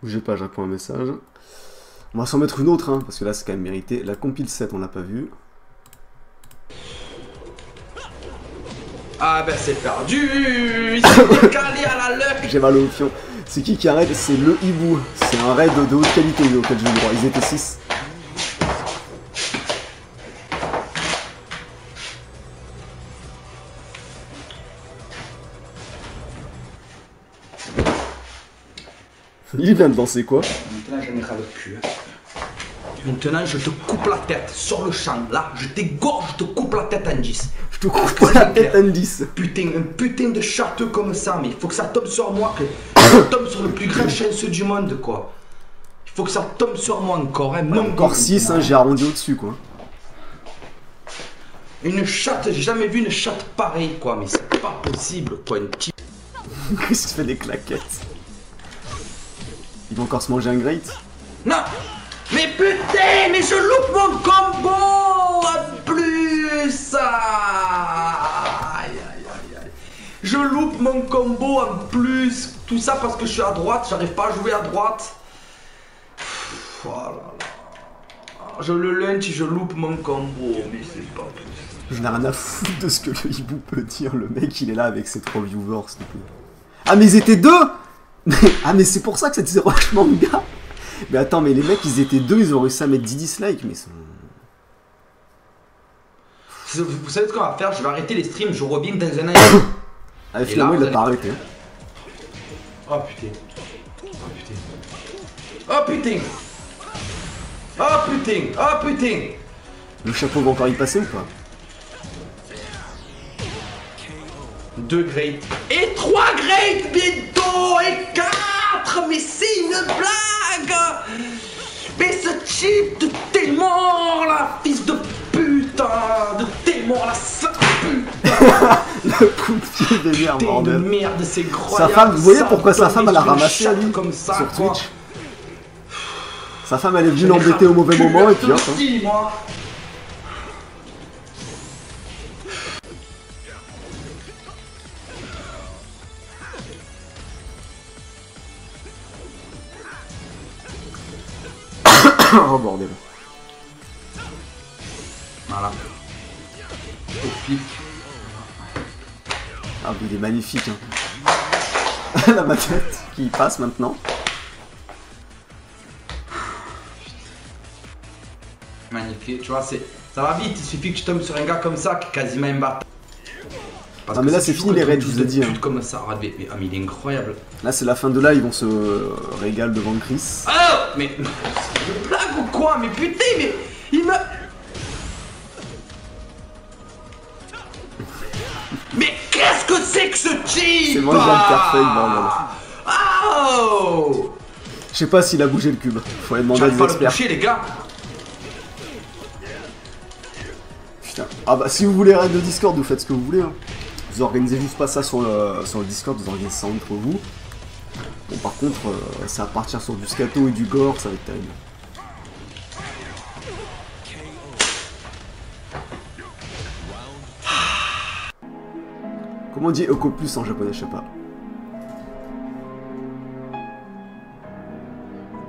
Bougez pas, je réponds à un message. On va s'en mettre une autre, hein, parce que là c'est quand même mérité. La compile 7, on l'a pas vu. Ah ben c'est perdu, il s'est décalé à la luck. J'ai mal au fion. C'est qui a raid? C'est le hibou. C'est un raid de haute qualité auquel j'ai eu le droit. Ils étaient 6. Il vient de danser quoi? Maintenant j'en ai ras le cul. Maintenant je te coupe la tête sur le champ. Là, je t'égorge, je te coupe la tête en 10. Je te coupe la tête en 10. Putain, un putain de château comme ça, mais il faut que ça tombe sur moi, que ça tombe sur le plus grand chanceux du monde, quoi. Il faut que ça tombe sur moi encore, hein. Encore 6, hein, j'ai arrondi au-dessus, quoi. Une chatte, j'ai jamais vu une chatte pareille, quoi. Mais c'est pas possible, quoi. Une petite. Qu'est-ce qu'il fait des claquettes? Il va encore se manger un great? Non! Mais putain, mais je loupe mon combo en plus! Aïe, aïe, aïe, aïe. Je loupe mon combo en plus. Tout ça parce que je suis à droite, j'arrive pas à jouer à droite. Voilà. Je le lunch, je loupe mon combo, mais c'est pas possible. Je n'ai rien à foutre de ce que le hibou peut dire. Le mec, il est là avec ses 3 viewers, s'il te plaît. Ah, mais ils étaient 2! Ah, mais c'est pour ça que c'était Zéroche Manga! Mais attends, mais les mecs, ils étaient 2, ils ont réussi à mettre 10 dislikes, mais c'est... Vous savez ce qu'on va faire? Je vais arrêter les streams, je reviens dans un an. Ah, finalement, il l'a pas arrêté. Oh putain. Oh putain. Oh putain. Oh putain. Oh putain. Le chapeau va encore y passer ou pas? 2 great. Et 3 great bientôt. Et 4. Mais c'est une blague. Mais ce cheap de t'es mort là, fils de putain. De t'es mort la sale putain. Le coup de pied de merde, bordel. De merde, c'est incroyable. Sa femme, vous voyez pourquoi sa femme elle a ramassé à lui comme ça, sur quoi. Twitch. Sa femme elle est venue l'embêter au mauvais moment et puis hop. Moi. Oh bordel. Voilà. Au pif. Ah mais il est magnifique hein. La maquette qui passe maintenant. Magnifique, tu vois, ça va vite, il suffit que tu tombes sur un gars comme ça qui est quasiment imbattable. Non mais là c'est fini les raids, je vous ai dit. Hein. Comme ça, ah, mais il est incroyable. Là c'est la fin de live, on se régale devant Chris. Oh mais c'est une blague ou quoi? Mais putain, mais il me... Mais qu'est-ce que c'est que ce cheat? C'est moi qui viens de faire fake, bordel. Oh, je sais pas s'il a bougé le cube, faut aller demander à des pas experts. le toucher, les gars. Putain. Ah bah si vous voulez raid de Discord, vous faites ce que vous voulez hein. Vous organisez juste pas ça sur le Discord, vous organisez ça entre vous. Bon par contre, ça va partir sur du scato et du gore, ça va être terrible. Comment on dit Oko plus en japonais, je sais pas.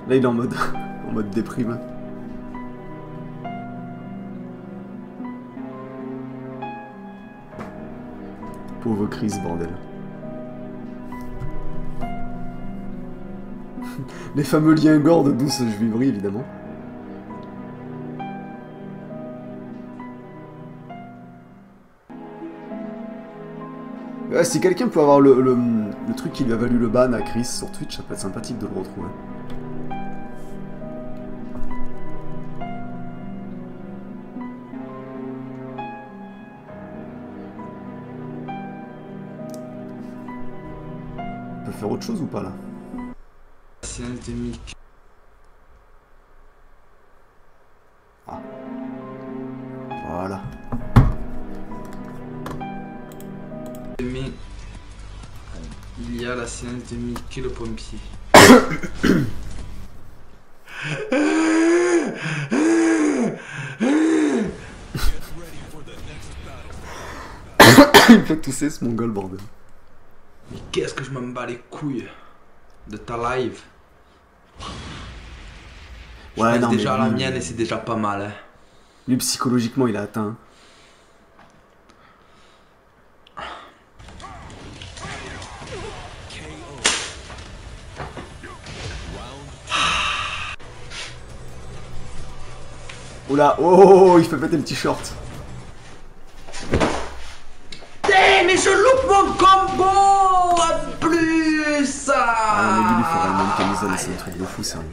Là il est en mode en mode déprime. Pauvre Chris, bordel. Les fameux liens gore de Douce Juiverie, évidemment. Ouais, si quelqu'un peut avoir le truc qui lui a valu le ban à Chris sur Twitch, ça peut être sympathique de le retrouver. On peut faire autre chose ou pas là? C'est un demi. Ah. Voilà. Il y a la séance de Mickey le pompier. Il me fait tousser ce mongol, bordel. Mais qu'est-ce que je m'en bats les couilles de ta live. Ouais, non, déjà mais la mienne et c'est déjà pas mal. Hein. Lui, psychologiquement, il a atteint. Oula, oh, il fait péter le t-shirt. Mais je loupe mon combo en plus. Ah non, mais lui, il faudrait le même camisole, c'est un truc de fou, sérieux.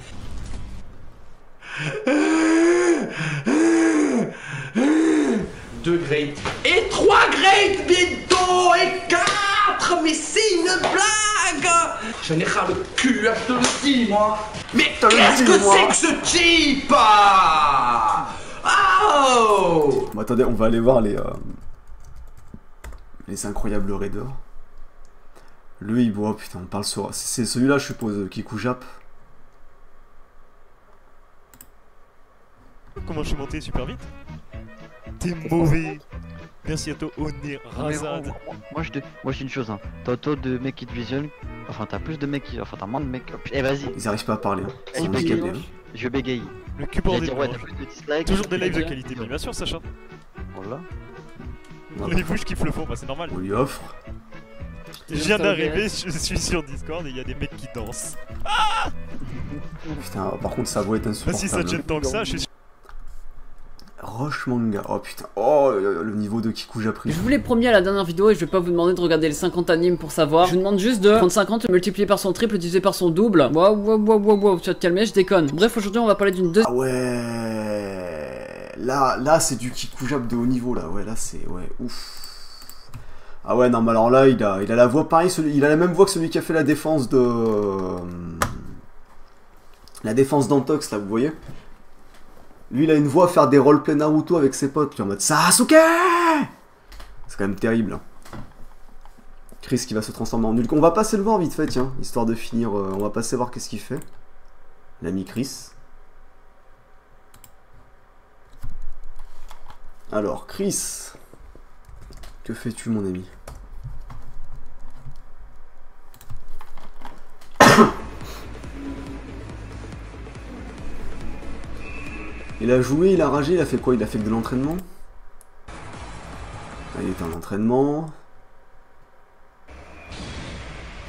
2 great et 3 great bientôt et 4. Mais c'est une blague. J'en ai ras le cul, je te le dis moi. Mais qu'est-ce que c'est que ce cheap? Ah Wow! Bon, attendez, on va aller voir les incroyables raiders. Le hibou, oh putain, on parle sur... C'est celui-là, je suppose, Kikou Jap. Comment je suis monté super vite? T'es mauvais. Merci à toi, Onir Razad. Moi je dis une chose, hein. T'as autant de mecs qui te visionnent, enfin t'as plus de mecs qui... Enfin t'as moins de mecs... Eh vas-y. Ils arrivent pas à parler, hein. Eh, je bégaye. Le cul bordé. Ouais, t'as plus de dislikes. Toujours des lives de qualité, mais bien sûr Sacha. Voilà. Les bouches kiffent le fond, bah c'est normal. On lui offre. Je viens d'arriver, je suis sur Discord et il y a des mecs qui dansent. Ah putain, par contre ça va être insupportable. Si ça te gêne tant que ça, je suis sûr. Roche Manga, oh putain, oh le niveau de Kikou j'ai pris. Je vous l'ai promis à la dernière vidéo et je vais pas vous demander de regarder les 50 animes pour savoir. Je vous demande juste de prendre 50, multiplier par son triple, diviser par son double. Waouh, tu vas te calmer, je déconne. Bref, aujourd'hui on va parler d'une deuxième. Ah ouais, là c'est du Kikou Jap de haut niveau là, ouais là c'est, ouais, ouf. Ah ouais, non mais alors là il a la voix pareil, il a la même voix que celui qui a fait la défense de... La défense d'Antox là, vous voyez. Lui, il a une voix à faire des roleplay Naruto avec ses potes, puis en mode Sasuke. C'est quand même terrible. Hein. Chris qui va se transformer en nul. On va passer le voir vite fait, tiens, histoire de finir. On va passer voir qu'est-ce qu'il fait. L'ami Chris. Alors, Chris. Que fais-tu, mon ami? Il a joué, il a ragé, il a fait quoi? Il a fait que de l'entraînement? Ah, il était en entraînement.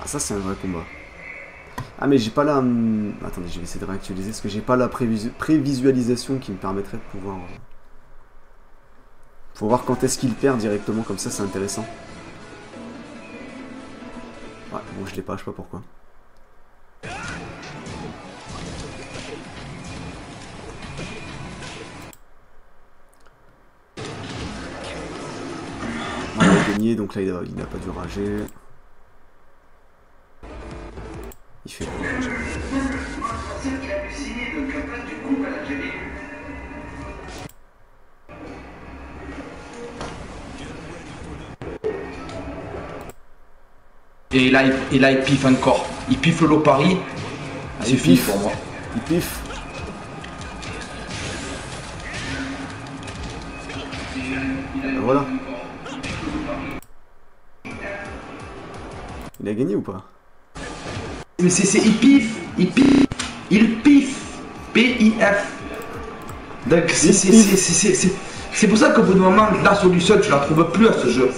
Ah, ça c'est un vrai combat. Ah mais j'ai pas la... Attendez, je vais essayer de réactualiser parce que j'ai pas la prévisualisation qui me permettrait de pouvoir... Faut voir quand est-ce qu'il perd directement, comme ça c'est intéressant. Ouais, bon je l'ai pas, je sais pas pourquoi. Donc là il n'a pas dû rager. Il fait quoi? Et là il piffe encore. Il piffe le lot Paris. C'est fini pour moi. Il piffe. Ben voilà. Il a gagné ou pas? Mais c'est il piffe. P-I-F. Donc c'est pour ça qu'au bout d'un moment, la solution, tu la trouves plus à ce jeu.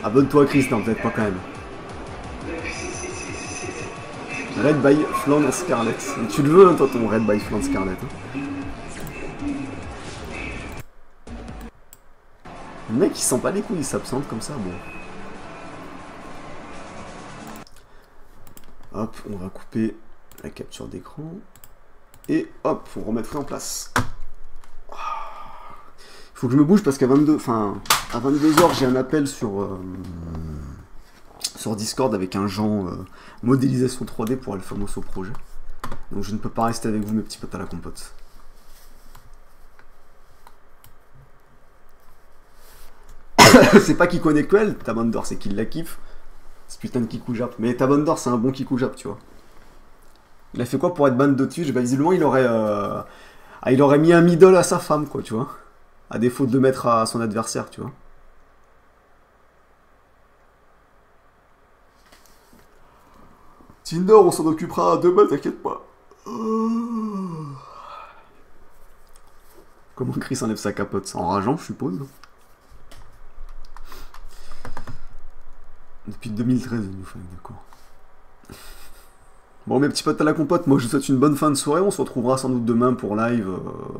Abonne-toi Chris, non peut-être pas quand même. Red by Flan Scarlet. Et tu le veux hein, toi ton Red by Flan Scarlet. Hein. Le mec il sent pas les couilles, il s'absente comme ça, bon. Hop, on va couper la capture d'écran. Et hop, on remettrait en place. Il faut que je me bouge parce qu'à 22h j'ai un appel sur Discord avec un Jean modélisation 3D pour Alfamoso Projet. Donc je ne peux pas rester avec vous mes petits potes à la compote. C'est pas qu'il connaît Quell, Tabandor, c'est qu'il la kiffe. Ce putain de Kikou Jap. Mais Tabandor, c'est un bon Kikou Jap, tu vois. Il a fait quoi pour être ban de Twitch? Bah visiblement il aurait mis un middle à sa femme, quoi, tu vois. À défaut de le mettre à son adversaire, tu vois. Tinder, on s'en occupera demain, t'inquiète pas. Comment Chris enlève sa capote? En rageant, je suppose. Depuis 2013, il nous fait, d'accord. Bon, mes petits potes à la compote, moi je vous souhaite une bonne fin de soirée. On se retrouvera sans doute demain pour live.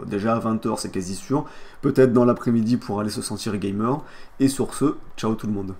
Déjà à 20h, c'est quasi sûr. Peut-être dans l'après-midi pour aller se sentir gamer. Et sur ce, ciao tout le monde.